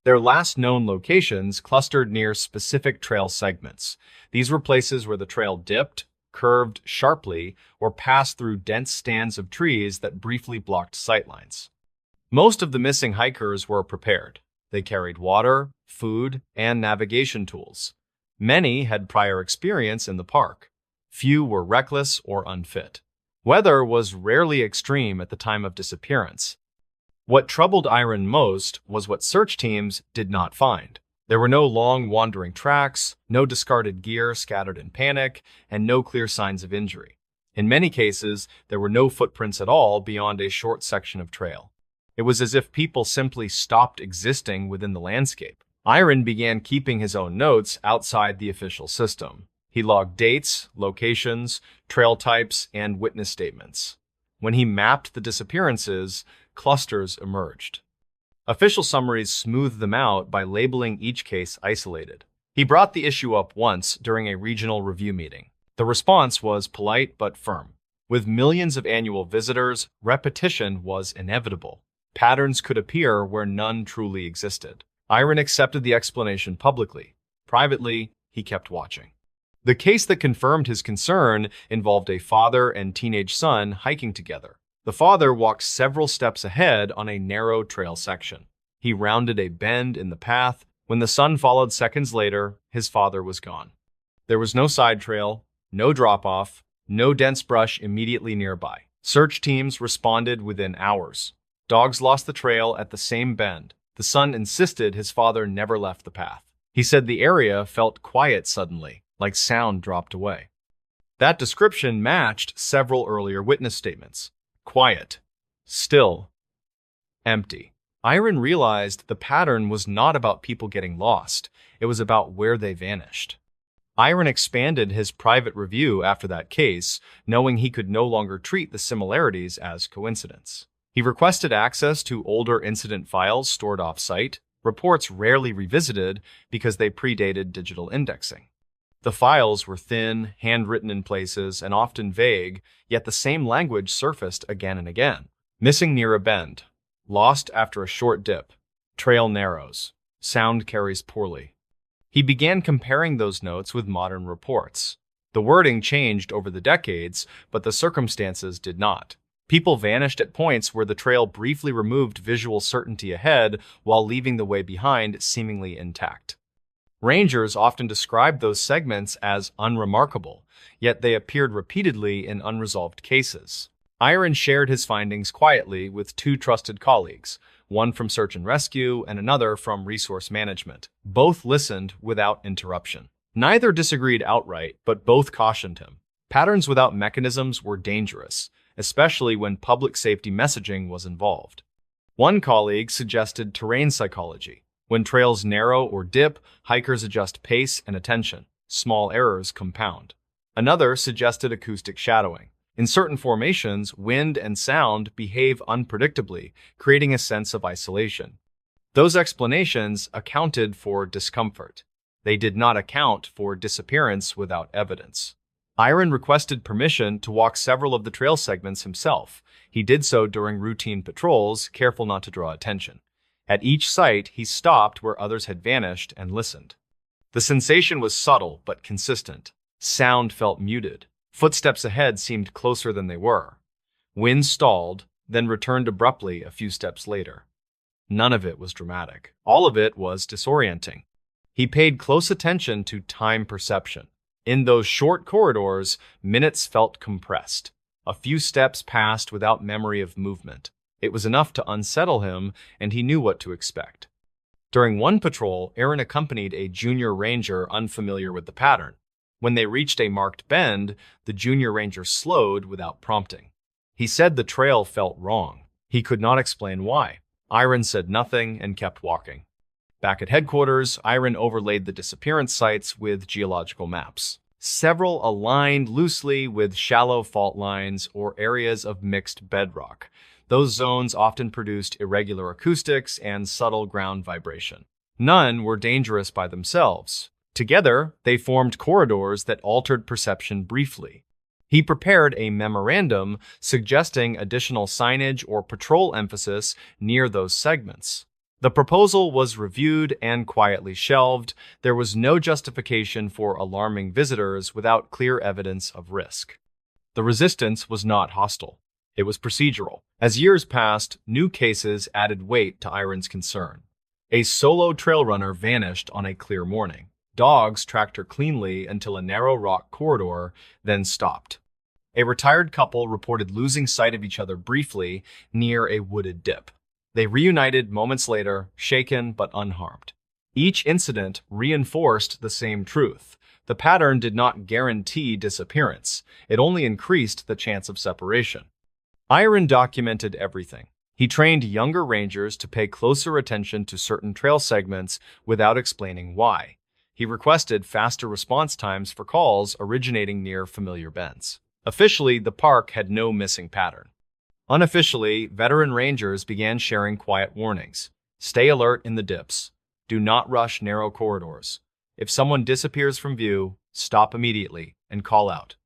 A: Their last known locations clustered near specific trail segments. These were places where the trail dipped, curved sharply, or passed through dense stands of trees that briefly blocked sightlines. Most of the missing hikers were prepared. They carried water, food, and navigation tools. Many had prior experience in the park. Few were reckless or unfit. Weather was rarely extreme at the time of disappearance. What troubled Iron most was what search teams did not find. There were no long, wandering tracks, no discarded gear scattered in panic, and no clear signs of injury. In many cases, there were no footprints at all beyond a short section of trail. It was as if people simply stopped existing within the landscape. Iron began keeping his own notes outside the official system. He logged dates, locations, trail types, and witness statements. When he mapped the disappearances, clusters emerged. Official summaries smoothed them out by labeling each case isolated. He brought the issue up once during a regional review meeting. The response was polite but firm. With millions of annual visitors, repetition was inevitable. Patterns could appear where none truly existed. Iron accepted the explanation publicly. Privately, he kept watching. The case that confirmed his concern involved a father and teenage son hiking together. The father walked several steps ahead on a narrow trail section. He rounded a bend in the path. When the son followed seconds later, his father was gone. There was no side trail, no drop-off, no dense brush immediately nearby. Search teams responded within hours. Dogs lost the trail at the same bend. The son insisted his father never left the path. He said the area felt quiet suddenly, like sound dropped away. That description matched several earlier witness statements. Quiet, still, empty. Iron realized the pattern was not about people getting lost. It was about where they vanished. Iron expanded his private review after that case, knowing he could no longer treat the similarities as coincidence. He requested access to older incident files stored off-site, reports rarely revisited because they predated digital indexing. The files were thin, handwritten in places, and often vague, yet the same language surfaced again and again. Missing near a bend. Lost after a short dip. Trail narrows. Sound carries poorly. He began comparing those notes with modern reports. The wording changed over the decades, but the circumstances did not. People vanished at points where the trail briefly removed visual certainty ahead while leaving the way behind seemingly intact. Rangers often described those segments as unremarkable, yet they appeared repeatedly in unresolved cases. Iron shared his findings quietly with two trusted colleagues, one from search and rescue and another from resource management. Both listened without interruption. Neither disagreed outright, but both cautioned him. Patterns without mechanisms were dangerous, especially when public safety messaging was involved. One colleague suggested terrain psychology. When trails narrow or dip, hikers adjust pace and attention. Small errors compound. Another suggested acoustic shadowing. In certain formations, wind and sound behave unpredictably, creating a sense of isolation. Those explanations accounted for discomfort. They did not account for disappearance without evidence. Iron requested permission to walk several of the trail segments himself. He did so during routine patrols, careful not to draw attention. At each site, he stopped where others had vanished and listened. The sensation was subtle but consistent. Sound felt muted. Footsteps ahead seemed closer than they were. Wind stalled, then returned abruptly a few steps later. None of it was dramatic. All of it was disorienting. He paid close attention to time perception. In those short corridors, minutes felt compressed. A few steps passed without memory of movement. It was enough to unsettle him, and he knew what to expect. During one patrol, Aaron accompanied a junior ranger unfamiliar with the pattern. When they reached a marked bend, the junior ranger slowed without prompting. He said the trail felt wrong. He could not explain why. Iron said nothing and kept walking. Back at headquarters, Iron overlaid the disappearance sites with geological maps. Several aligned loosely with shallow fault lines or areas of mixed bedrock. Those zones often produced irregular acoustics and subtle ground vibration. None were dangerous by themselves. Together, they formed corridors that altered perception briefly. He prepared a memorandum suggesting additional signage or patrol emphasis near those segments. The proposal was reviewed and quietly shelved. There was no justification for alarming visitors without clear evidence of risk. The resistance was not hostile. It was procedural. As years passed, new cases added weight to Iron's concern. A solo trail runner vanished on a clear morning. Dogs tracked her cleanly until a narrow rock corridor, then stopped. A retired couple reported losing sight of each other briefly near a wooded dip. They reunited moments later, shaken but unharmed. Each incident reinforced the same truth. The pattern did not guarantee disappearance. It only increased the chance of separation. Iron documented everything. He trained younger rangers to pay closer attention to certain trail segments without explaining why. He requested faster response times for calls originating near familiar bends. Officially, the park had no missing pattern. Unofficially, veteran rangers began sharing quiet warnings. Stay alert in the dips. Do not rush narrow corridors. If someone disappears from view, stop immediately and call out.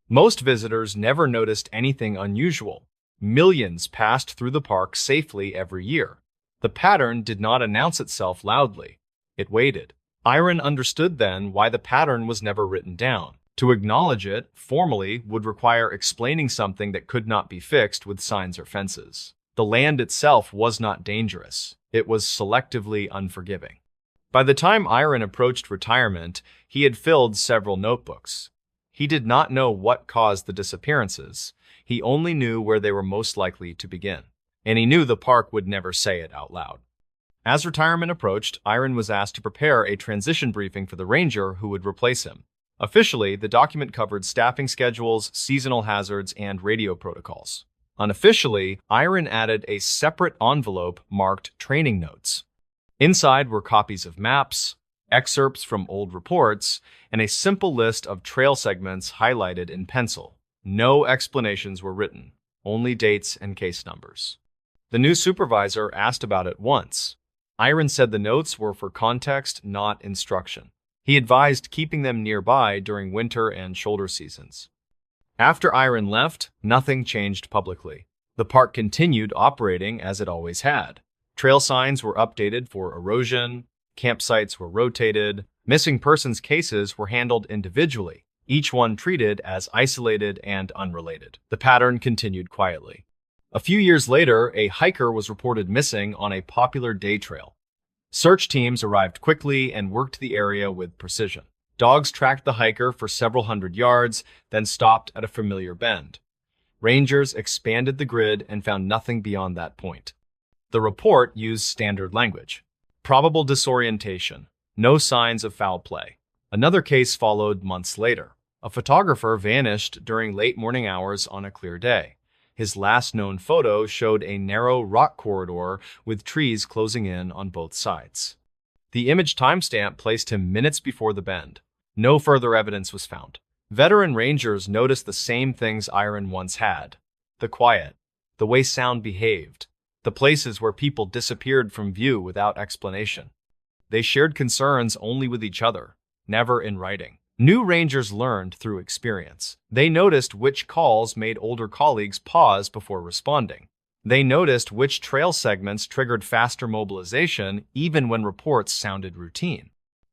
A: Most visitors never noticed anything unusual. Millions passed through the park safely every year. The pattern did not announce itself loudly. It waited. Iron understood then why the pattern was never written down. To acknowledge it formally would require explaining something that could not be fixed with signs or fences. The land itself was not dangerous. It was selectively unforgiving. By the time Iron approached retirement, he had filled several notebooks. He did not know what caused the disappearances. He only knew where they were most likely to begin. And he knew the park would never say it out loud. As retirement approached, Iron was asked to prepare a transition briefing for the ranger who would replace him. Officially, the document covered staffing schedules, seasonal hazards, and radio protocols. Unofficially, Iron added a separate envelope marked training notes. Inside were copies of maps, excerpts from old reports, and a simple list of trail segments highlighted in pencil. No explanations were written, only dates and case numbers. The new supervisor asked about it once. Iron said the notes were for context, not instruction. He advised keeping them nearby during winter and shoulder seasons. After Iron left, nothing changed publicly. The park continued operating as it always had. Trail signs were updated for erosion, campsites were rotated, missing persons cases were handled individually, each one treated as isolated and unrelated. The pattern continued quietly. A few years later, a hiker was reported missing on a popular day trail. Search teams arrived quickly and worked the area with precision. Dogs tracked the hiker for several hundred yards, then stopped at a familiar bend. Rangers expanded the grid and found nothing beyond that point. The report used standard language. Probable disorientation. No signs of foul play. Another case followed months later. A photographer vanished during late morning hours on a clear day. His last known photo showed a narrow rock corridor with trees closing in on both sides. The image timestamp placed him minutes before the bend. No further evidence was found. Veteran rangers noticed the same things Iron once had. The quiet, the way sound behaved, the places where people disappeared from view without explanation. They shared concerns only with each other, never in writing. New rangers learned through experience. They noticed which calls made older colleagues pause before responding. They noticed which trail segments triggered faster mobilization even when reports sounded routine.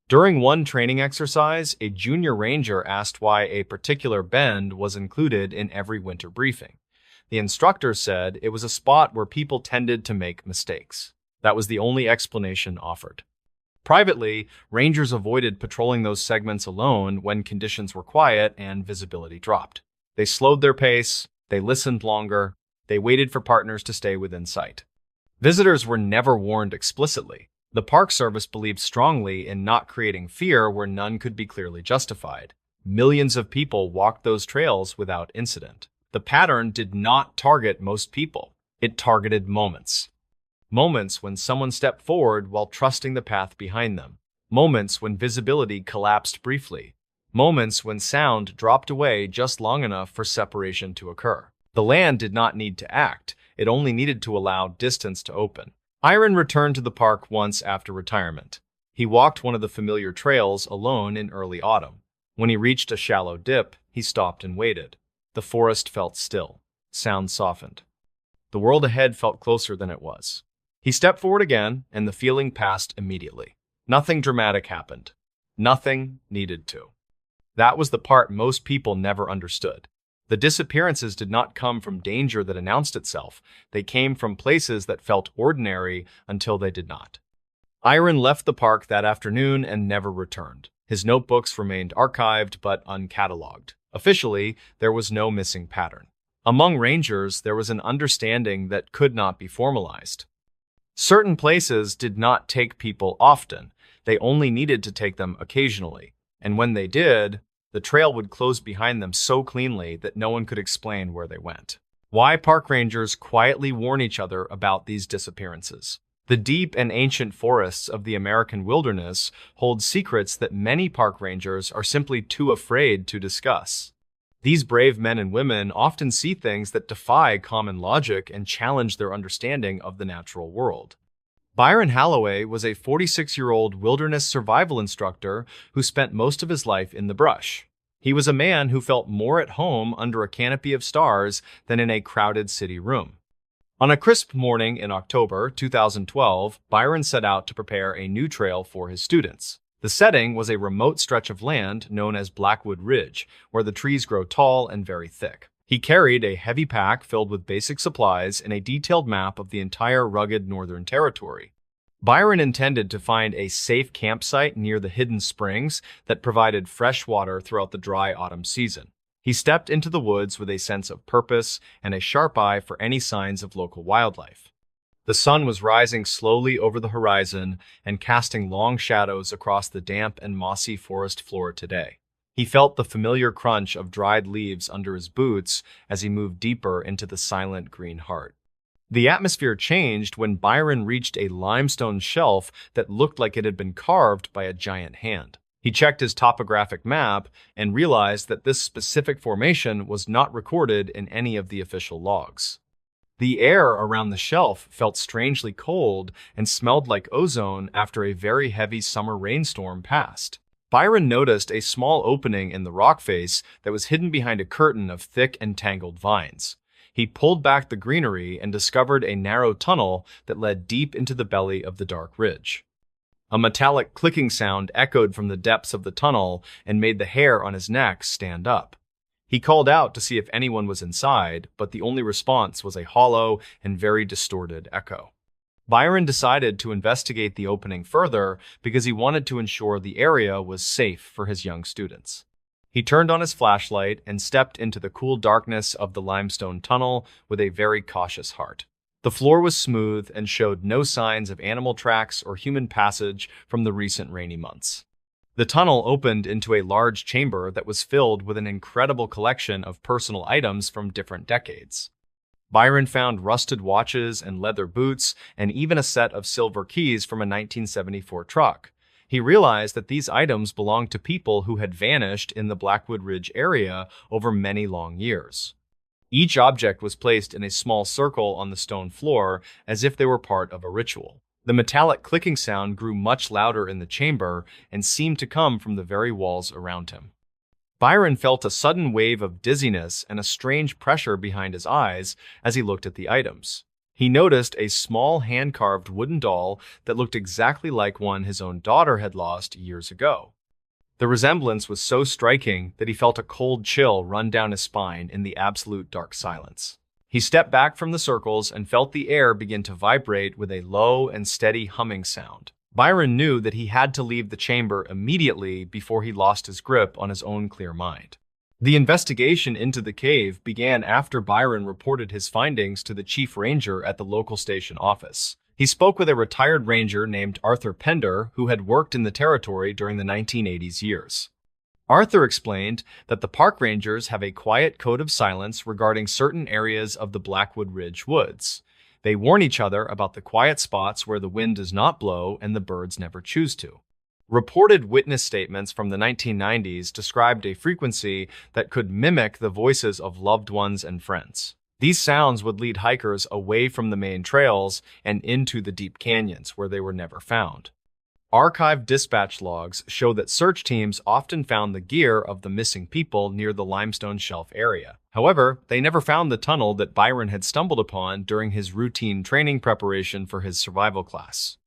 A: During one training exercise, a junior ranger asked why a particular bend was included in every winter briefing. The instructor said it was a spot where people tended to make mistakes. That was the only explanation offered. Privately, rangers avoided patrolling those segments alone when conditions were quiet and visibility dropped. They slowed their pace, they listened longer, they waited for partners to stay within sight. Visitors were never warned explicitly. The Park Service believed strongly in not creating fear where none could be clearly justified. Millions of people walked those trails without incident. The pattern did not target most people. It targeted moments. Moments when someone stepped forward while trusting the path behind them. Moments when visibility collapsed briefly. Moments when sound dropped away just long enough for separation to occur. The land did not need to act. It only needed to allow distance to open. Iron returned to the park once after retirement. He walked one of the familiar trails alone in early autumn. When he reached a shallow dip, he stopped and waited. The forest felt still. Sound softened. The world ahead felt closer than it was. He stepped forward again, and the feeling passed immediately. Nothing dramatic happened. Nothing needed to. That was the part most people never understood. The disappearances did not come from danger that announced itself. They came from places that felt ordinary until they did not. Iron left the park that afternoon and never returned. His notebooks remained archived but uncatalogued. Officially, there was no missing pattern. Among rangers, there was an understanding that could not be formalized. Certain places did not take people often. They only needed to take them occasionally, and when they did, the trail would close behind them so cleanly that no one could explain where they went. Why park rangers quietly warn each other about these disappearances? The deep and ancient forests of the American wilderness hold secrets that many park rangers are simply too afraid to discuss. These brave men and women often see things that defy common logic and challenge their understanding of the natural world. Byron Holloway was a 46-year-old wilderness survival instructor who spent most of his life in the brush. He was a man who felt more at home under a canopy of stars than in a crowded city room. On a crisp morning in October 2012, Byron set out to prepare a new trail for his students. The setting was a remote stretch of land known as Blackwood Ridge, where the trees grow tall and very thick. He carried a heavy pack filled with basic supplies and a detailed map of the entire rugged Northern Territory. Byron intended to find a safe campsite near the hidden springs that provided fresh water throughout the dry autumn season. He stepped into the woods with a sense of purpose and a sharp eye for any signs of local wildlife. The sun was rising slowly over the horizon and casting long shadows across the damp and mossy forest floor today. He felt the familiar crunch of dried leaves under his boots as he moved deeper into the silent green heart. The atmosphere changed when Byron reached a limestone shelf that looked like it had been carved by a giant hand. He checked his topographic map and realized that this specific formation was not recorded in any of the official logs. The air around the shelf felt strangely cold and smelled like ozone after a very heavy summer rainstorm passed. Byron noticed a small opening in the rock face that was hidden behind a curtain of thick and tangled vines. He pulled back the greenery and discovered a narrow tunnel that led deep into the belly of the dark ridge. A metallic clicking sound echoed from the depths of the tunnel and made the hair on his neck stand up. He called out to see if anyone was inside, but the only response was a hollow and very distorted echo. Byron decided to investigate the opening further because he wanted to ensure the area was safe for his young students. He turned on his flashlight and stepped into the cool darkness of the limestone tunnel with a very cautious heart. The floor was smooth and showed no signs of animal tracks or human passage from the recent rainy months. The tunnel opened into a large chamber that was filled with an incredible collection of personal items from different decades. Byron found rusted watches and leather boots and even a set of silver keys from a 1974 truck. He realized that these items belonged to people who had vanished in the Blackwood Ridge area over many long years. Each object was placed in a small circle on the stone floor as if they were part of a ritual. The metallic clicking sound grew much louder in the chamber and seemed to come from the very walls around him. Byron felt a sudden wave of dizziness and a strange pressure behind his eyes as he looked at the items. He noticed a small hand-carved wooden doll that looked exactly like one his own daughter had lost years ago. The resemblance was so striking that he felt a cold chill run down his spine in the absolute dark silence. He stepped back from the circles and felt the air begin to vibrate with a low and steady humming sound. Byron knew that he had to leave the chamber immediately before he lost his grip on his own clear mind. The investigation into the cave began after Byron reported his findings to the chief ranger at the local station office. He spoke with a retired ranger named Arthur Pender, who had worked in the territory during the 1980s years. Arthur explained that the park rangers have a quiet code of silence regarding certain areas of the Blackwood Ridge woods. They warn each other about the quiet spots where the wind does not blow and the birds never choose to. Reported witness statements from the 1990s described a frequency that could mimic the voices of loved ones and friends. These sounds would lead hikers away from the main trails and into the deep canyons where they were never found. Archived dispatch logs show that search teams often found the gear of the missing people near the limestone shelf area. However, they never found the tunnel that Byron had stumbled upon during his routine training preparation for his survival class.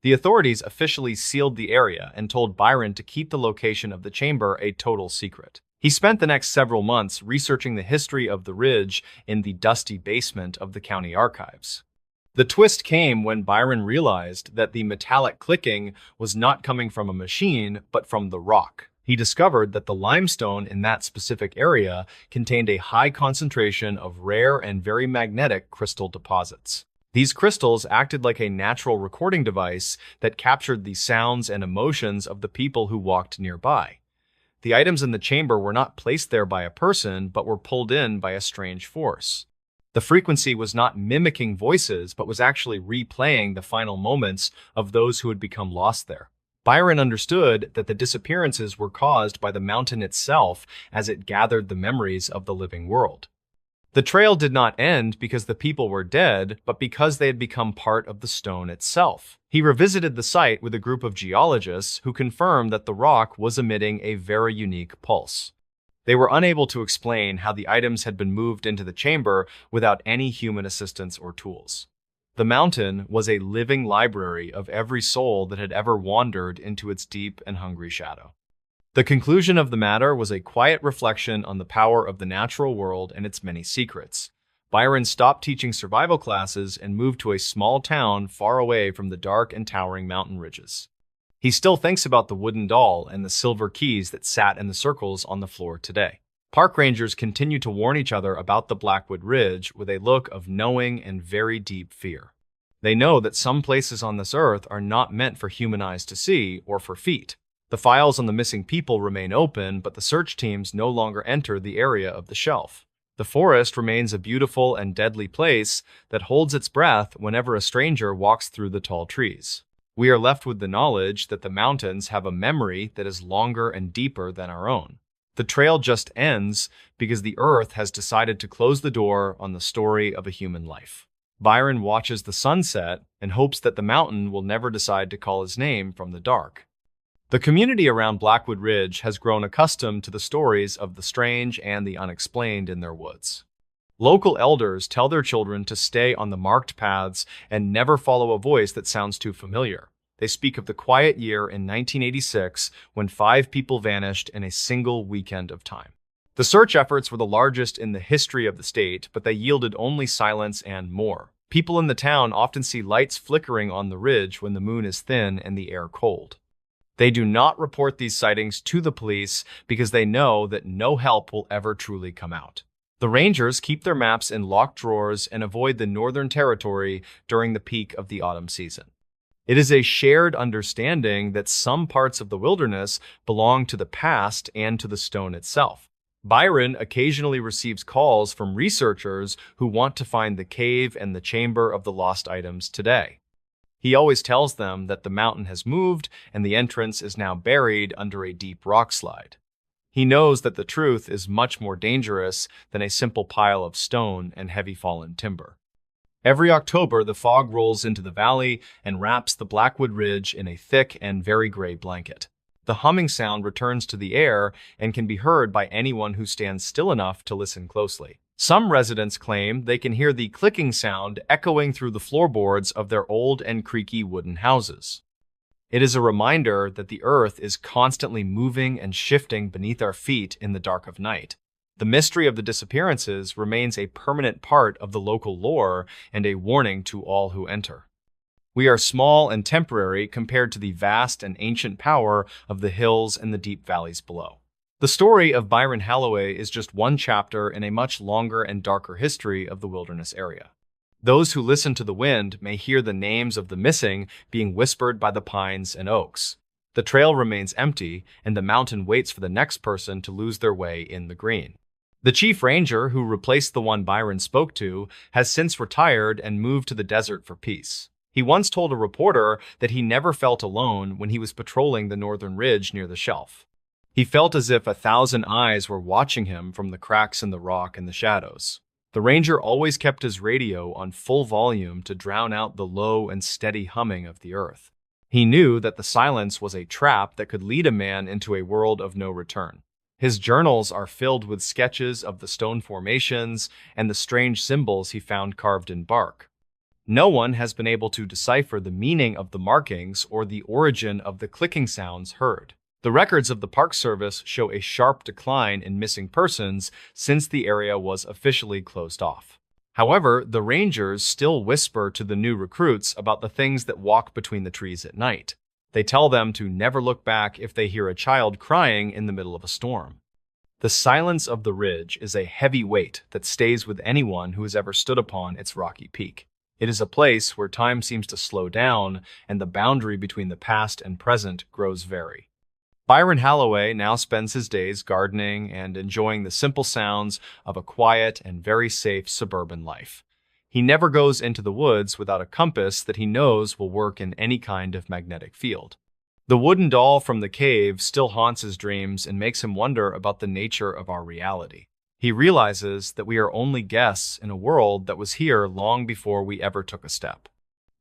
A: The authorities officially sealed the area and told Byron to keep the location of the chamber a total secret. He spent the next several months researching the history of the ridge in the dusty basement of the county archives. The twist came when Byron realized that the metallic clicking was not coming from a machine, but from the rock. He discovered that the limestone in that specific area contained a high concentration of rare and very magnetic crystal deposits. These crystals acted like a natural recording device that captured the sounds and emotions of the people who walked nearby. The items in the chamber were not placed there by a person, but were pulled in by a strange force. The frequency was not mimicking voices, but was actually replaying the final moments of those who had become lost there. Byron understood that the disappearances were caused by the mountain itself as it gathered the memories of the living world. The trail did not end because the people were dead, but because they had become part of the stone itself. He revisited the site with a group of geologists who confirmed that the rock was emitting a very unique pulse. They were unable to explain how the items had been moved into the chamber without any human assistance or tools. The mountain was a living library of every soul that had ever wandered into its deep and hungry shadow. The conclusion of the matter was a quiet reflection on the power of the natural world and its many secrets. Byron stopped teaching survival classes and moved to a small town far away from the dark and towering mountain ridges. He still thinks about the wooden doll and the silver keys that sat in the circles on the floor today. Park rangers continue to warn each other about the Blackwood Ridge with a look of knowing and very deep fear. They know that some places on this earth are not meant for human eyes to see or for feet. The files on the missing people remain open, but the search teams no longer enter the area of the shelf. The forest remains a beautiful and deadly place that holds its breath whenever a stranger walks through the tall trees. We are left with the knowledge that the mountains have a memory that is longer and deeper than our own. The trail just ends because the earth has decided to close the door on the story of a human life. Byron watches the sunset and hopes that the mountain will never decide to call his name from the dark. The community around Blackwood Ridge has grown accustomed to the stories of the strange and the unexplained in their woods. Local elders tell their children to stay on the marked paths and never follow a voice that sounds too familiar. They speak of the quiet year in 1986 when 5 people vanished in a single weekend of time. The search efforts were the largest in the history of the state, but they yielded only silence and more. People in the town often see lights flickering on the ridge when the moon is thin and the air cold. They do not report these sightings to the police because they know that no help will ever truly come out. The rangers keep their maps in locked drawers and avoid the Northern Territory during the peak of the autumn season. It is a shared understanding that some parts of the wilderness belong to the past and to the stone itself. Byron occasionally receives calls from researchers who want to find the cave and the chamber of the lost items today. He always tells them that the mountain has moved and the entrance is now buried under a deep rock slide. He knows that the truth is much more dangerous than a simple pile of stone and heavy fallen timber. Every October, the fog rolls into the valley and wraps the Blackwood Ridge in a thick and very gray blanket. The humming sound returns to the air and can be heard by anyone who stands still enough to listen closely. Some residents claim they can hear the clicking sound echoing through the floorboards of their old and creaky wooden houses. It is a reminder that the earth is constantly moving and shifting beneath our feet in the dark of night. The mystery of the disappearances remains a permanent part of the local lore and a warning to all who enter. We are small and temporary compared to the vast and ancient power of the hills and the deep valleys below. The story of Byron Halloway is just one chapter in a much longer and darker history of the wilderness area. Those who listen to the wind may hear the names of the missing being whispered by the pines and oaks. The trail remains empty, and the mountain waits for the next person to lose their way in the green. The chief ranger, who replaced the one Byron spoke to, has since retired and moved to the desert for peace. He once told a reporter that he never felt alone when he was patrolling the northern ridge near the shelf. He felt as if 1,000 eyes were watching him from the cracks in the rock and the shadows. The ranger always kept his radio on full volume to drown out the low and steady humming of the earth. He knew that the silence was a trap that could lead a man into a world of no return. His journals are filled with sketches of the stone formations and the strange symbols he found carved in bark. No one has been able to decipher the meaning of the markings or the origin of the clicking sounds heard. The records of the Park Service show a sharp decline in missing persons since the area was officially closed off. However, the rangers still whisper to the new recruits about the things that walk between the trees at night. They tell them to never look back if they hear a child crying in the middle of a storm. The silence of the ridge is a heavy weight that stays with anyone who has ever stood upon its rocky peak. It is a place where time seems to slow down and the boundary between the past and present grows very. Byron Halloway now spends his days gardening and enjoying the simple sounds of a quiet and very safe suburban life. He never goes into the woods without a compass that he knows will work in any kind of magnetic field. The wooden doll from the cave still haunts his dreams and makes him wonder about the nature of our reality. He realizes that we are only guests in a world that was here long before we ever took a step.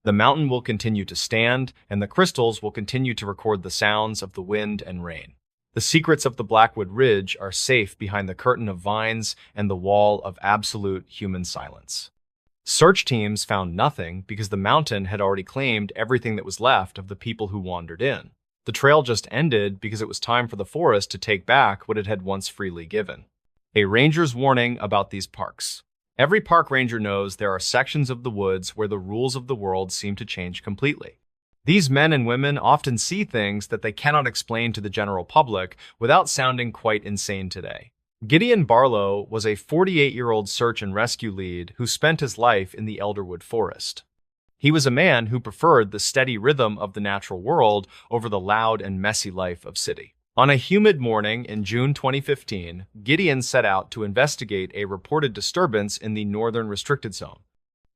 A: The mountain will continue to stand, and the crystals will continue to record the sounds of the wind and rain. The secrets of the Blackwood Ridge are safe behind the curtain of vines and the wall of absolute human silence. Search teams found nothing because the mountain had already claimed everything that was left of the people who wandered in. The trail just ended because it was time for the forest to take back what it had once freely given. A ranger's warning about these parks. Every park ranger knows there are sections of the woods where the rules of the world seem to change completely. These men and women often see things that they cannot explain to the general public without sounding quite insane today. Gideon Barlow was a 48-year-old search and rescue lead who spent his life in the Elderwood Forest. He was a man who preferred the steady rhythm of the natural world over the loud and messy life of city. On a humid morning in June 2015, Gideon set out to investigate a reported disturbance in the northern restricted zone.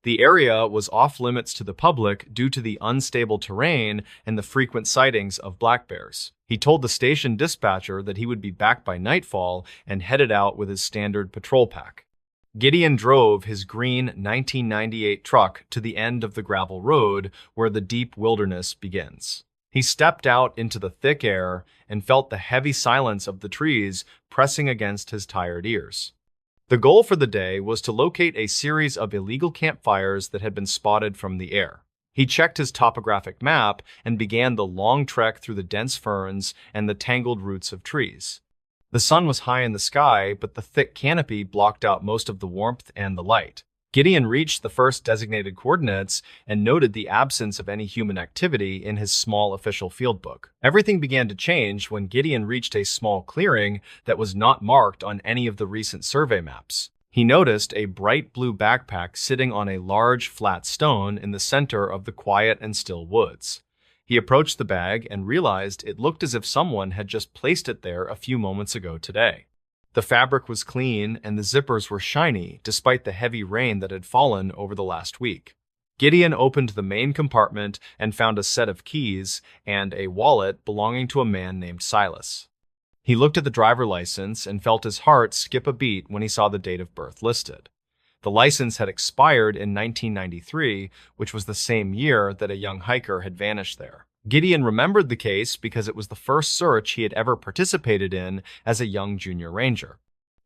A: The area was off-limits to the public due to the unstable terrain and the frequent sightings of black bears. He told the station dispatcher that he would be back by nightfall and headed out with his standard patrol pack. Gideon drove his green 1998 truck to the end of the gravel road where the deep wilderness begins. He stepped out into the thick air and felt the heavy silence of the trees pressing against his tired ears. The goal for the day was to locate a series of illegal campfires that had been spotted from the air. He checked his topographic map and began the long trek through the dense ferns and the tangled roots of trees. The sun was high in the sky, but the thick canopy blocked out most of the warmth and the light. Gideon reached the first designated coordinates and noted the absence of any human activity in his small official field book. Everything began to change when Gideon reached a small clearing that was not marked on any of the recent survey maps. He noticed a bright blue backpack sitting on a large flat stone in the center of the quiet and still woods. He approached the bag and realized it looked as if someone had just placed it there a few moments ago today. The fabric was clean and the zippers were shiny despite the heavy rain that had fallen over the last week. Gideon opened the main compartment and found a set of keys and a wallet belonging to a man named Silas. He looked at the driver license and felt his heart skip a beat when he saw the date of birth listed. The license had expired in 1993, which was the same year that a young hiker had vanished there. Gideon remembered the case because it was the first search he had ever participated in as a young junior ranger.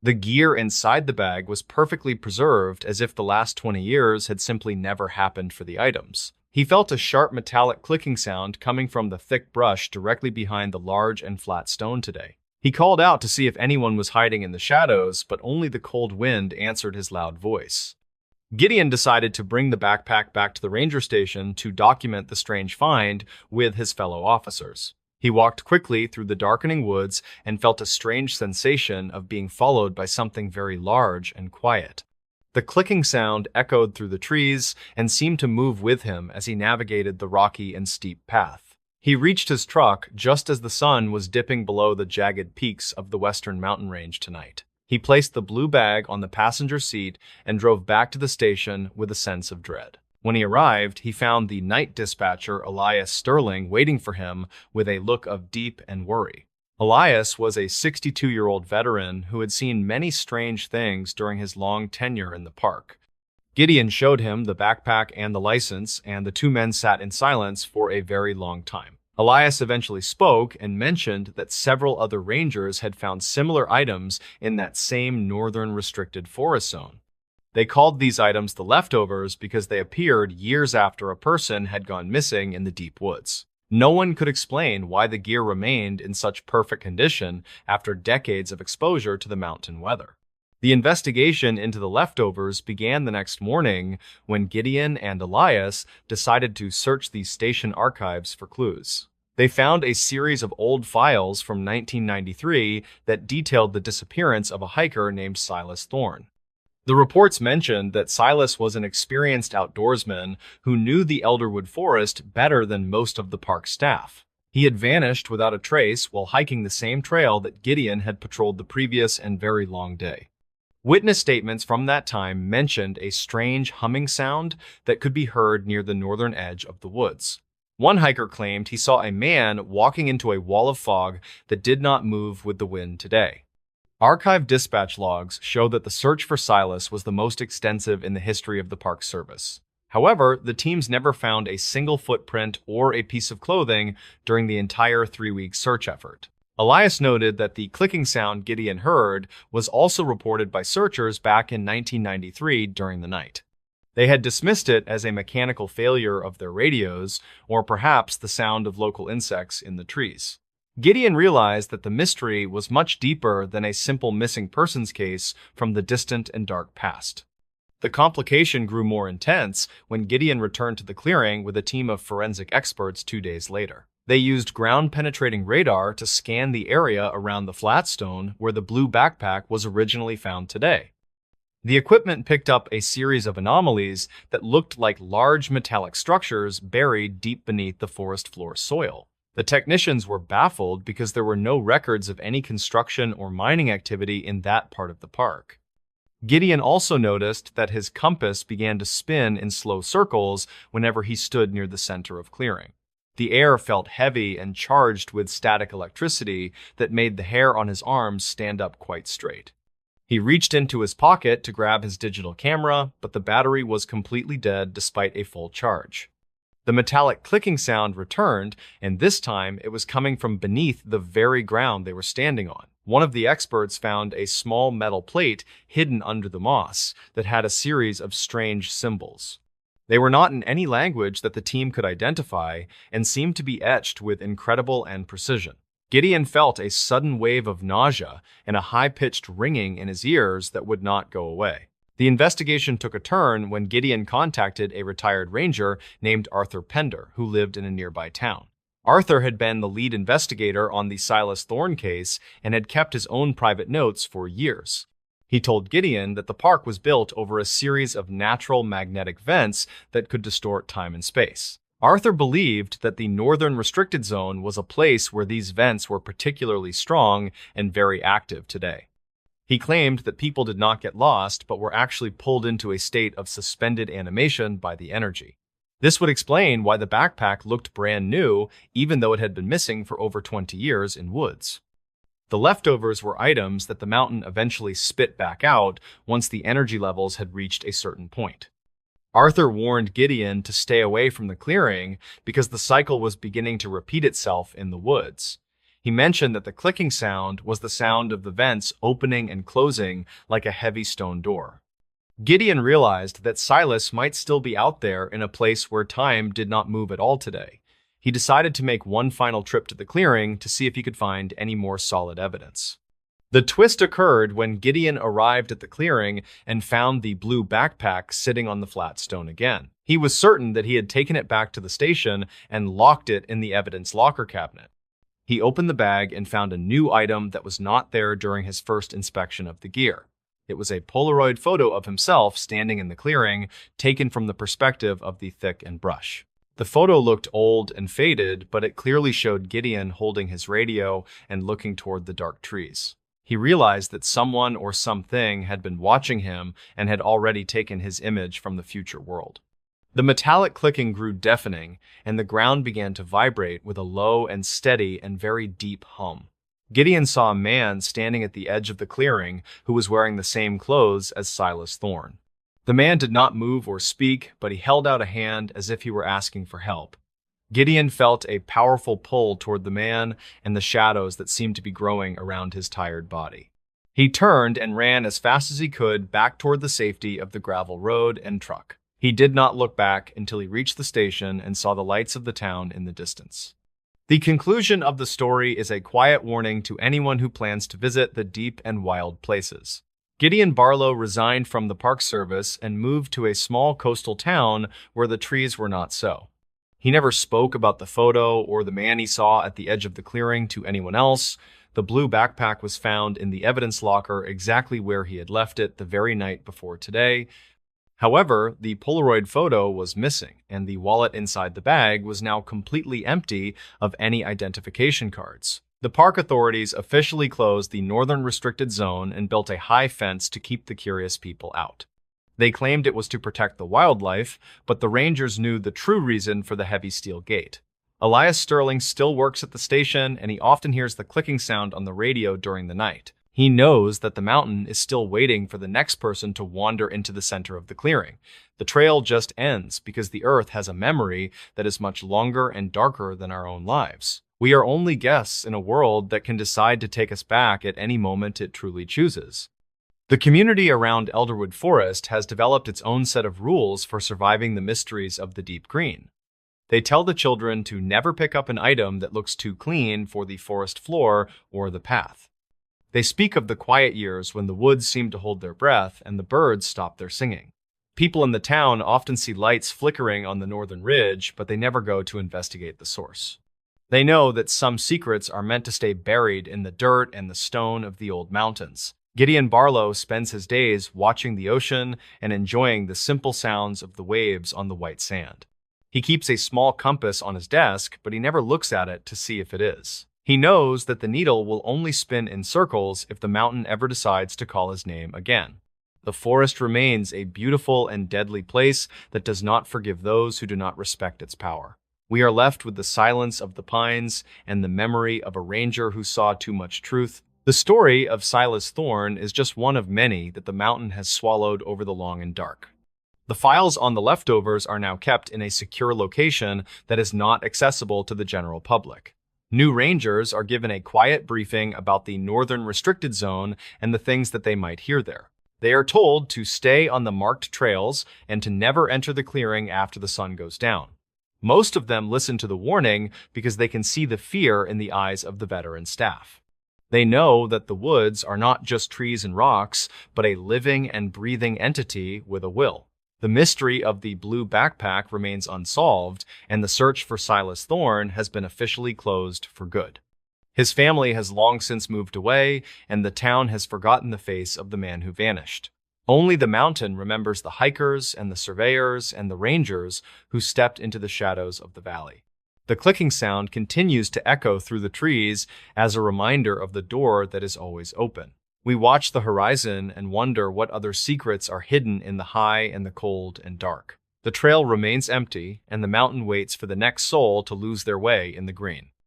A: The gear inside the bag was perfectly preserved as if the last 20 years had simply never happened for the items. He felt a sharp metallic clicking sound coming from the thick brush directly behind the large and flat stone today. He called out to see if anyone was hiding in the shadows, but only the cold wind answered his loud voice. Gideon decided to bring the backpack back to the ranger station to document the strange find with his fellow officers. He walked quickly through the darkening woods and felt a strange sensation of being followed by something very large and quiet. The clicking sound echoed through the trees and seemed to move with him as he navigated the rocky and steep path. He reached his truck just as the sun was dipping below the jagged peaks of the western mountain range tonight. He placed the blue bag on the passenger seat and drove back to the station with a sense of dread. When he arrived, he found the night dispatcher Elias Sterling waiting for him with a look of deep and worry. Elias was a 62-year-old veteran who had seen many strange things during his long tenure in the park. Gideon showed him the backpack and the license, and the two men sat in silence for a very long time. Elias eventually spoke and mentioned that several other rangers had found similar items in that same northern restricted forest zone. They called these items the leftovers because they appeared years after a person had gone missing in the deep woods. No one could explain why the gear remained in such perfect condition after decades of exposure to the mountain weather. The investigation into the leftovers began the next morning when Gideon and Elias decided to search the station archives for clues. They found a series of old files from 1993 that detailed the disappearance of a hiker named Silas Thorne. The reports mentioned that Silas was an experienced outdoorsman who knew the Elderwood Forest better than most of the park staff. He had vanished without a trace while hiking the same trail that Gideon had patrolled the previous and very long day. Witness statements from that time mentioned a strange humming sound that could be heard near the northern edge of the woods. One hiker claimed he saw a man walking into a wall of fog that did not move with the wind today. Archived dispatch logs show that the search for Silas was the most extensive in the history of the Park Service. However, the teams never found a single footprint or a piece of clothing during the entire 3-week search effort. Elias noted that the clicking sound Gideon heard was also reported by searchers back in 1993 during the night. They had dismissed it as a mechanical failure of their radios, or perhaps the sound of local insects in the trees. Gideon realized that the mystery was much deeper than a simple missing persons case from the distant and dark past. The complication grew more intense when Gideon returned to the clearing with a team of forensic experts 2 days later. They used ground-penetrating radar to scan the area around the flat stone where the blue backpack was originally found today. The equipment picked up a series of anomalies that looked like large metallic structures buried deep beneath the forest floor soil. The technicians were baffled because there were no records of any construction or mining activity in that part of the park. Gideon also noticed that his compass began to spin in slow circles whenever he stood near the center of clearing. The air felt heavy and charged with static electricity that made the hair on his arms stand up quite straight. He reached into his pocket to grab his digital camera, but the battery was completely dead despite a full charge. The metallic clicking sound returned, and this time it was coming from beneath the very ground they were standing on. One of the experts found a small metal plate hidden under the moss that had a series of strange symbols. They were not in any language that the team could identify and seemed to be etched with incredible precision. Gideon felt a sudden wave of nausea and a high-pitched ringing in his ears that would not go away. The investigation took a turn when Gideon contacted a retired ranger named Arthur Pender, who lived in a nearby town. Arthur had been the lead investigator on the Silas Thorne case and had kept his own private notes for years. He told Gideon that the park was built over a series of natural magnetic vents that could distort time and space. Arthur believed that the northern restricted zone was a place where these vents were particularly strong and very active today. He claimed that people did not get lost, but were actually pulled into a state of suspended animation by the energy. This would explain why the backpack looked brand new, even though it had been missing for over 20 years in woods. The leftovers were items that the mountain eventually spit back out once the energy levels had reached a certain point. Arthur warned Gideon to stay away from the clearing because the cycle was beginning to repeat itself in the woods. He mentioned that the clicking sound was the sound of the vents opening and closing like a heavy stone door. Gideon realized that Silas might still be out there in a place where time did not move at all today. He decided to make one final trip to the clearing to see if he could find any more solid evidence. The twist occurred when Gideon arrived at the clearing and found the blue backpack sitting on the flat stone again. He was certain that he had taken it back to the station and locked it in the evidence locker cabinet. He opened the bag and found a new item that was not there during his first inspection of the gear. It was a Polaroid photo of himself standing in the clearing, taken from the perspective of the thick and brush. The photo looked old and faded, but it clearly showed Gideon holding his radio and looking toward the dark trees. He realized that someone or something had been watching him and had already taken his image from the future world. The metallic clicking grew deafening, and the ground began to vibrate with a low and steady and very deep hum. Gideon saw a man standing at the edge of the clearing who was wearing the same clothes as Silas Thorne. The man did not move or speak, but he held out a hand as if he were asking for help. Gideon felt a powerful pull toward the man and the shadows that seemed to be growing around his tired body. He turned and ran as fast as he could back toward the safety of the gravel road and truck. He did not look back until he reached the station and saw the lights of the town in the distance. The conclusion of the story is a quiet warning to anyone who plans to visit the deep and wild places. Gideon Barlow resigned from the Park Service and moved to a small coastal town where the trees were not so. He never spoke about the photo or the man he saw at the edge of the clearing to anyone else, The blue backpack was found in the evidence locker exactly where he had left it the very night before today. However, the Polaroid photo was missing, and the wallet inside the bag was now completely empty of any identification cards. The park authorities officially closed the northern restricted zone and built a high fence to keep the curious people out. They claimed it was to protect the wildlife, but the rangers knew the true reason for the heavy steel gate. Elias Sterling still works at the station, and he often hears the clicking sound on the radio during the night. He knows that the mountain is still waiting for the next person to wander into the center of the clearing. The trail just ends because the Earth has a memory that is much longer and darker than our own lives. We are only guests in a world that can decide to take us back at any moment it truly chooses. The community around Elderwood Forest has developed its own set of rules for surviving the mysteries of the deep green. They tell the children to never pick up an item that looks too clean for the forest floor or the path. They speak of the quiet years when the woods seem to hold their breath and the birds stop their singing. People in the town often see lights flickering on the northern ridge, but they never go to investigate the source. They know that some secrets are meant to stay buried in the dirt and the stone of the old mountains. Gideon Barlow spends his days watching the ocean and enjoying the simple sounds of the waves on the white sand. He keeps a small compass on his desk, but he never looks at it to see if it is. He knows that the needle will only spin in circles if the mountain ever decides to call his name again. The forest remains a beautiful and deadly place that does not forgive those who do not respect its power. We are left with the silence of the pines and the memory of a ranger who saw too much truth. The story of Silas Thorne is just one of many that the mountain has swallowed over the long and dark. The files on the leftovers are now kept in a secure location that is not accessible to the general public. New rangers are given a quiet briefing about the northern restricted zone and the things that they might hear there. They are told to stay on the marked trails and to never enter the clearing after the sun goes down. Most of them listen to the warning because they can see the fear in the eyes of the veteran staff. They know that the woods are not just trees and rocks, but a living and breathing entity with a will. The mystery of the blue backpack remains unsolved, and the search for Silas Thorne has been officially closed for good. His family has long since moved away, and the town has forgotten the face of the man who vanished. Only the mountain remembers the hikers and the surveyors and the rangers who stepped into the shadows of the valley. The clicking sound continues to echo through the trees as a reminder of the door that is always open. We watch the horizon and wonder what other secrets are hidden in the high and the cold and dark. The trail remains empty, and the mountain waits for the next soul to lose their way in the green.